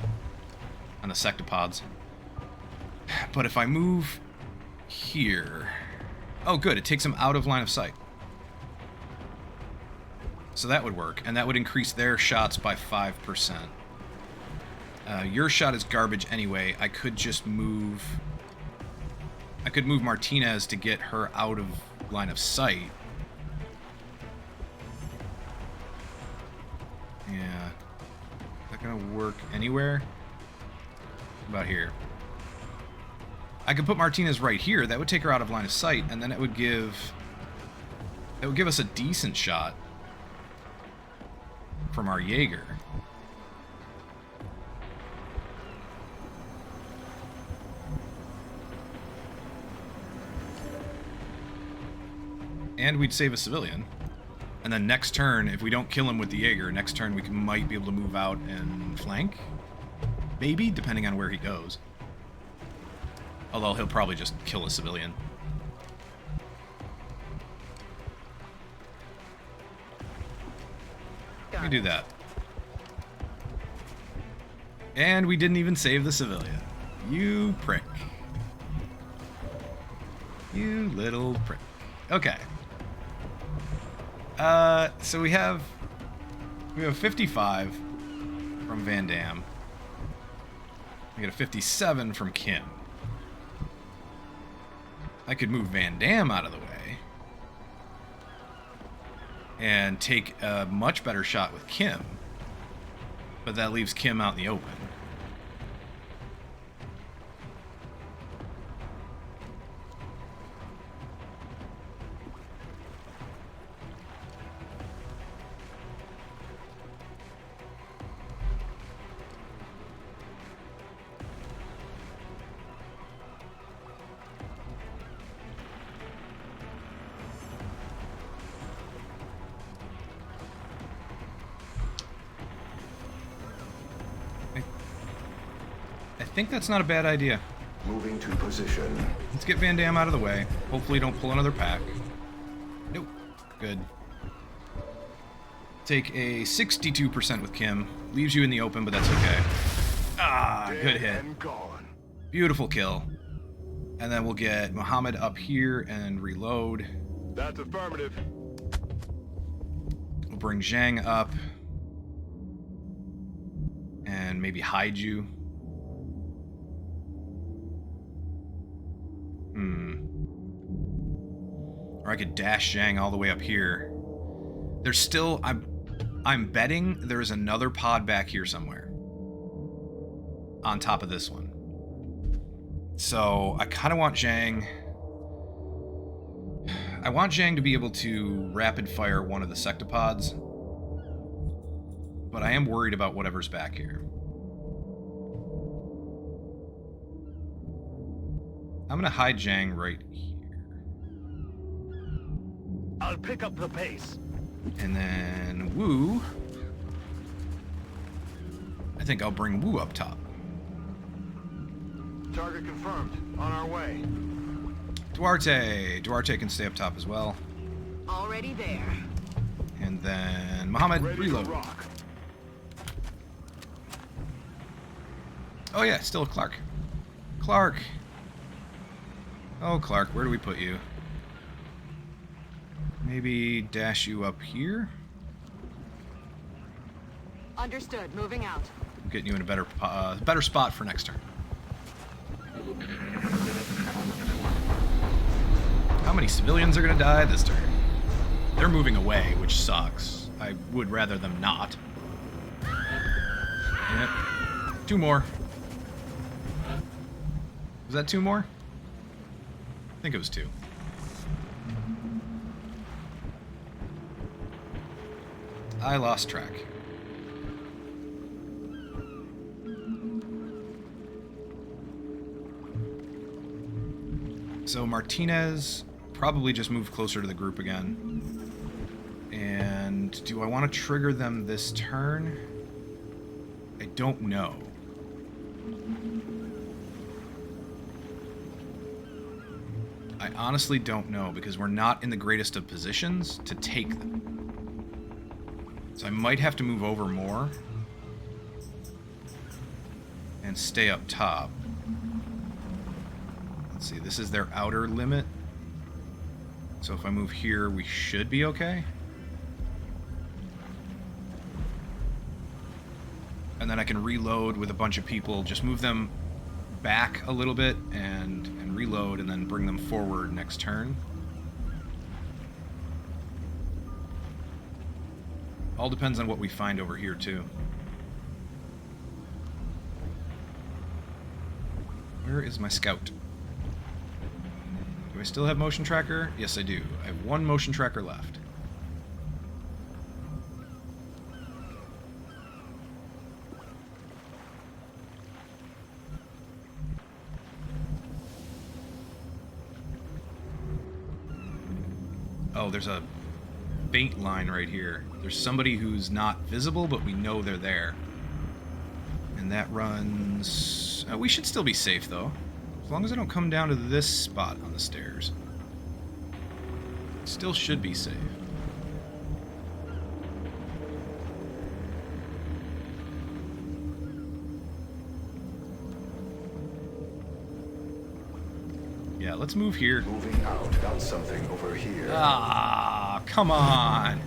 A: sectopods. But if I move here... Oh, good. It takes them out of line of sight. So that would work, and that would increase their shots by 5%. Your shot is garbage anyway. I could just move... I could move Martinez to get her out of line of sight. Yeah. Is that gonna work anywhere? About here. I could put Martinez right here. That would take her out of line of sight, and then it would give us a decent shot from our Jaeger. And we'd save a civilian. And then next turn, if we don't kill him with the Jaeger, next turn we might be able to move out and flank? Maybe, depending on where he goes. Although he'll probably just kill a civilian. Let me do that. And we didn't even save the civilian. You prick. You little prick. Okay. So we have 55 from Van Damme. We got a 57 from Kim. I could move Van Damme out of the way and take a much better shot with Kim, but that leaves Kim out in the open. I think that's not a bad idea.
G: Moving to position.
A: Let's get Van Damme out of the way. Hopefully don't pull another pack. Nope. Good. Take a 62% with Kim. Leaves you in the open, but that's okay. Ah, good hit.
G: And gone.
A: Beautiful kill. And then we'll get Muhammad up here and reload.
G: That's affirmative.
A: We'll bring Zhang up. And maybe hide you. Or I could dash Zhang all the way up here. There's still... I'm betting there's another pod back here somewhere. On top of this one. So, I kind of want Zhang... I want Zhang to be able to rapid fire one of the sectopods. But I am worried about whatever's back here. I'm gonna hide Zhang right here.
G: I'll pick up the pace.
A: And then Wu. I think I'll bring Wu up top.
G: Target confirmed. On our way.
A: Duarte. Duarte can stay up top as well.
C: Already there.
A: And then Muhammad,
G: Ready
A: reload.
G: to rock.
A: Oh yeah, still Clark. Clark. Oh, Clark, where do we put you? Maybe dash you up here?
C: Understood. Moving out.
A: I'm getting you in a better spot for next turn. How many civilians are gonna die this turn? They're moving away, which sucks. I would rather them not. Yep. 2 more. Was that 2 more? I think it was 2. I lost track. So Martinez probably just moved closer to the group again. And do I want to trigger them this turn? I don't know. I honestly don't know because we're not in the greatest of positions to take them. So I might have to move over more and stay up top. Let's see, this is their outer limit. So if I move here, we should be okay. And then I can reload with a bunch of people, just move them back a little bit and reload and then bring them forward next turn. All depends on what we find over here too. Where is my scout? Do I still have motion tracker? Yes, I do. I have 1 motion tracker left. Oh, there's a bait line right here. There's somebody who's not visible, but we know they're there. And that runs... we should still be safe, though. As long as I don't come down to this spot on the stairs. Still should be safe. Yeah, let's move here.
G: Moving out. Got something over here.
A: Ah, come on.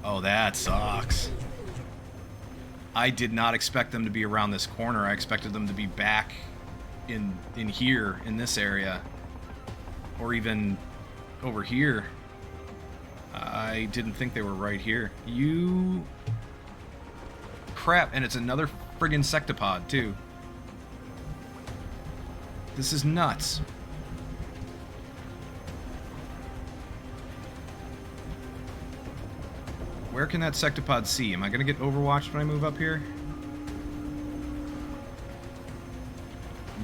A: Oh, that sucks. I did not expect them to be around this corner. I expected them to be back in here, in this area. Or even over here. I didn't think they were right here. You... Crap, and it's another friggin' sectopod, too. This is nuts. Where can that sectopod see? Am I gonna get overwatched when I move up here?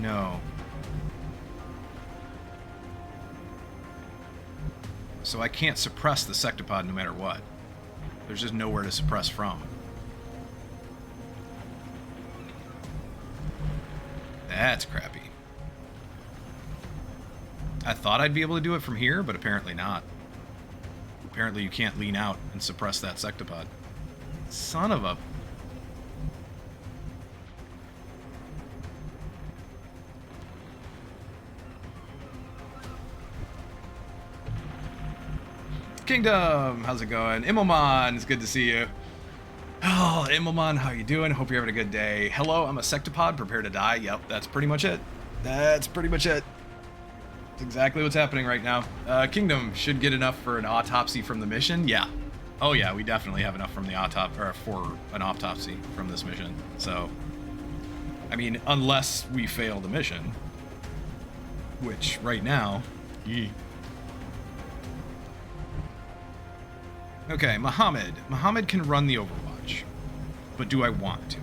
A: No. So I can't suppress the sectopod no matter what. There's just nowhere to suppress from. That's crappy. I thought I'd be able to do it from here, but apparently not. Apparently you can't lean out and suppress that sectopod. Son of a... Kingdom! How's it going? Immelman, it's good to see you. Oh, Immelman, how you doing? Hope you're having a good day. Hello, I'm a sectopod, prepare to die. Yep, that's pretty much it. That's pretty much it. That's exactly what's happening right now. Kingdom should get enough for an autopsy from the mission. Yeah. Oh yeah, we definitely have enough from the for an autopsy from this mission. So, I mean, unless we fail the mission, which right now, yee. Okay, Muhammad. Muhammad can run the Overwatch, but do I want to?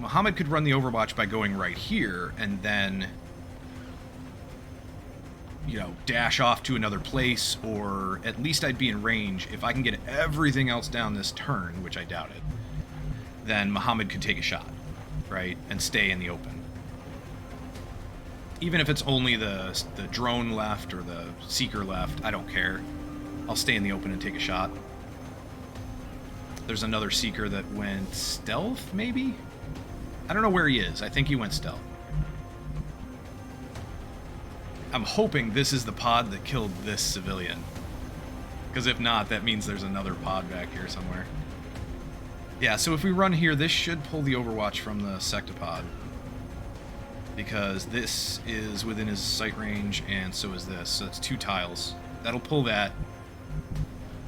A: Muhammad could run the Overwatch by going right here and then, you know, dash off to another place, or at least I'd be in range. If I can get everything else down this turn, which I doubt it, then Muhammad could take a shot, right, and stay in the open. Even if it's only the drone left or the seeker left, I don't care. I'll stay in the open and take a shot. There's another seeker that went stealth, maybe? I don't know where he is. I think he went stealth. I'm hoping this is the pod that killed this civilian. Because if not, that means there's another pod back here somewhere. Yeah, so if we run here, this should pull the Overwatch from the sectopod. Because this is within his sight range, and so is this. So it's 2 tiles. That'll pull that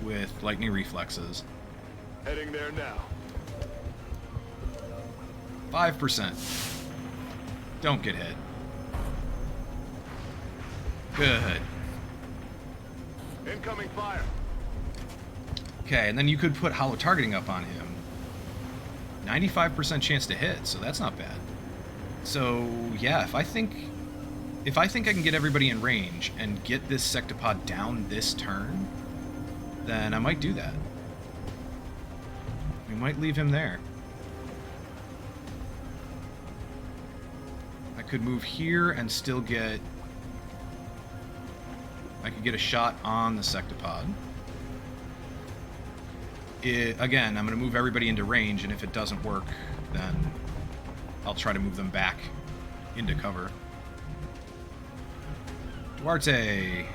A: with lightning reflexes.
G: Heading there now.
A: 5%. Don't get hit. Good.
G: Incoming fire.
A: Okay, and then you could put hollow targeting up on him. 95% chance to hit, so that's not bad. So, yeah, if I think I can get everybody in range and get this sectopod down this turn, then I might do that. We might leave him there. I could move here and still get... I could get a shot on the sectopod. Again, I'm going to move everybody into range, and if it doesn't work, then I'll try to move them back into cover. Duarte.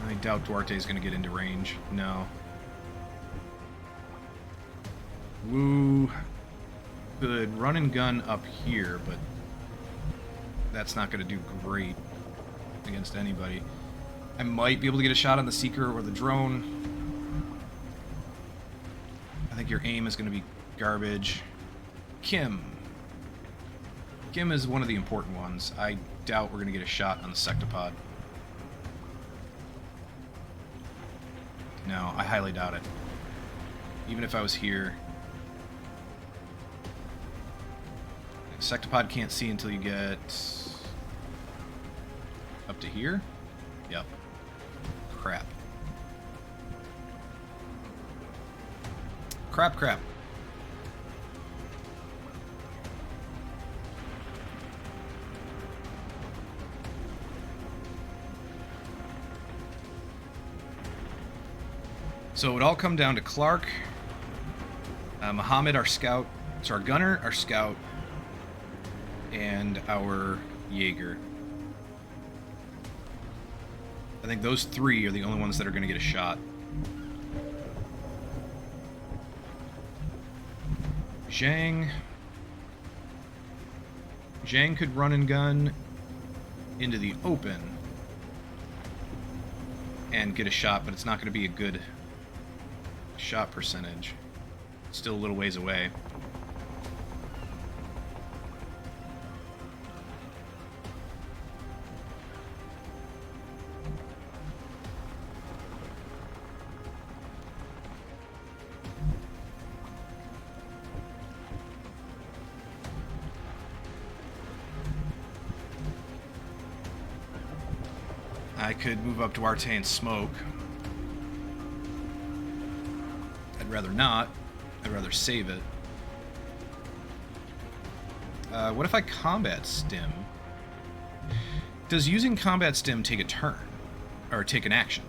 A: I doubt Duarte's going to get into range. No. Woo. Good run and gun up here, but that's not going to do great against anybody. I might be able to get a shot on the Seeker or the drone. I think your aim is going to be garbage. Kim. Kim is one of the important ones. I doubt we're going to get a shot on the sectopod. No, I highly doubt it. Even if I was here. Sectopod can't see until you get up to here. Yep. Crap. Crap. So it would all come down to Clark, Muhammad, our scout, so our gunner, our scout, and our Jaeger. I think those three are the only ones that are going to get a shot. Zhang could run and gun into the open and get a shot, but it's not going to be a good shot percentage. Still a little ways away. I could move up to Arte and smoke. I'd rather not. I'd rather save it. What if I combat stim? Does using combat stim take a turn? Or take an action?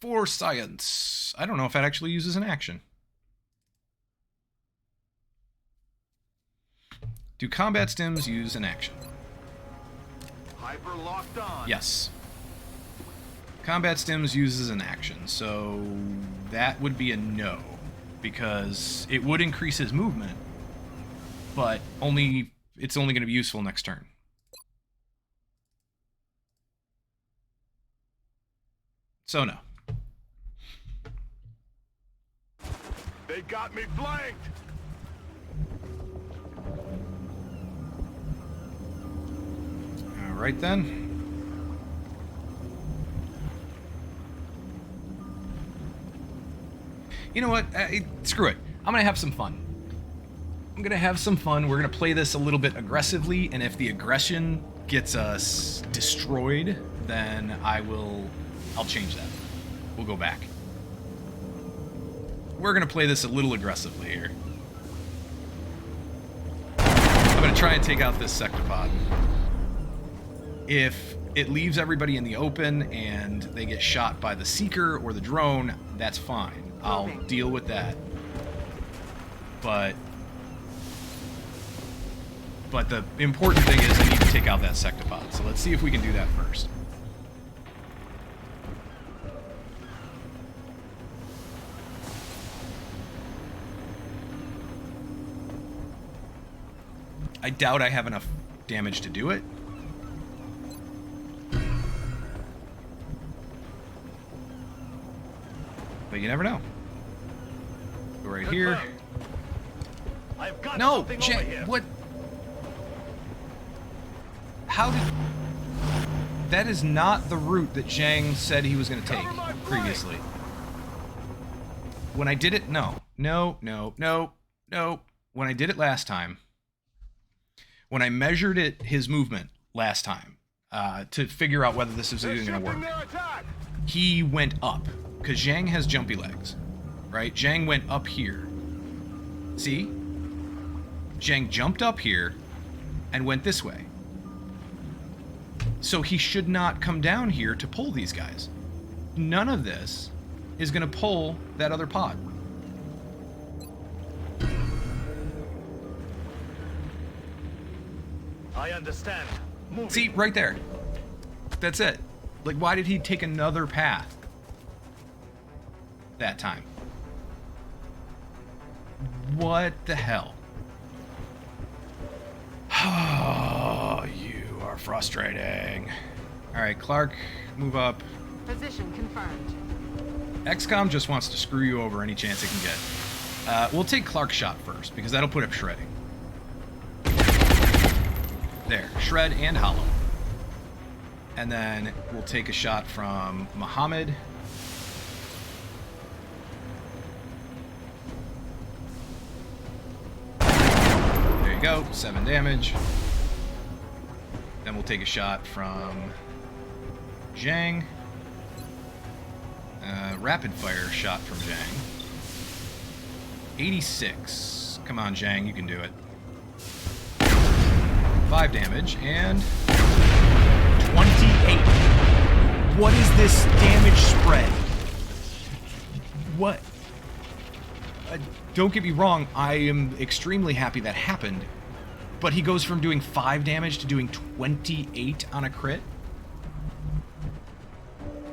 A: For science. I don't know if that actually uses an action. Do combat stims use an action?
G: Hyper locked on.
A: Yes. Combat stims uses an action, so that would be a no, because it would increase his movement, but it's only going to be useful next turn. So no.
G: They got me flanked.
A: Alright then. You know what? Screw it. I'm going to have some fun. We're going to play this a little bit aggressively, and if the aggression gets us destroyed, then I'll change that. We'll go back. We're going to play this a little aggressively here. I'm going to try and take out this sectopod. If it leaves everybody in the open and they get shot by the Seeker or the drone, that's fine. I'll deal with that. But the important thing is I need to take out that sectopod. So let's see if we can do that first. I doubt I have enough damage to do it. But you never know. Go right here.
G: I've got
A: No,
G: something over here.
A: what? How did? That is not the route that Zhang said he was going to take previously. When I did it, no. When I did it last time, when I measured his movement last time, to figure out whether this is even going to work, he went up. Because Zhang has jumpy legs, right? Zhang went up here. See? Zhang jumped up here and went this way. So he should not come down here to pull these guys. None of this is going to pull that other pod.
G: I understand. Move.
A: See, right there. That's it. Like, why did he take another path that time? What the hell? Oh, you are frustrating. Alright, Clark, move up.
C: Position confirmed.
A: XCOM just wants to screw you over any chance it can get. We'll take Clark's shot first, because that'll put up shredding. There, shred and hollow. And then we'll take a shot from Muhammad. There you go, 7 damage. Then we'll take a shot from Zhang. Rapid fire shot from Zhang. 86. Come on, Zhang, you can do it. 5 damage, and 28. What is this damage spread? What? Don't get me wrong, I am extremely happy that happened, but he goes from doing 5 damage to doing 28 on a crit?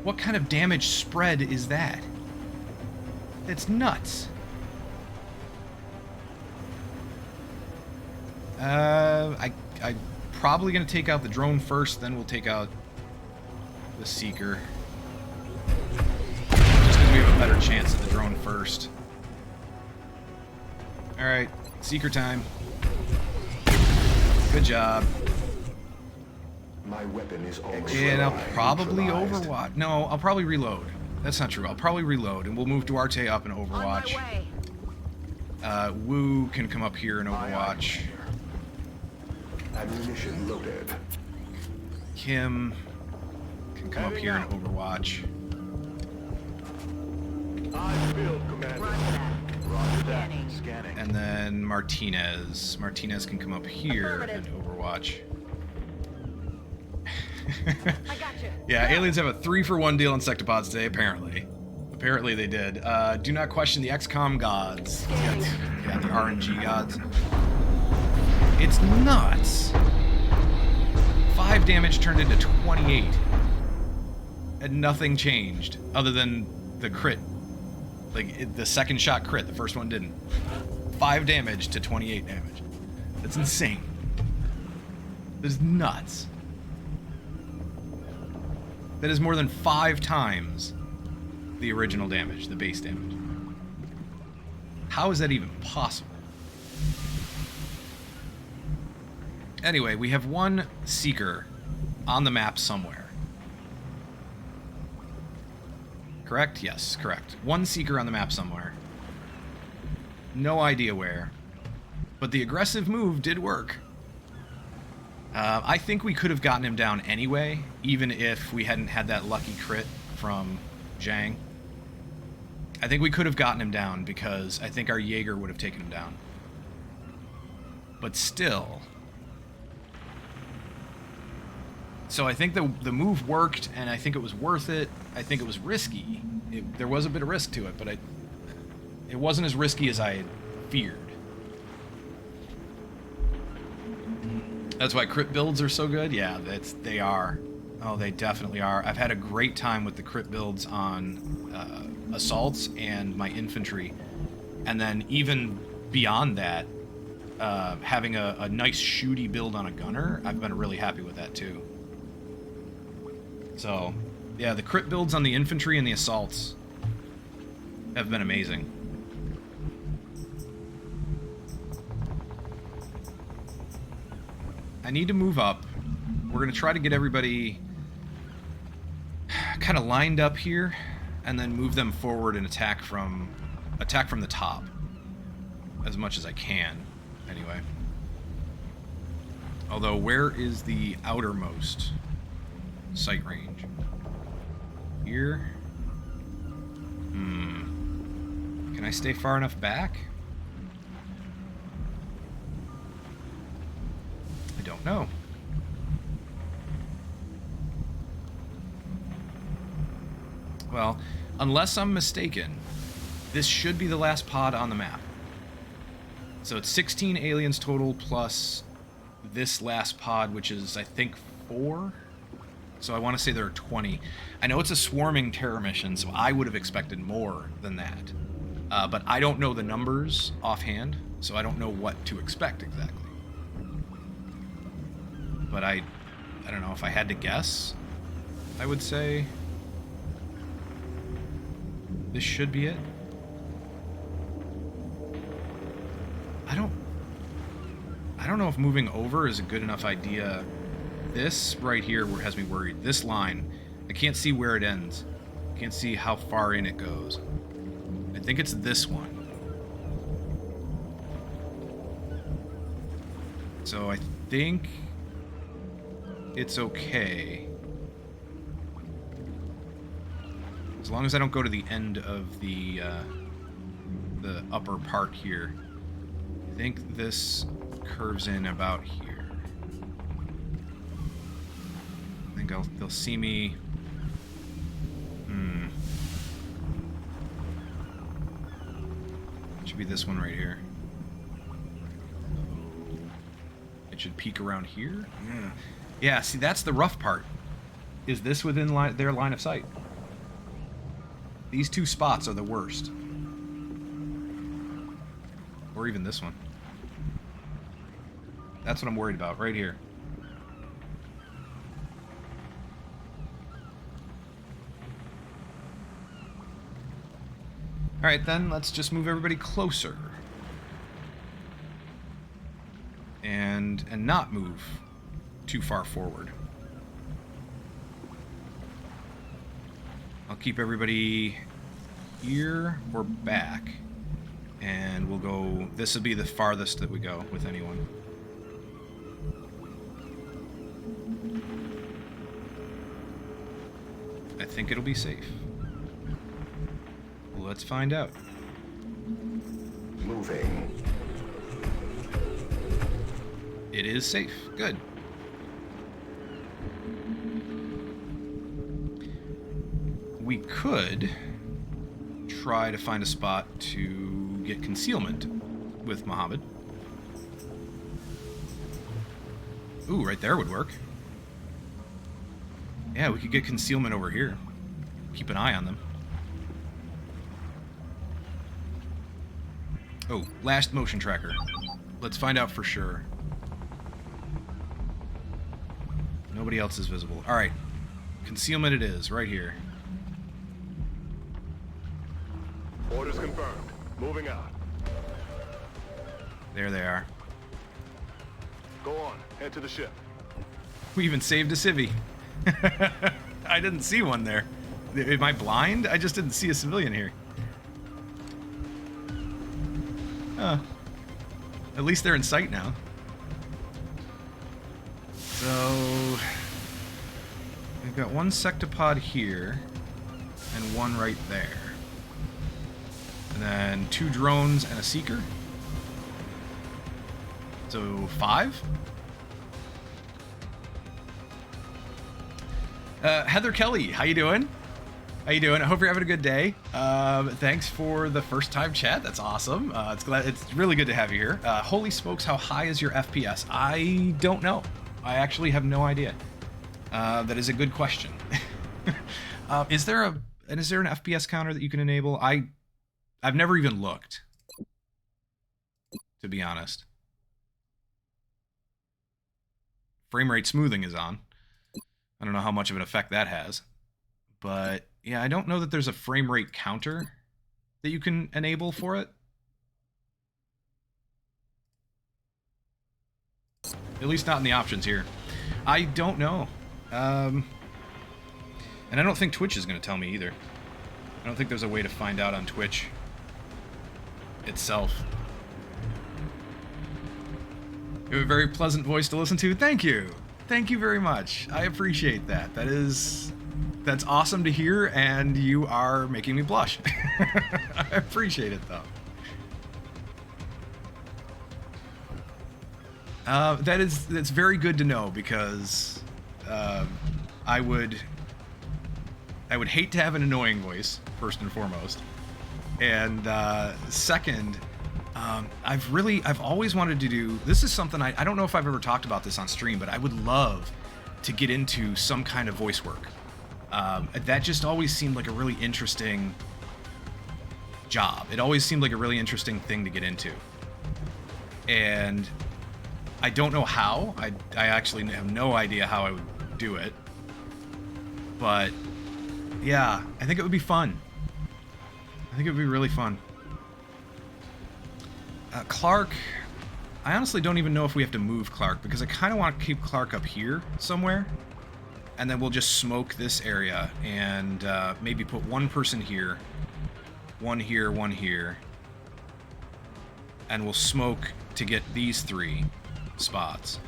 A: What kind of damage spread is that? That's nuts. I'm probably going to take out the drone first, then we'll take out the Seeker. Just because we have a better chance at the drone first. Alright, Seeker time. Good job.
H: My weapon is almost
A: And I'll probably Overwatch. No, I'll probably reload. That's not true. I'll probably reload, and we'll move Duarte up in Overwatch.
C: On my way.
A: Wu can come up here in Overwatch.
H: Ammunition loaded.
A: Kim can come up here in Overwatch.
G: I feel, Commander.
C: Roger that.
G: Roger that.
C: Scanning.
G: Scanning.
A: And then Martinez. Martinez can come up here in
C: Affirmative.
A: Overwatch.
C: I got you.
A: Yeah, aliens have a 3-for-1 deal on Sectopods today, apparently. Apparently they did. Do not question the XCOM gods. Yeah, the RNG gods. It's nuts. 5 damage turned into 28. And nothing changed, other than the crit. Like, the second shot crit, the first one didn't. 5 damage to 28 damage. That's insane. That is nuts. That is more than 5 times the original damage, the base damage. How is that even possible? Anyway, we have one Seeker on the map somewhere. Correct? Yes, correct. One Seeker on the map somewhere. No idea where. But the aggressive move did work. I think we could have gotten him down anyway, even if we hadn't had that lucky crit from Zhang. I think we could have gotten him down because I think our Jaeger would have taken him down. But still. So I think the move worked, and I think it was worth it. I think it was risky. There was a bit of risk to it, but it wasn't as risky as I had feared. That's why crit builds are so good? Yeah, they are. Oh, they definitely are. I've had a great time with the crit builds on assaults and my infantry. And then even beyond that, having a nice shooty build on a gunner, I've been really happy with that too. So, yeah, the crit builds on the infantry and the assaults have been amazing. I need to move up. We're going to try to get everybody kind of lined up here and then move them forward and attack from the top as much as I can, anyway. Although, where is the outermost sight range? Here? Can I stay far enough back? I don't know. Well, unless I'm mistaken, this should be the last pod on the map. So it's 16 aliens total plus this last pod, which is, I think, 4? So I want to say there are 20. I know it's a swarming terror mission, so I would have expected more than that. But I don't know the numbers offhand, so I don't know what to expect exactly. But I don't know, if I had to guess, I would say this should be it. I don't know if moving over is a good enough idea. This right here has me worried. This line, I can't see where it ends. I can't see how far in it goes. I think it's this one. So I think it's okay. As long as I don't go to the end of the upper part here. I think this curves in about here. I think they'll see me. It should be this one right here. It should peek around here. Yeah, see, that's the rough part. Is this within their line of sight? These two spots are the worst. Or even this one. That's what I'm worried about, right here. Alright then, let's just move everybody closer. And not move too far forward. I'll keep everybody here or back. And we'll go... This will be the farthest that we go with anyone. I think it'll be safe. Let's find out.
H: Moving.
A: It is safe. Good. We could try to find a spot to get concealment with Muhammad. Ooh, right there would work. Yeah, we could get concealment over here. Keep an eye on them. Oh, last motion tracker. Let's find out for sure. Nobody else is visible. Alright. Concealment it is, right here.
G: Orders confirmed. Moving out.
A: There they are.
G: Go on. Head to the ship.
A: We even saved a civvy. I didn't see one there. Am I blind? I just didn't see a civilian here. At least they're in sight now. So we've got one sectopod here and one right there. And then 2 drones and a seeker. So 5? Heather Kelly, how you doing? How you doing? I hope you're having a good day. Thanks for the first time chat. That's awesome. It's really good to have you here. Holy smokes, how high is your FPS? I don't know. I actually have no idea. That is a good question. Is there an FPS counter that you can enable? I've never even looked, to be honest. Frame rate smoothing is on. I don't know how much of an effect that has. But yeah, I don't know that there's a frame rate counter that you can enable for it. At least not in the options here. I don't know. And I don't think Twitch is going to tell me either. I don't think there's a way to find out on Twitch itself. You have a very pleasant voice to listen to. Thank you. Thank you very much. I appreciate that. That's awesome to hear, and you are making me blush. I appreciate it, though. That's very good to know, because I would hate to have an annoying voice, first and foremost, and second, I've always wanted to do. This is something I don't know if I've ever talked about this on stream, but I would love to get into some kind of voice work. That just always seemed like a really interesting job. It always seemed like a really interesting thing to get into. And I don't know how. I actually have no idea how I would do it. But yeah, I think it would be fun. I think it would be really fun. Clark, I honestly don't even know if we have to move Clark, because I kind of want to keep Clark up here somewhere. And then we'll just smoke this area and maybe put one person here, one here, one here. And we'll smoke to get these 3 spots.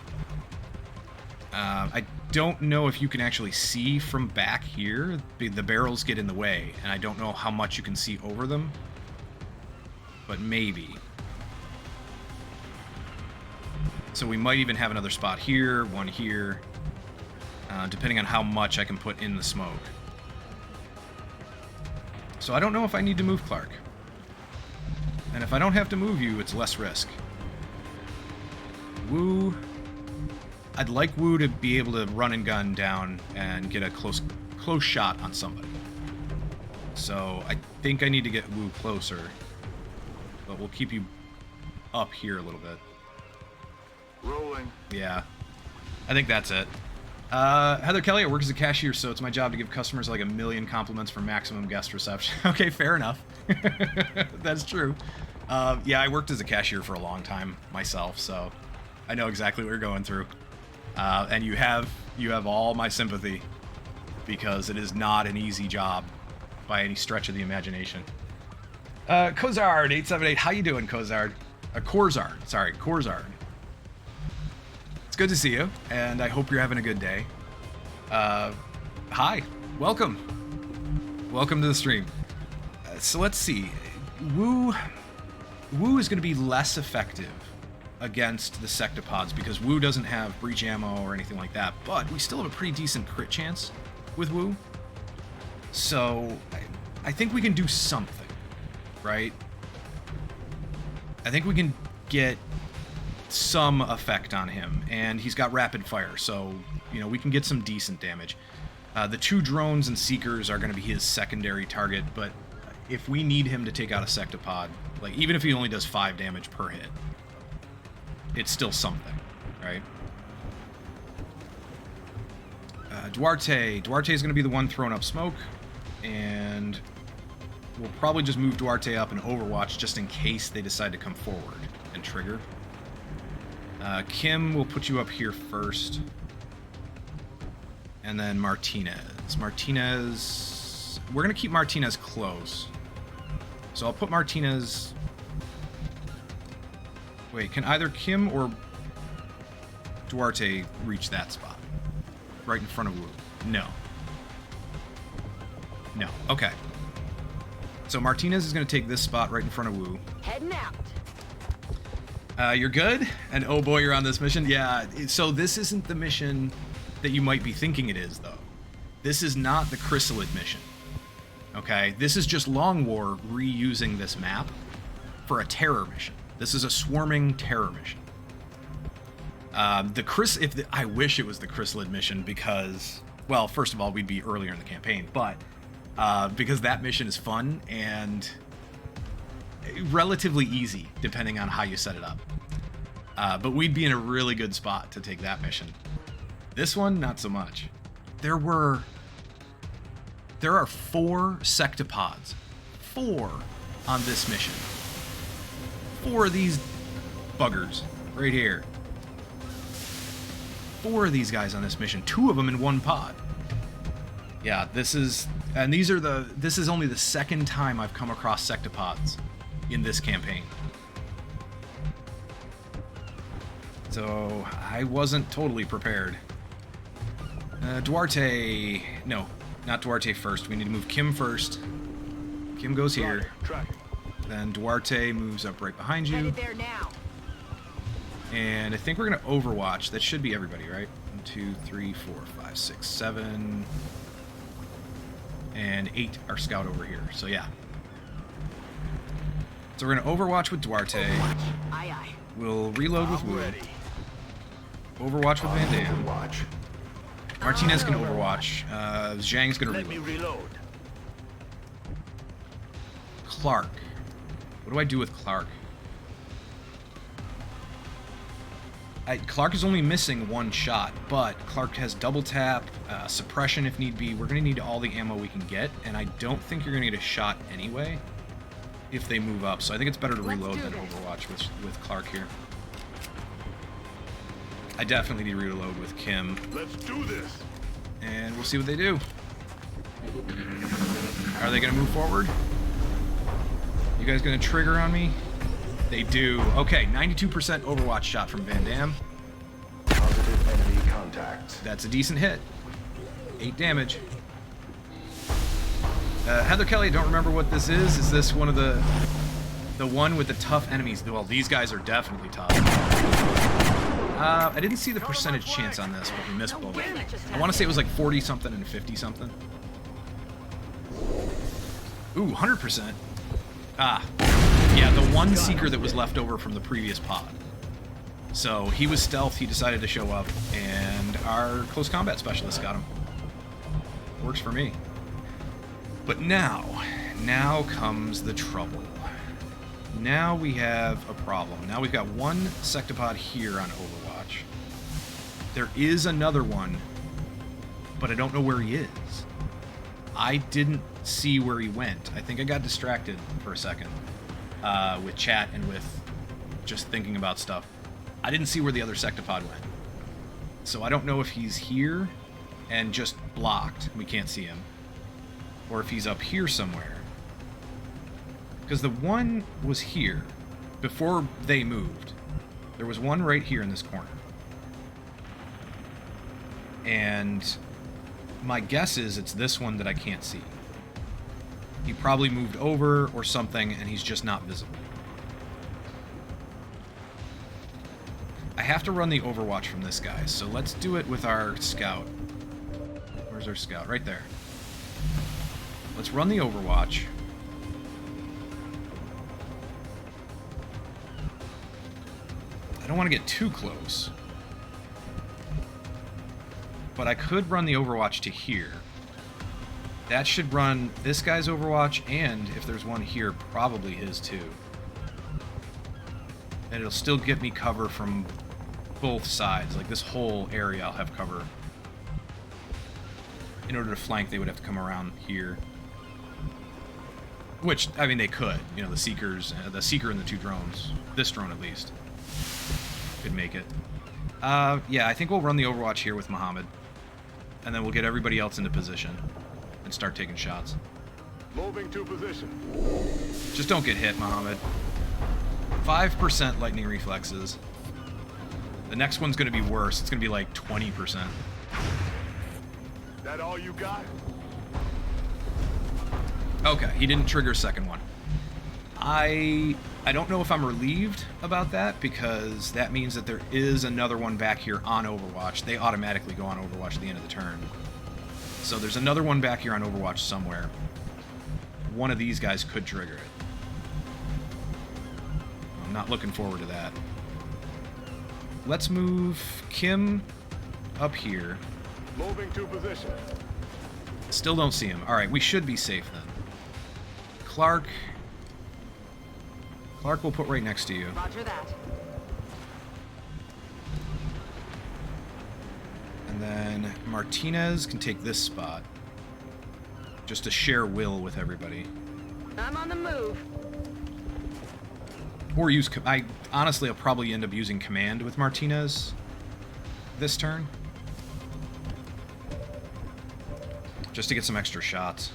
A: I don't know if you can actually see from back here. The barrels get in the way, and I don't know how much you can see over them. But maybe. So we might even have another spot here, one here. depending on how much I can put in the smoke. So I don't know if I need to move Clark. And if I don't have to move you, it's less risk. Wu... I'd like Wu to be able to run and gun down and get a close shot on somebody. So I think I need to get Wu closer. But we'll keep you up here a little bit.
G: Rolling.
A: Yeah. I think that's it. Heather Kelly, I work as a cashier, so it's my job to give customers like 1 million compliments for maximum guest reception. Okay, fair enough. That's true. Yeah, I worked as a cashier for a long time myself, so I know exactly what you're going through. And you have all my sympathy, because it is not an easy job by any stretch of the imagination. Kozard878, how you doing, Kozard? Korzard, sorry, Korzard. It's good to see you, and I hope you're having a good day. Hi, welcome. Welcome to the stream. So let's see. Wu is going to be less effective against the sectopods because Wu doesn't have breach ammo or anything like that, but we still have a pretty decent crit chance with Wu. So I think we can do something, right? I think we can get some effect on him, and he's got rapid fire, so you know we can get some decent damage. The 2 drones and seekers are going to be his secondary target, but if we need him to take out a sectopod, like even if he only does 5 damage per hit, it's still something, right? Duarte is going to be the one throwing up smoke, and we'll probably just move Duarte up in Overwatch just in case they decide to come forward and trigger. Kim, we'll put you up here first. And then Martinez. We're going to keep Martinez close. So I'll put Martinez... Wait, can either Kim or Duarte reach that spot? Right in front of Wu? No. No. Okay. So Martinez is going to take this spot right in front of Wu.
C: Heading out.
A: You're good? And oh boy, you're on this mission? Yeah, so this isn't the mission that you might be thinking it is, though. This is not the Chrysalid mission. Okay? This is just Long War reusing this map for a terror mission. This is a swarming terror mission. I wish it was the Chrysalid mission because, well, first of all, we'd be earlier in the campaign, but because that mission is fun and relatively easy, depending on how you set it up. But we'd be in a really good spot to take that mission. This one, not so much. There are 4 sectopods. 4 on this mission. 4 of these buggers right here. 4 of these guys on this mission. 2 of them in 1 pod. Yeah, this is only the second time I've come across sectopods in this campaign. So I wasn't totally prepared. Duarte, no, not Duarte first. We need to move Kim first. Kim goes here. Then Duarte moves up right behind you.
C: Headed there now.
A: And I think we're gonna Overwatch. That should be everybody, right? 1, 2, 3, 4, 5, 6, 7, and 8 are scout over here. So yeah. So we're gonna Overwatch with Duarte.
C: Aye, aye.
A: We'll reload with Wood. Overwatch with Van Damme.
H: Watch.
A: Martinez can Overwatch. Zhang's gonna
G: Let me
A: reload.
G: reload.
A: Clark. What do I do with Clark? Clark is only missing 1 shot, but Clark has double tap, suppression if need be. We're going to need all the ammo we can get, and I don't think you're going to need a shot anyway if they move up. So I think it's better to reload than Overwatch with Clark here. I definitely need to reload with Kim.
G: Let's do this.
A: And we'll see what they do. Are they going to move forward? You guys going to trigger on me? They do. Okay, 92% Overwatch shot from Van Damme.
H: Positive enemy contact.
A: That's a decent hit. 8 damage. Heather Kelly, I don't remember what this is. Is this one of the one with the tough enemies? Well, these guys are definitely tough. I didn't see the percentage chance on this, but we missed both. I want to say it was like 40-something and 50-something. Ooh, 100%. Ah. Yeah, the one Seeker that was left over from the previous pod. So he was stealth, he decided to show up, and our close combat specialist got him. Works for me. But now comes the trouble. Now we have a problem. Now we've got one sectopod here on Overwatch. There is another one, but I don't know where he is. I didn't see where he went. I think I got distracted for a second with chat and with just thinking about stuff. I didn't see where the other sectopod went. So I don't know if he's here and just blocked. We can't see him. Or if he's up here somewhere. Because the one was here before they moved. There was one right here in this corner. And my guess is it's this one that I can't see. He probably moved over or something, and he's just not visible. I have to run the Overwatch from this guy, so let's do it with our scout. Where's our scout? Right there. Let's run the Overwatch. I don't want to get too close. But I could run the Overwatch to here. That should run this guy's Overwatch, and if there's one here, probably his too. And it'll still get me cover from both sides. Like this whole area I'll have cover. In order to flank, they would have to come around here. Which, I mean, they could. You know, the Seekers, the Seeker and the two drones. This drone, at least. Could make it. Yeah, I think we'll run the Overwatch here with Muhammad. And then we'll get everybody else into position. And start taking shots.
G: Moving to position.
A: Just don't get hit, Muhammad. 5% lightning reflexes. The next one's going to be worse. It's going to be like 20%.
G: That all you got?
A: Okay, he didn't trigger a second one. I don't know if I'm relieved about that, because that means that there is another one back here on Overwatch. They automatically go on Overwatch at the end of the turn. So there's another one back here on Overwatch somewhere. One of these guys could trigger it. I'm not looking forward to that. Let's move Kim up here.
G: Moving to position.
A: Still don't see him. Alright, we should be safe then. Clark will put right next to you.
C: Roger that.
A: And then Martinez can take this spot. Just to share will with everybody.
C: I'm on the move.
A: Or use... Honestly, I'll probably end up using command with Martinez this turn. Just to get some extra shots.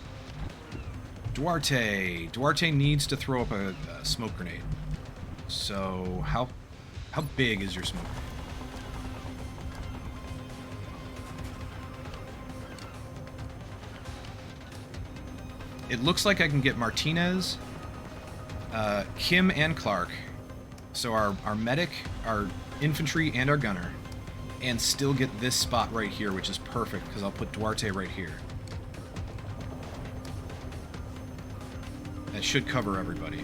A: Duarte needs to throw up a smoke grenade. So, how big is your smoke grenade? It looks like I can get Martinez, Kim, and Clark. So our medic, our infantry, and our gunner. And still get this spot right here, which is perfect, because I'll put Duarte right here. That should cover everybody.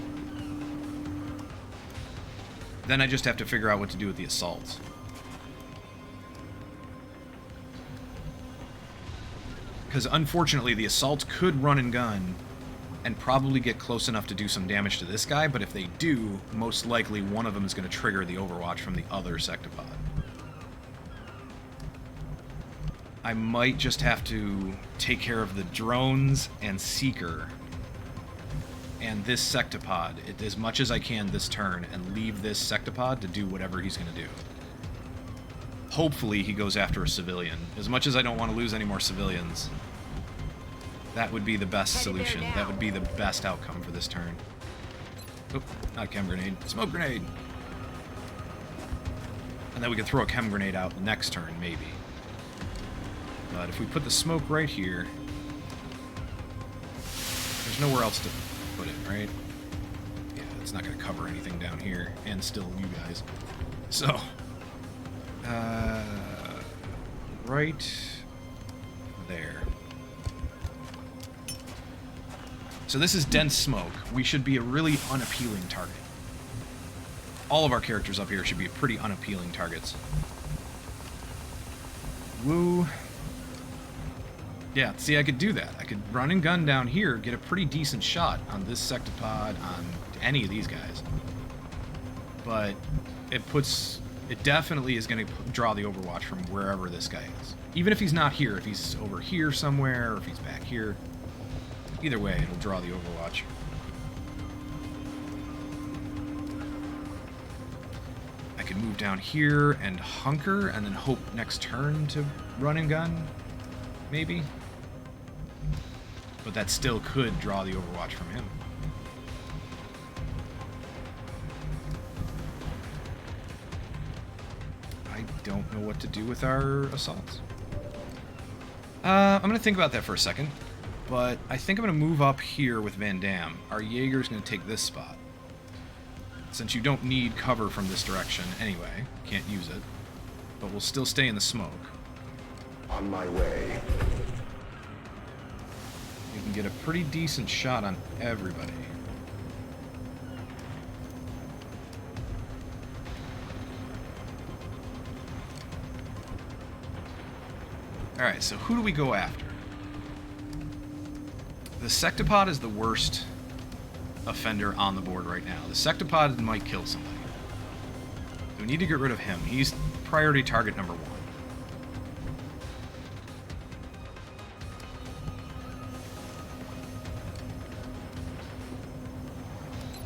A: Then I just have to figure out what to do with the assaults. Because unfortunately, the assaults could run and gun and probably get close enough to do some damage to this guy, but if they do, most likely one of them is going to trigger the Overwatch from the other sectopod. I might just have to take care of the drones and Seeker and this sectopod as much as I can this turn, and leave this sectopod to do whatever he's going to do. Hopefully he goes after a civilian. As much as I don't want to lose any more civilians, that would be the best solution. That would be the best outcome for this turn. Oh, not a chem grenade. Smoke grenade! And then we could throw a chem grenade out the next turn, maybe. But if we put the smoke right here, there's nowhere else to put it, right? Yeah, it's not going to cover anything down here, and still you guys. So, Right there. So this is dense smoke. We should be a really unappealing target. All of our characters up here should be pretty unappealing targets. Woo. Yeah, see, I could do that. I could run and gun down here, get a pretty decent shot on this sectopod, on any of these guys. But it definitely is going to draw the Overwatch from wherever this guy is. Even if he's not here, if he's over here somewhere, or if he's back here. Either way, it'll draw the Overwatch. I could move down here and hunker, and then hope next turn to run and gun, maybe. But that still could draw the Overwatch from him. I don't know what to do with our assaults. I'm going to think about that for a second. But I think I'm going to move up here with Van Damme. Our Jaeger's going to take this spot. Since you don't need cover from this direction anyway. Can't use it. But we'll still stay in the smoke.
H: On my way.
A: You can get a pretty decent shot on everybody. Alright, so who do we go after? The Sectopod is the worst offender on the board right now. The Sectopod might kill somebody. We need to get rid of him. He's priority target number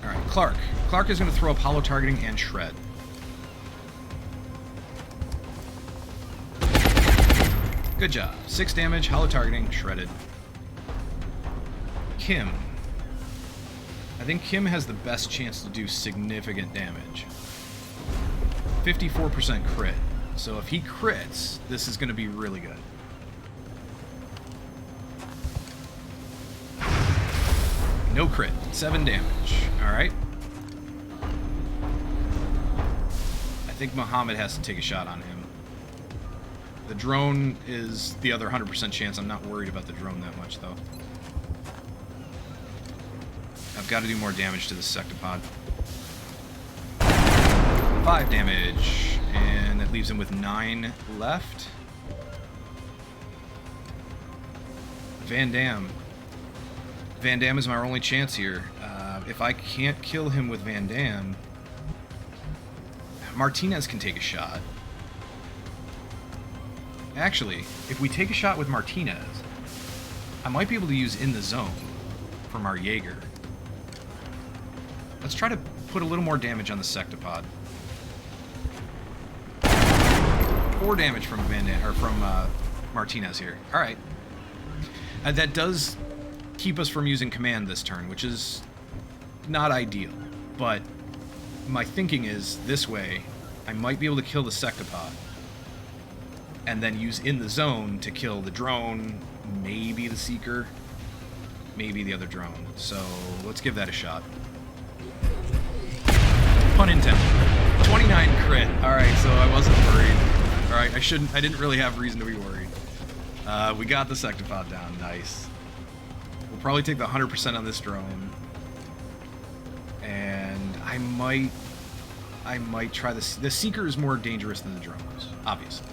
A: 1. Alright, Clark. Clark is going to throw up hollow targeting and shred. Good job. 6 damage, hollow targeting, shredded. Kim. I think Kim has the best chance to do significant damage. 54% crit. So if he crits, this is going to be really good. No crit. 7 damage. Alright. I think Muhammad has to take a shot on him. The drone is the other 100% chance. I'm not worried about the drone that much, though. I've got to do more damage to this Sectopod. 5 damage. And that leaves him with 9 left. Van Damme. Van Damme is my only chance here. If I can't kill him with Van Damme, Martinez can take a shot. Actually, if we take a shot with Martinez, I might be able to use In the Zone from our Jaeger. Let's try to put a little more damage on the Sectopod. 4 damage from Martinez here. All right, that does keep us from using command this turn, which is not ideal. But my thinking is this way, I might be able to kill the Sectopod, and then use In the Zone to kill the drone, maybe the Seeker, maybe the other drone. So let's give that a shot. Pun intended. 29 crit. Alright, so I wasn't worried. Alright, I didn't really have reason to be worried. We got the Sectopod down. Nice. We'll probably take the 100% on this drone. And I might try this. The Seeker is more dangerous than the drones, obviously.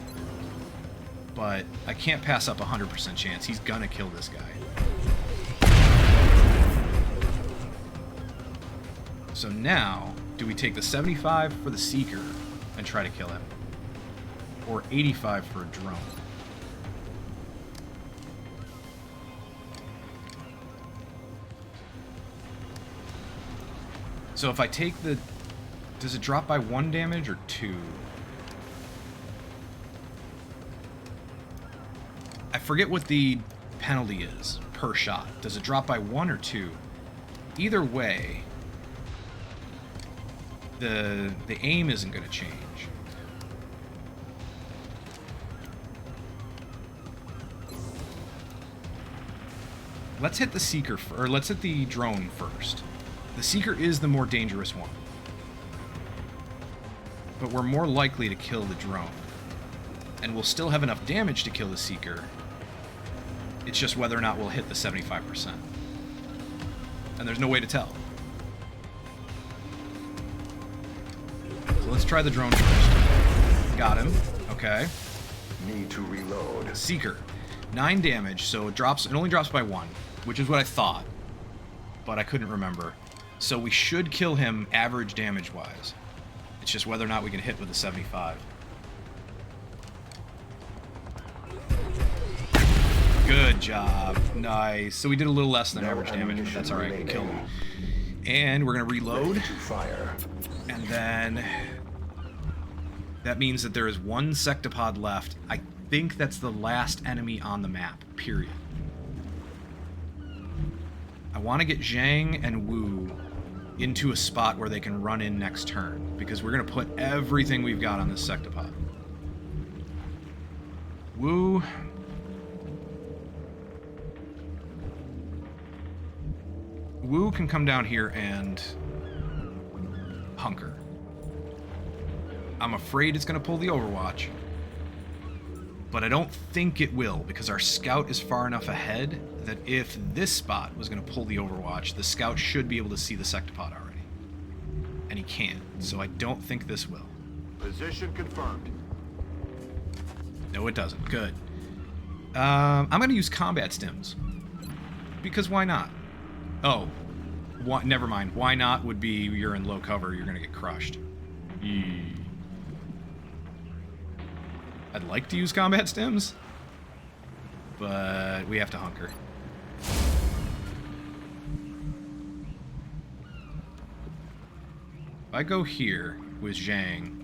A: But I can't pass up a 100% chance. He's gonna kill this guy. So now, do we take the 75 for the Seeker and try to kill him? Or 85 for a drone? So if I take the... Does it drop by 1 damage or 2? I forget what the penalty is per shot. Does it drop by 1 or 2? Either way, the aim isn't going to change. Let's hit the Seeker, or let's hit the drone first. The Seeker is the more dangerous one, but we're more likely to kill the drone. and we'll still have enough damage to kill the Seeker. It's just whether or not we'll hit the 75%. And there's no way to tell. So let's try the drone first. Got him. Okay.
H: Need to reload.
A: Seeker. 9 damage, so it only drops by 1, which is what I thought. But I couldn't remember. So we should kill him average damage-wise. It's just whether or not we can hit with the 75. Good job. Nice. So we did a little less than average damage, but that's alright. We killed him. And we're going to reload.
H: Ready to fire.
A: And then that means that there is 1 sectopod left. I think that's the last enemy on the map, period. I want to get Zhang and Wu into a spot where they can run in next turn, because we're going to put everything we've got on this sectopod. Wu. Wu can come down here and hunker. I'm afraid it's going to pull the Overwatch, but I don't think it will, because our scout is far enough ahead that if this spot was going to pull the Overwatch, the scout should be able to see the sectopod already. And he can't, so I don't think this will.
G: Position confirmed.
A: No, it doesn't. Good. I'm going to use combat stims, because why not? Oh, never mind. Why not would be you're in low cover, you're going to get crushed. I'd like to use combat stims, but we have to hunker. If I go here with Zhang,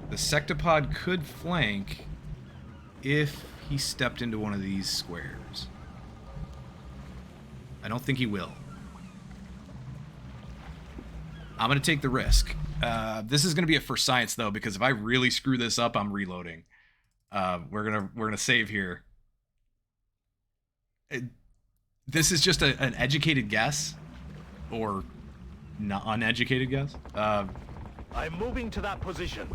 A: the sectopod could flank if he stepped into one of these squares. I don't think he will. I'm going to take the risk. This is going to be a for science, though, because if I really screw this up, I'm reloading. We're gonna save here. This is just an educated guess, or not uneducated guess.
G: I'm moving to that position.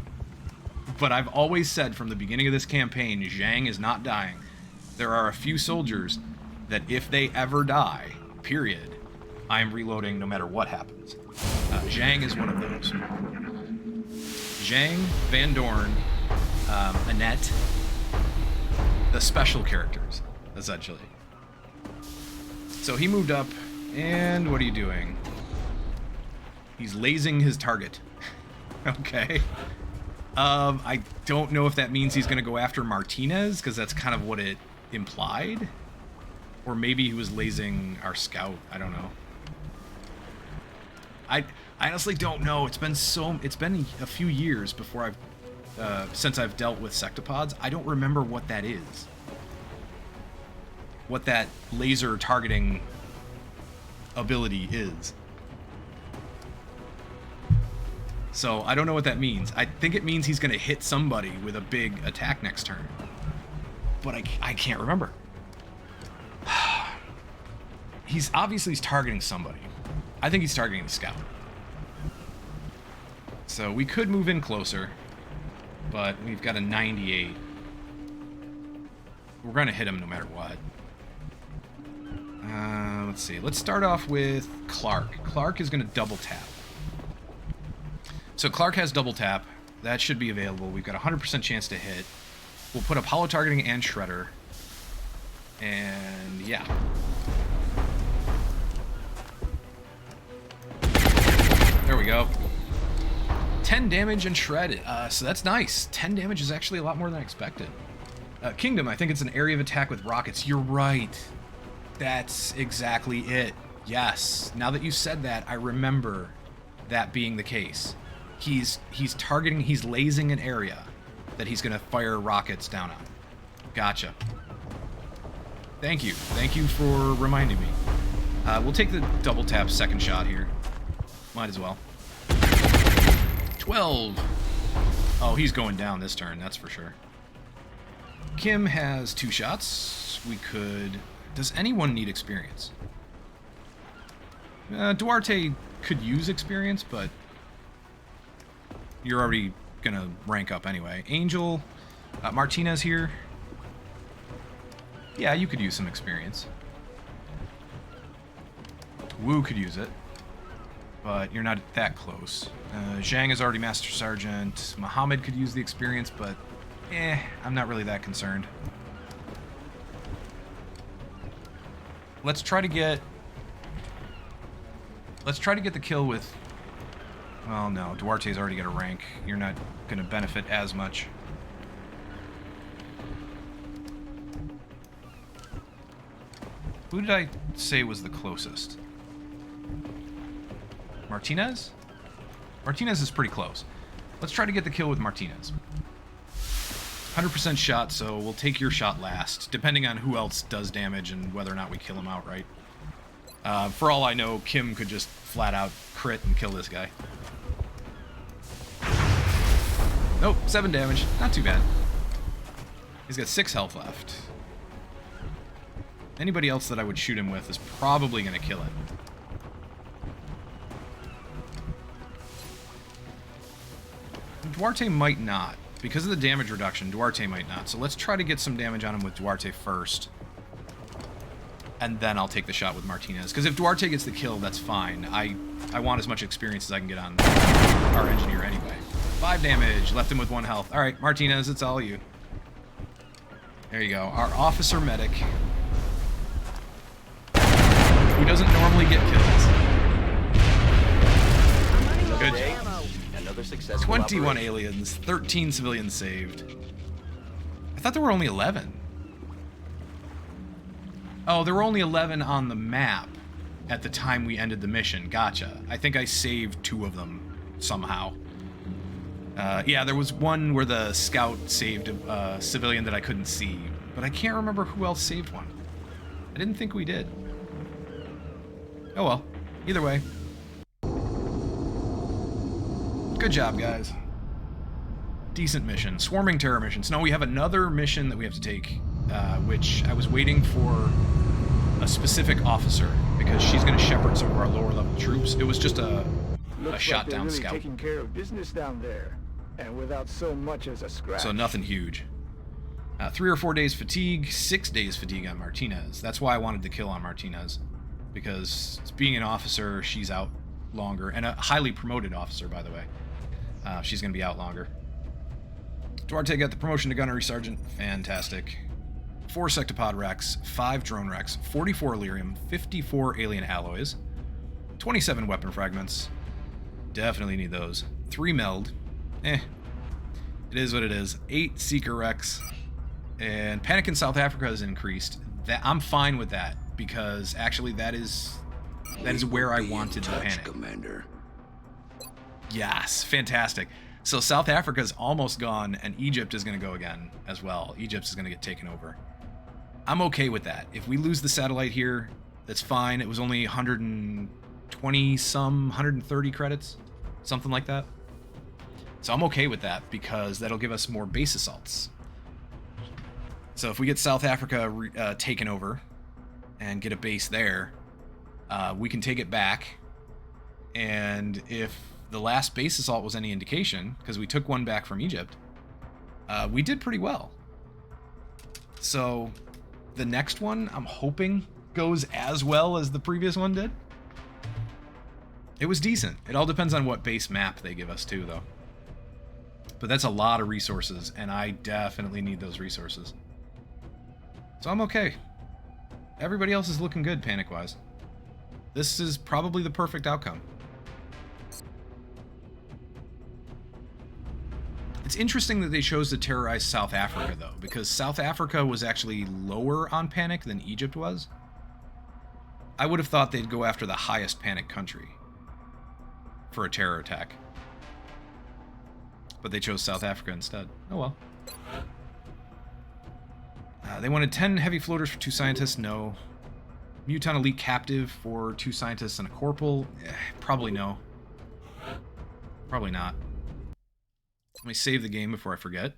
A: But I've always said from the beginning of this campaign, Zhang is not dying. There are a few soldiers that if they ever die, period, I'm reloading no matter what happens. Zhang is one of those. Zhang, Van Dorn, Annette, the special characters, essentially. So he moved up, and what are you doing? He's lasing his target. Okay. I don't know if that means he's going to go after Martinez, because that's kind of what it implied. Or maybe he was lasing our scout. I don't know. I honestly don't know. It's been a few years before since I've dealt with sectopods. I don't remember what that is. What that laser targeting ability is. So I don't know what that means. I think it means he's going to hit somebody with a big attack next turn. But I can't remember. He's targeting somebody. I think he's targeting the scout. So we could move in closer, but we've got a 98. We're going to hit him no matter what. Let's see. Let's start off with Clark. Clark is going to double tap. So Clark has double tap. That should be available. We've got a 100% chance to hit. We'll put up hollow targeting and shredder. And yeah. There we go. 10 damage and shred. So that's nice. 10 damage is actually a lot more than I expected. Kingdom, I think it's an area of attack with rockets. You're right. That's exactly it. Yes. Now that you said that, I remember that being the case. He's lasing an area that he's going to fire rockets down on. Gotcha. Thank you. Thank you for reminding me. We'll take the double tap second shot here. Might as well. 12. Oh, he's going down this turn, that's for sure. Kim has 2 shots. We could... Does anyone need experience? Duarte could use experience, but you're already gonna rank up anyway. Angel, Martinez here. Yeah, you could use some experience. Wu could use it, but you're not that close. Zhang is already Master Sergeant. Muhammad could use the experience, but I'm not really that concerned. Let's try to get the kill with... Well, no, Duarte's already got a rank. You're not going to benefit as much. Who did I say was the closest? Martinez? Martinez is pretty close. Let's try to get the kill with Martinez. 100% shot, so we'll take your shot last, depending on who else does damage and whether or not we kill him outright. For all I know, Kim could just flat out crit and kill this guy. Nope, 7 damage. Not too bad. He's got 6 health left. Anybody else that I would shoot him with is probably going to kill it. Duarte might not. Because of the damage reduction, Duarte might not. So let's try to get some damage on him with Duarte first. And then I'll take the shot with Martinez. Because if Duarte gets the kill, that's fine. I want as much experience as I can get on our engineer anyway. 5 damage. Left him with 1 health. Alright, Martinez, it's all you. There you go. Our officer medic. Who doesn't normally get kills. Good job.
E: Another successful
A: 21
E: operation.
A: aliens, 13 civilians saved. I thought there were only 11. Oh, there were only 11 on the map at the time we ended the mission. Gotcha. I think I saved 2 of them somehow. Yeah, there was one where the scout saved a civilian that I couldn't see, but I can't remember who else saved one. I didn't think we did. Oh well. Either way. Good job, guys. Decent mission. Swarming terror missions. No, we have another mission that we have to take, which I was waiting for a specific officer, because she's going to shepherd some of our lower level troops. It was just a shot down
B: really
A: scout.
B: Taking care of business down there, and without so much as a scratch.
A: So nothing huge. 3 or 4 days fatigue, 6 days fatigue on Martinez. That's why I wanted to kill on Martinez, because being an officer, she's out longer, and a highly promoted officer, by the way. She's going to be out longer. Duarte got the promotion to gunnery sergeant. Fantastic. 4 sectopod wrecks, 5 drone wrecks, 44 Illyrium, 54 alien alloys, 27 weapon fragments. Definitely need those. 3 meld. It is what it is. 8 seeker wrecks. And panic in South Africa has increased. I'm fine with that, because actually that is where I wanted the panic.
H: Commander.
A: Yes, fantastic. So South Africa's almost gone, and Egypt is going to go again as well. Egypt is going to get taken over. I'm okay with that. If we lose the satellite here, that's fine. It was only 120-some, 130 credits, something like that. So I'm okay with that, because that'll give us more base assaults. So if we get South Africa taken over and get a base there, we can take it back. And if the last base assault was any indication, because we took one back from Egypt, we did pretty well. So the next one, I'm hoping, goes as well as the previous one did. It was decent. It all depends on what base map they give us too, though. But that's a lot of resources, and I definitely need those resources. So I'm okay. Everybody else is looking good, panic-wise. This is probably the perfect outcome. It's interesting that they chose to terrorize South Africa, though, because South Africa was actually lower on panic than Egypt was. I would have thought they'd go after the highest panic country for a terror attack. But they chose South Africa instead. Oh well. They wanted 10 heavy floaters for 2 scientists. No. Muton elite captive for 2 scientists and a corporal. Probably no. Probably not. Let me save the game before I forget.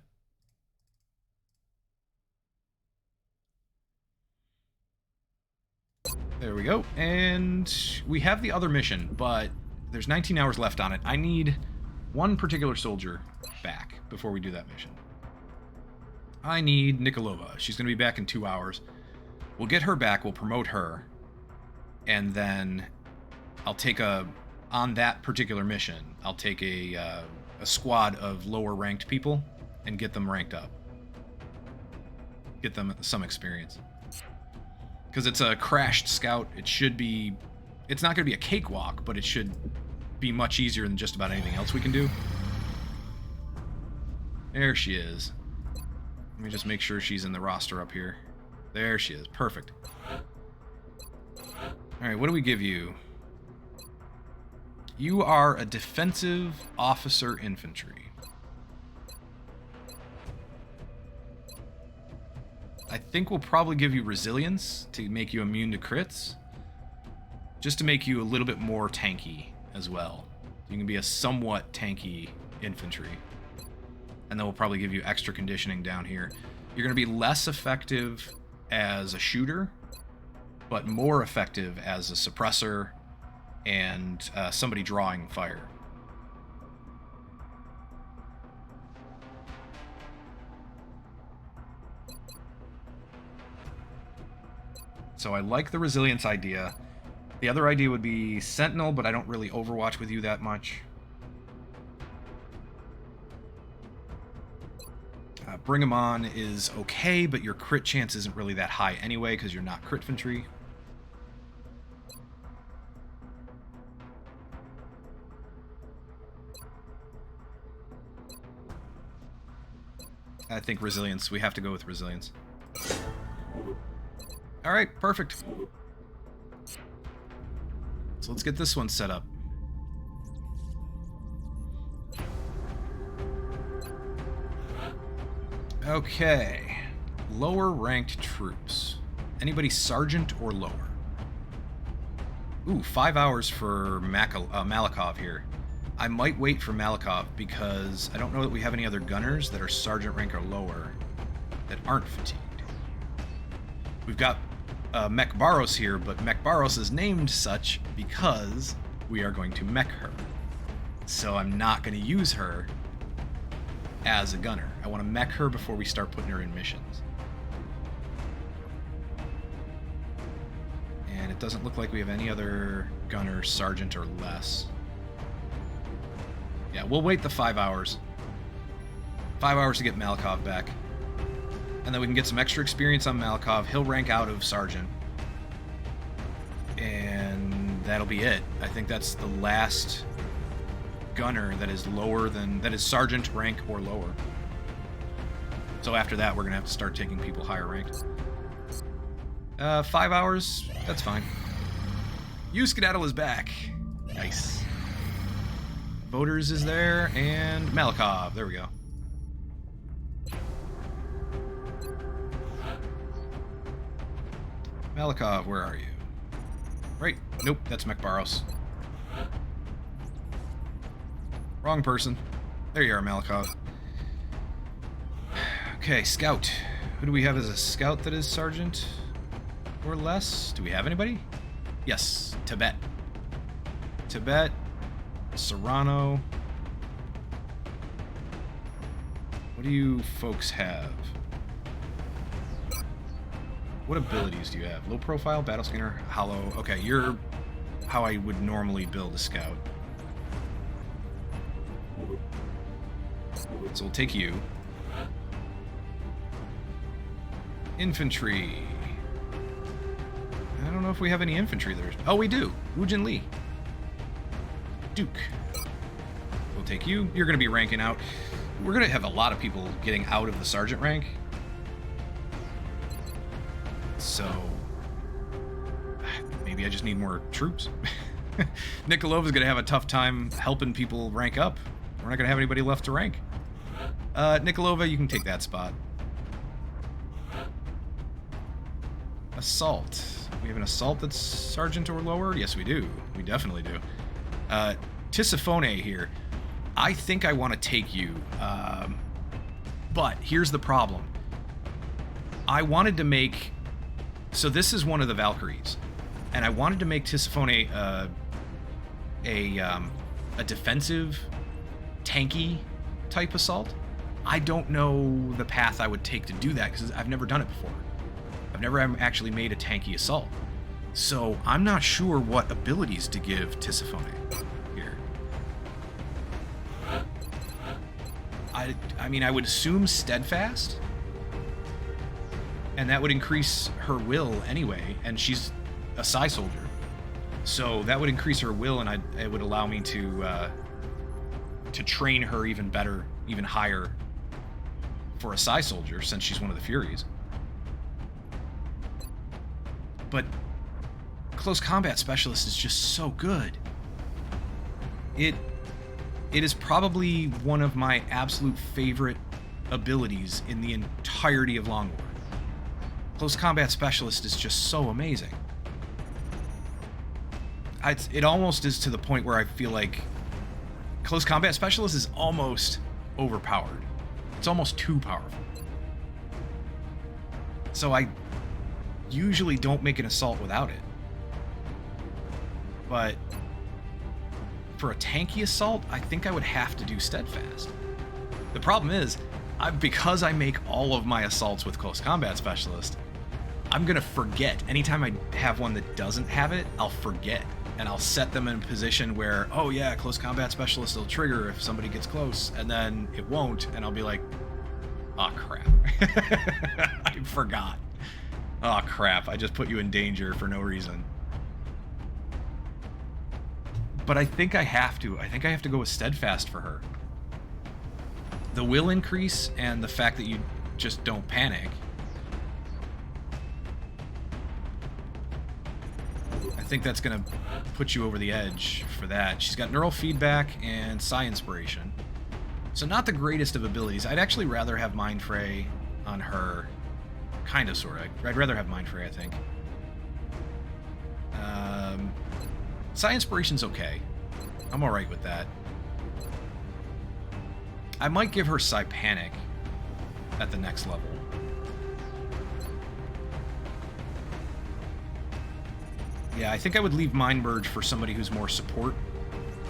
A: There we go. And we have the other mission, but there's 19 hours left on it. I need one particular soldier back before we do that mission. I need Nikolova. She's going to be back in 2 hours. We'll get her back. We'll promote her. And then I'll take on that particular mission, I'll take a squad of lower ranked people and get them ranked up. Get them some experience. Because it's a crashed scout, it's not going to be a cakewalk, but it should be much easier than just about anything else we can do. There she is. Let me just make sure she's in the roster up here. There she is. Perfect. Alright, what do we give you? You are a defensive officer infantry. I think we'll probably give you resilience to make you immune to crits. Just to make you a little bit more tanky as well. You can be a somewhat tanky infantry. And then we'll probably give you extra conditioning down here. You're going to be less effective as a shooter, but more effective as a suppressor and somebody drawing fire. So I like the resilience idea. The other idea would be Sentinel, but I don't really Overwatch with you that much. Bring 'em on is okay, but your crit chance isn't really that high anyway because you're not crit infantry. I think resilience. We have to go with resilience. Alright, perfect. So let's get this one set up. Okay. Lower ranked troops. Anybody sergeant or lower? Ooh, 5 hours for Malikov here. I might wait for Malikov because I don't know that we have any other gunners that are sergeant rank or lower that aren't fatigued. We've got Mech Barros here, but Mech Barros is named such because we are going to mech her. So I'm not going to use her as a gunner. I want to mech her before we start putting her in missions. And it doesn't look like we have any other gunner, sergeant, or less. Yeah, we'll wait the 5 hours. 5 hours to get Malikov back. And then we can get some extra experience on Malikov. He'll rank out of sergeant. And that'll be it. I think that's the last gunner that is sergeant rank or lower. So after that, we're going to have to start taking people higher ranked. 5 hours, that's fine. Skedaddle is back. Nice. Voters is there, and Malikov. There we go. Malikov, where are you? Right. Nope, that's Mech Barros. Wrong person. There you are, Malikov. Okay, scout. Who do we have as a scout that is sergeant or less? Do we have anybody? Yes, Tibet. Tibet, Serrano. What do you folks have? What abilities do you have? Low profile, battle scanner, hollow. Okay, you're how I would normally build a scout. So we'll take you. Infantry. I don't know if we have any infantry there. Oh, we do. Woojin Lee. Duke. We'll take you. You're going to be ranking out. We're going to have a lot of people getting out of the sergeant rank. So maybe I just need more troops. Nikolova's going to have a tough time helping people rank up. We're not going to have anybody left to rank. Nikolova, you can take that spot. Assault. We have an assault that's sergeant or lower? Yes, we do. We definitely do. Tisiphone here. I think I want to take you. But here's the problem. I wanted to make... So this is one of the Valkyries. And I wanted to make Tisiphone a defensive tanky type assault. I don't know the path I would take to do that because I've never done it before. I've never actually made a tanky assault. So I'm not sure what abilities to give Tisiphone here. I mean, I would assume Steadfast, and that would increase her will anyway, and she's a Psi soldier. So that would increase her will, and it would allow me to train her even better, even higher for a Psi soldier, since she's one of the Furies. But Close Combat Specialist is just so good. It is probably one of my absolute favorite abilities in the entirety of Long War. Close Combat Specialist is just so amazing. It almost is to the point where I feel like Close Combat Specialist is almost overpowered. It's almost too powerful. So I usually don't make an assault without it. But for a tanky assault, I think I would have to do Steadfast. The problem is, because I make all of my assaults with Close Combat Specialist, I'm going to forget. Anytime I have one that doesn't have it, I'll forget. And I'll set them in a position where, oh yeah, Close Combat Specialist will trigger if somebody gets close, and then it won't, and I'll be like, oh crap. I forgot. Oh crap, I just put you in danger for no reason. But I think I have to. I think I have to go with Steadfast for her. The will increase and the fact that you just don't panic. I think that's going to put you over the edge for that. She's got neural feedback and Psi Inspiration. So not the greatest of abilities. I'd actually rather have Mind Fray on her. Kind of, sort of. I'd rather have Mind Fray, I think. Psi Inspiration's okay. I'm alright with that. I might give her Psi Panic at the next level. Yeah, I think I would leave Mind Merge for somebody who's more support,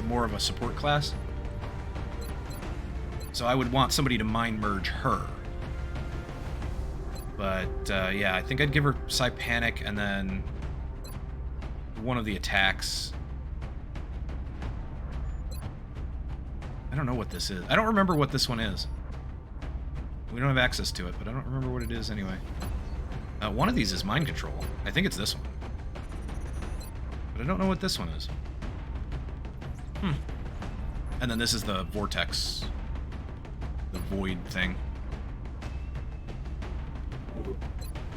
A: more of a support class. So I would want somebody to Mind Merge her. But, yeah, I think I'd give her Psi Panic and then one of the attacks. I don't know what this is. I don't remember what this one is. We don't have access to it, but I don't remember what it is anyway. One of these is Mind Control. I think it's this one. But I don't know what this one is. And then this is the Vortex. The Void thing.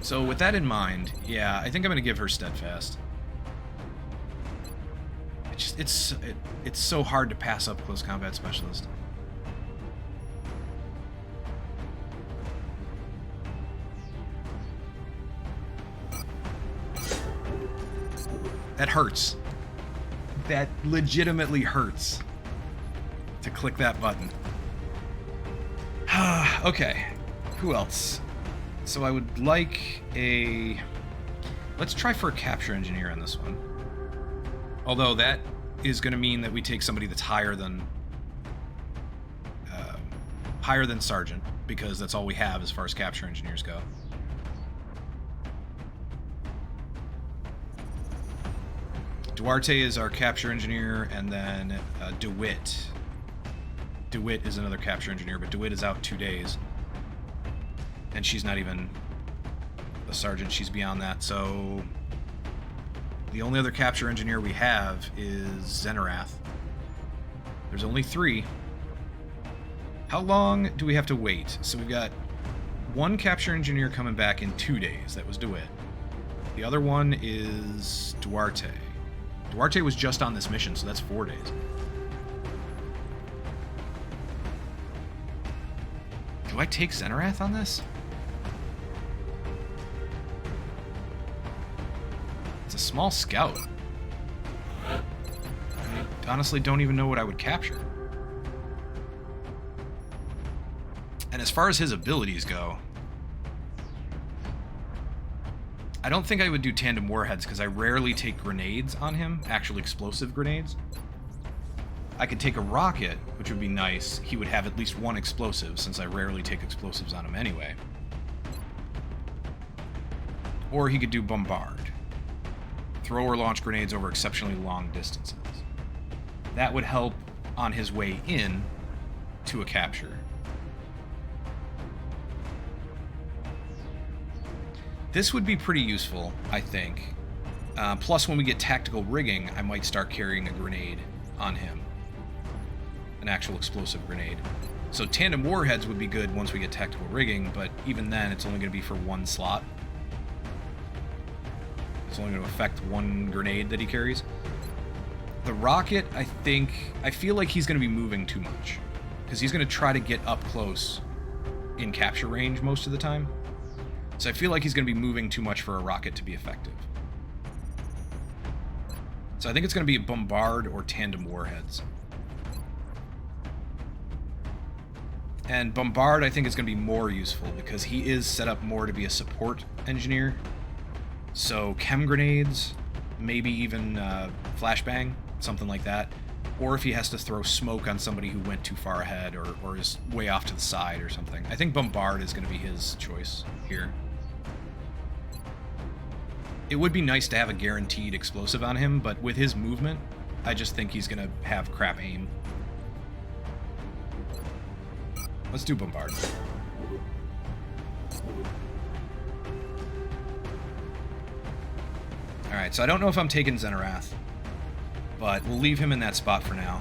A: So with that in mind, yeah, I think I'm going to give her Steadfast. It's so hard to pass up Close Combat Specialist. That hurts. That legitimately hurts to click that button. Okay, who else? So I would like a... Let's try for a Capture Engineer on this one. Although that is going to mean that we take somebody that's higher than Sergeant, because that's all we have as far as Capture Engineers go. Duarte is our Capture Engineer, and then DeWitt. DeWitt is another Capture Engineer, but DeWitt is out 2 days. And she's not even a Sergeant, she's beyond that, so... The only other Capture Engineer we have is Zenarath. There's only 3. How long do we have to wait? So we've got one Capture Engineer coming back in 2 days. That was DeWitt. The other one is Duarte. Duarte was just on this mission, so that's 4 days. Do I take Zenarath on this? It's a small scout. I honestly don't even know what I would capture. And as far as his abilities go, I don't think I would do tandem warheads because I rarely take grenades on him, actual explosive grenades. I could take a rocket, which would be nice. He would have at least one explosive, since I rarely take explosives on him anyway. Or he could do bombard. Throw or launch grenades over exceptionally long distances. That would help on his way in to a capture. This would be pretty useful, I think. Plus, when we get tactical rigging, I might start carrying a grenade on him. An actual explosive grenade. So tandem warheads would be good once we get tactical rigging, but even then, it's only going to be for one slot. It's only going to affect one grenade that he carries. The rocket, I feel like he's going to be moving too much. Because he's going to try to get up close in capture range most of the time. So I feel like he's going to be moving too much for a rocket to be effective. So I think it's going to be a bombard or tandem warheads. And bombard, I think, is going to be more useful because he is set up more to be a support engineer. So chem grenades, maybe even flashbang, something like that. Or if he has to throw smoke on somebody who went too far ahead or is way off to the side or something. I think bombard is going to be his choice here. It would be nice to have a guaranteed explosive on him, but with his movement, I just think he's going to have crap aim. Let's do bombard. Alright, so I don't know if I'm taking Xenarath, but we'll leave him in that spot for now.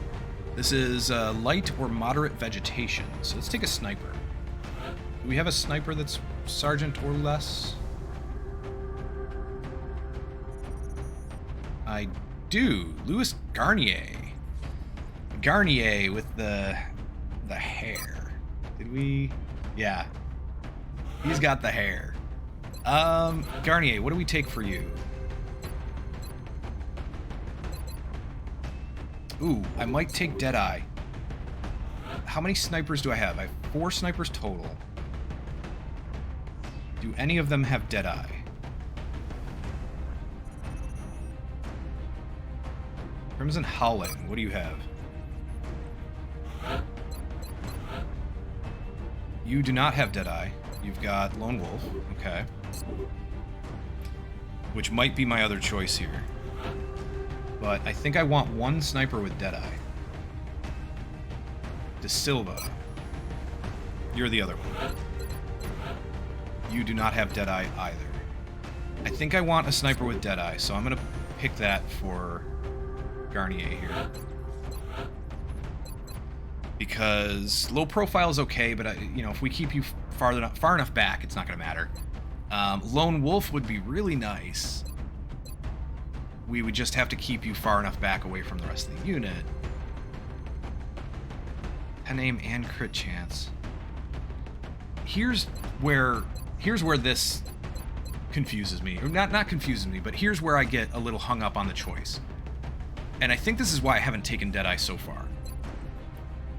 A: This is light or moderate vegetation, so let's take a sniper. Do we have a sniper that's sergeant or less? I do. Louis Garnier. Garnier with the hair. Did we? Yeah. He's got the hair. Garnier, what do we take for you? Ooh, I might take Deadeye. How many snipers do I have? I have 4 snipers total. Do any of them have Deadeye? Crimson Howling, what do you have? You do not have Deadeye. You've got Lone Wolf, okay. Which might be my other choice here. But I think I want one sniper with Deadeye. De Silva. You're the other one. You do not have Deadeye either. I think I want a sniper with Deadeye, so I'm going to pick that for Garnier here. Because low profile is okay, but you know, if we keep you far enough back, it's not going to matter. Lone Wolf would be really nice. We would just have to keep you far enough back away from the rest of the unit. 10 aim and crit chance. Here's where this confuses me. Or not confuses me, but here's where I get a little hung up on the choice. And I think this is why I haven't taken Deadeye so far.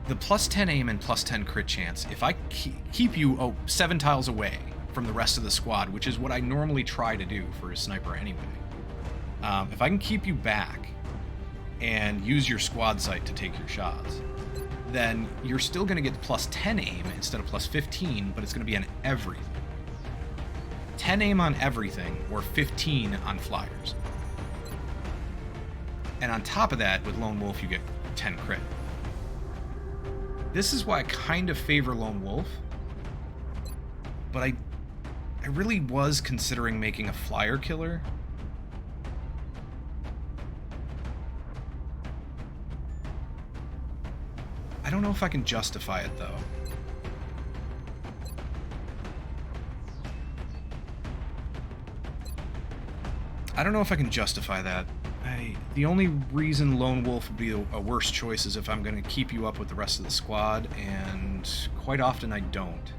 A: The plus 10 aim and plus 10 crit chance, if I keep you 7 tiles away from the rest of the squad, which is what I normally try to do for a sniper anyway, if I can keep you back and use your squad sight to take your shots, then you're still going to get plus 10 aim instead of plus 15, but it's going to be on everything. 10 aim on everything, or 15 on flyers. And on top of that, with Lone Wolf, you get 10 crit. This is why I kind of favor Lone Wolf, but I really was considering making a flyer killer. I don't know if I can justify it, though. I don't know if I can justify that. The only reason Lone Wolf would be a worse choice is if I'm going to keep you up with the rest of the squad, and quite often I don't.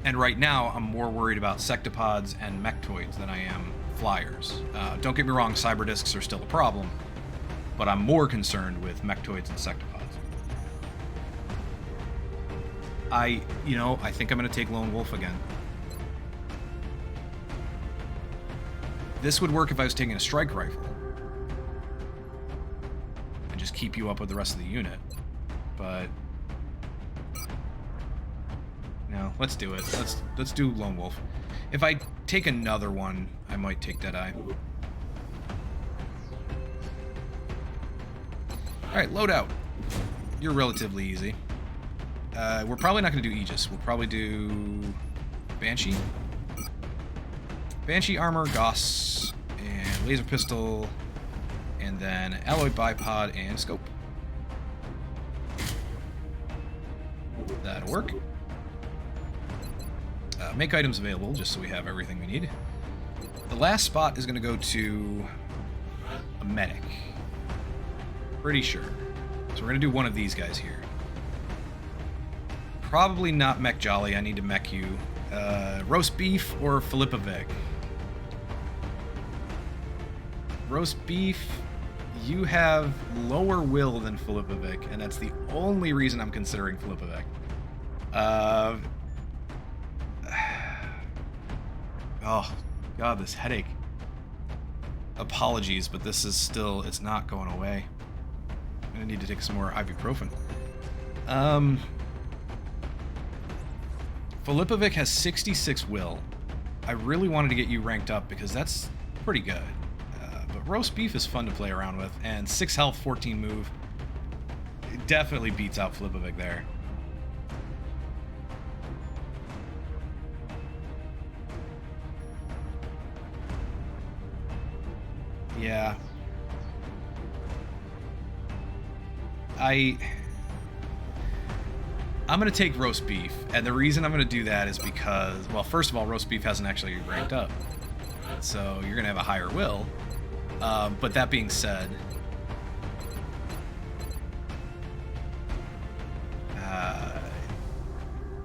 A: And right now, I'm more worried about sectopods and mechtoids than I am flyers. Don't get me wrong, cyber discs are still a problem, but I'm more concerned with mechtoids and sectopods. I think I'm going to take Lone Wolf again. This would work if I was taking a strike rifle. And just keep you up with the rest of the unit. But no, let's do it. Let's do Lone Wolf. If I take another one, I might take Deadeye. Alright, loadout. You're relatively easy. We're probably not going to do Aegis. We'll probably do Banshee. Banshee armor, Gauss, and laser pistol, and then alloy bipod and scope. That'll work. Make items available, just so we have everything we need. The last spot is going to go to a medic. Pretty sure. So we're going to do one of these guys here. Probably not Mech Jolly. I need to mech you. Roast beef or Filipovic? Roast beef, you have lower will than Filipovic, and that's the only reason I'm considering Filipovic. Oh, God, this headache. Apologies, but this is still, it's not going away. I'm gonna need to take some more ibuprofen. Filipovic has 66 will. I really wanted to get you ranked up because that's pretty good. But roast beef is fun to play around with, and 6 health, 14 move. It definitely beats out Filipovic there. Yeah. I'm going to take roast beef, and the reason I'm going to do that is because, well, first of all, roast beef hasn't actually ranked up, so you're going to have a higher will. But that being said,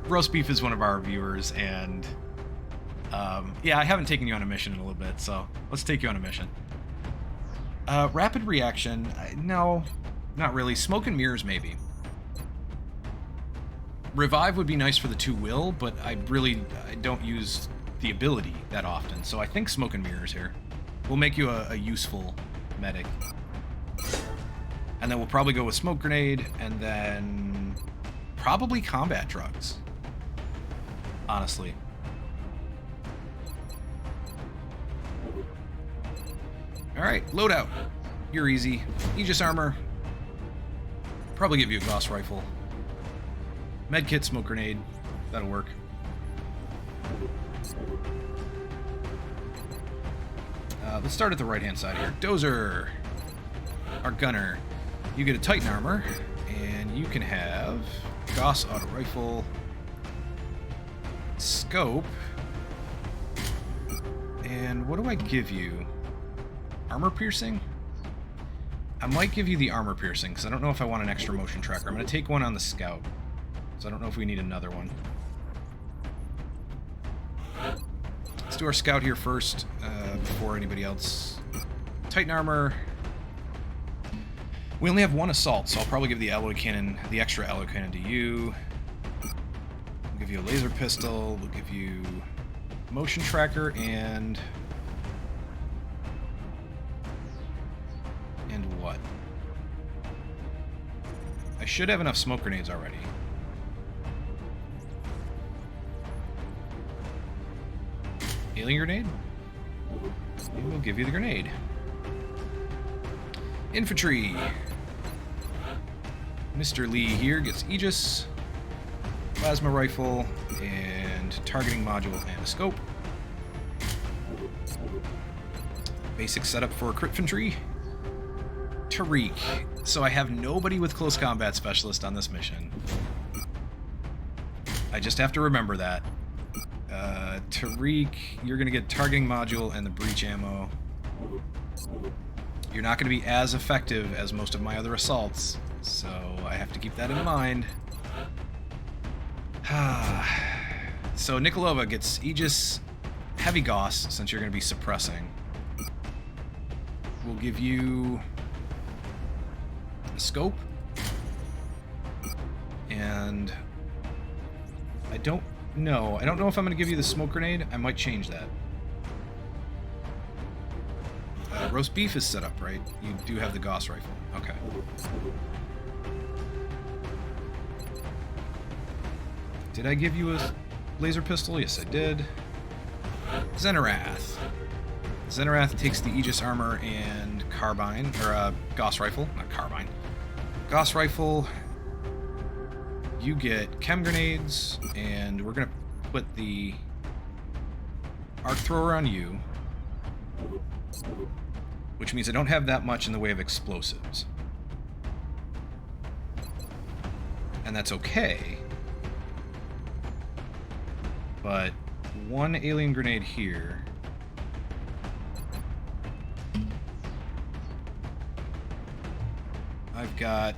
A: roast beef is one of our viewers, and yeah, I haven't taken you on a mission in a little bit, so let's take you on a mission. Rapid reaction, no, not really. Smoke and mirrors, maybe. Revive would be nice for the 2 will, but I don't use the ability that often, so I think smoke and mirrors here. We'll make you a useful medic. And then we'll probably go with smoke grenade, and then probably combat drugs. Honestly. Alright, loadout. You're easy. Aegis armor. Probably give you a Gauss rifle. Medkit, smoke grenade. That'll work. Let's start at the right-hand side here. Dozer. Our gunner. You get a Titan armor, and you can have Gauss auto rifle, scope, and what do I give you? Armor piercing? I might give you the armor piercing, because I don't know if I want an extra motion tracker. I'm going to take one on the scout, so I don't know if we need another one. Let's do our scout here first, before anybody else. Titan armor. We only have 1 assault, so I'll probably give the alloy cannon, the extra alloy cannon to you. We'll give you a laser pistol. We'll give you motion tracker and what? I should have enough smoke grenades already. Healing grenade? And we'll give you the grenade. Infantry. Mr. Lee here gets Aegis, plasma rifle, and targeting module and a scope. Basic setup for crit infantry. Tariq. So I have nobody with close combat specialist on this mission. I just have to remember that. Tariq, you're going to get targeting module and the breach ammo. You're not going to be as effective as most of my other assaults, so I have to keep that in mind. So Nikolova gets Aegis, heavy Gauss, since you're going to be suppressing. We'll give you a scope and don't know. I don't know if I'm going to give you the smoke grenade. I might change that. Roast beef is set up, right? You do have the Gauss rifle. Okay. Did I give you a laser pistol? Yes, I did. Xenarath. Xenarath takes the Aegis armor and carbine, or Gauss rifle, not carbine. Gauss rifle. You get chem grenades, and we're gonna put the arc thrower on you, which means I don't have that much in the way of explosives. And that's okay. But one alien grenade here. I've got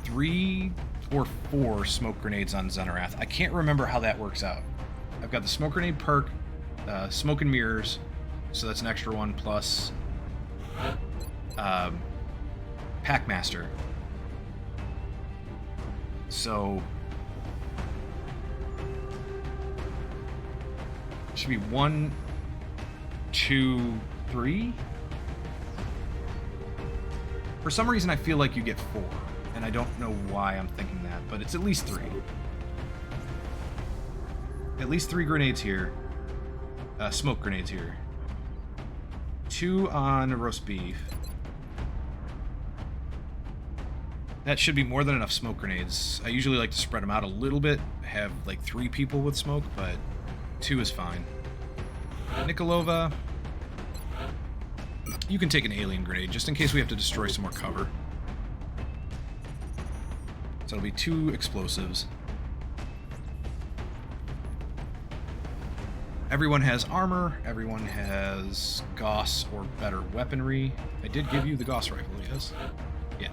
A: 3 or 4 smoke grenades on Xenarath. I can't remember how that works out. I've got the smoke grenade perk, smoke and mirrors, so that's an extra one, plus Packmaster. So should be 1, 2, 3. For some reason, I feel like you get 4, and I don't know why I'm thinking that, but it's at least 3. At least 3 grenades here. Smoke grenades here. 2 on roast beef. That should be more than enough smoke grenades. I usually like to spread them out a little bit, have like 3 people with smoke, but 2 is fine. Nikolova. You can take an alien grenade, just in case we have to destroy some more cover. So it'll be 2 explosives. Everyone has armor, everyone has Gauss or better weaponry. I did give you the Gauss rifle, yes? Yeah.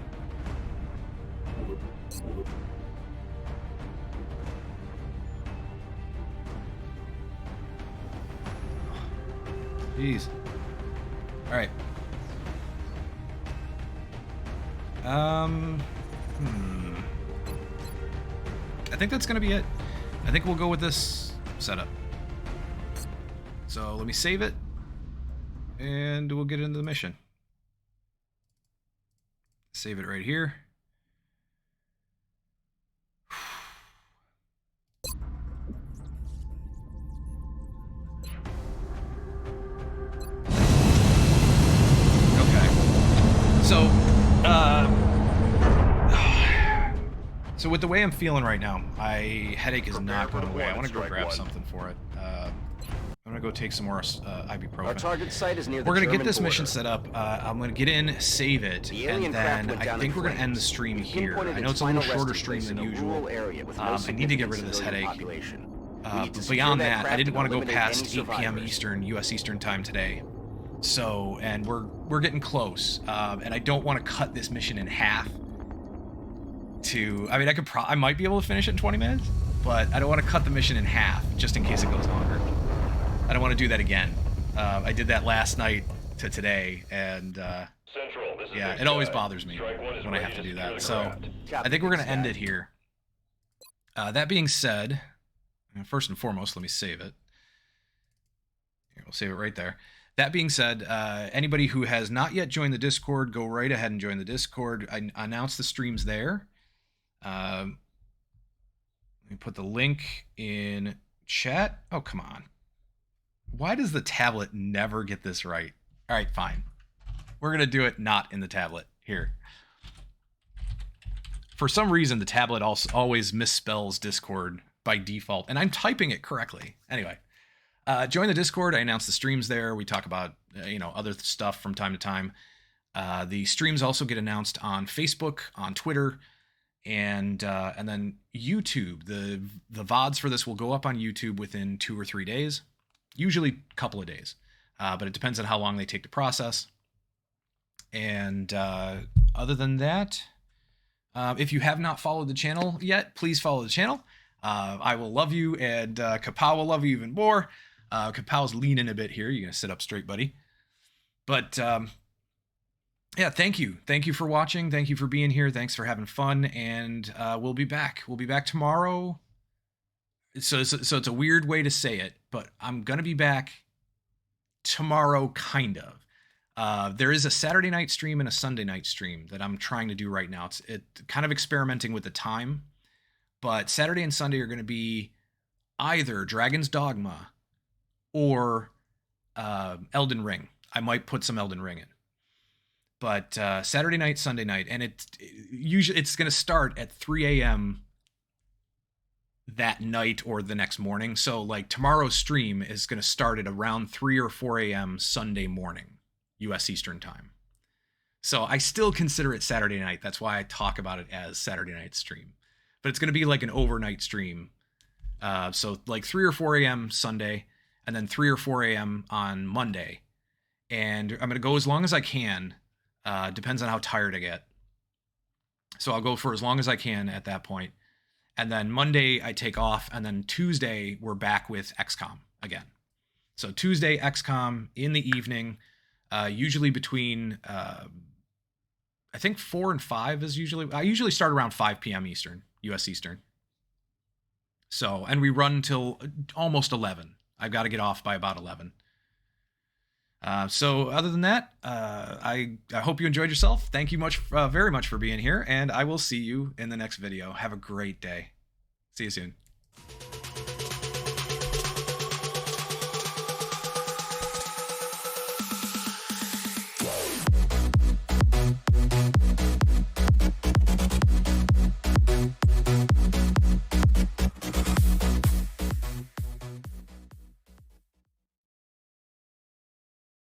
A: Jeez. Alright. I think that's gonna be it. I think we'll go with this setup. So let me save it, and we'll get into the mission. Save it right here. So with the way I'm feeling right now, my headache is not going away. I want to go grab something for it. I'm going to go take some more ibuprofen.
E: Our target site is near the
A: We're going to get
E: German
A: this
E: border.
A: mission set up. I'm going to get in, save it, and then I think we're going to end the stream here. I know it's a little shorter stream than usual. I need to get rid of this headache. But beyond that, I didn't want to go past 8 p.m. Eastern, U.S. Eastern time today. So, and we're getting close, and I don't want to cut this mission in half. I mean, I might be able to finish it in 20 minutes, but I don't want to cut the mission in half just in case it goes longer. I don't want to do that again. I did that last night to today, and
F: Central, this is
A: yeah,
F: Big
A: it always
F: Sky.
A: bothers me
F: Strike one is
A: when I
F: ready
A: have to do
F: secure
A: that.
F: the
A: So
F: craft.
A: I think we're going to end it here. That being said, first and foremost, let me save it. Here, we'll save it right there. That being said, anybody who has not yet joined the Discord, go right ahead and join the Discord. I announced the streams there. Let me put the link in chat. Oh, come on. Why does the tablet never get this right? All right, fine. We're going to do it not in the tablet. Here. For some reason, the tablet also always misspells Discord by default, and I'm typing it correctly. Anyway, join the Discord. I announce the streams there. We talk about, other stuff from time to time. The streams also get announced on Facebook, on Twitter, and then YouTube. The VODs for this will go up on YouTube within 2 or 3 days, usually a couple of days, but it depends on how long they take to process. And other than that, if you have not followed the channel yet, please follow the channel. I will love you, and Kapow will love you even more. Kapow's leaning a bit here. You're gonna sit up straight, buddy. But yeah, thank you. Thank you for watching. Thank you for being here. Thanks for having fun. And we'll be back. We'll be back tomorrow. so it's a weird way to say it, but I'm gonna be back tomorrow, kind of. There is a Saturday night stream and a Sunday night stream that I'm trying to do right now. It's kind of experimenting with the time, but Saturday and Sunday are going to be either Dragon's Dogma or Elden Ring. I might put some Elden Ring in, but Saturday night, Sunday night, and it's going to start at 3 a.m. that night or the next morning. So like tomorrow's stream is going to start at around 3 or 4 a.m. Sunday morning, U.S. Eastern time. So I still consider it Saturday night. That's why I talk about it as Saturday night stream. But it's going to be like an overnight stream. So like 3 or 4 a.m. Sunday, and then 3 or 4 a.m. on Monday. And I'm going to go as long as I can. Depends on how tired I get. So I'll go for as long as I can at that point. And then Monday I take off, and then Tuesday we're back with XCOM again. So Tuesday XCOM in the evening, usually between I think 4 and 5 is usually. I usually start around 5 p.m. Eastern, U.S. Eastern. So, and we run till almost 11. I've got to get off by about 11. So other than that, I hope you enjoyed yourself. Thank you very much for being here, and I will see you in the next video. Have a great day. See you soon.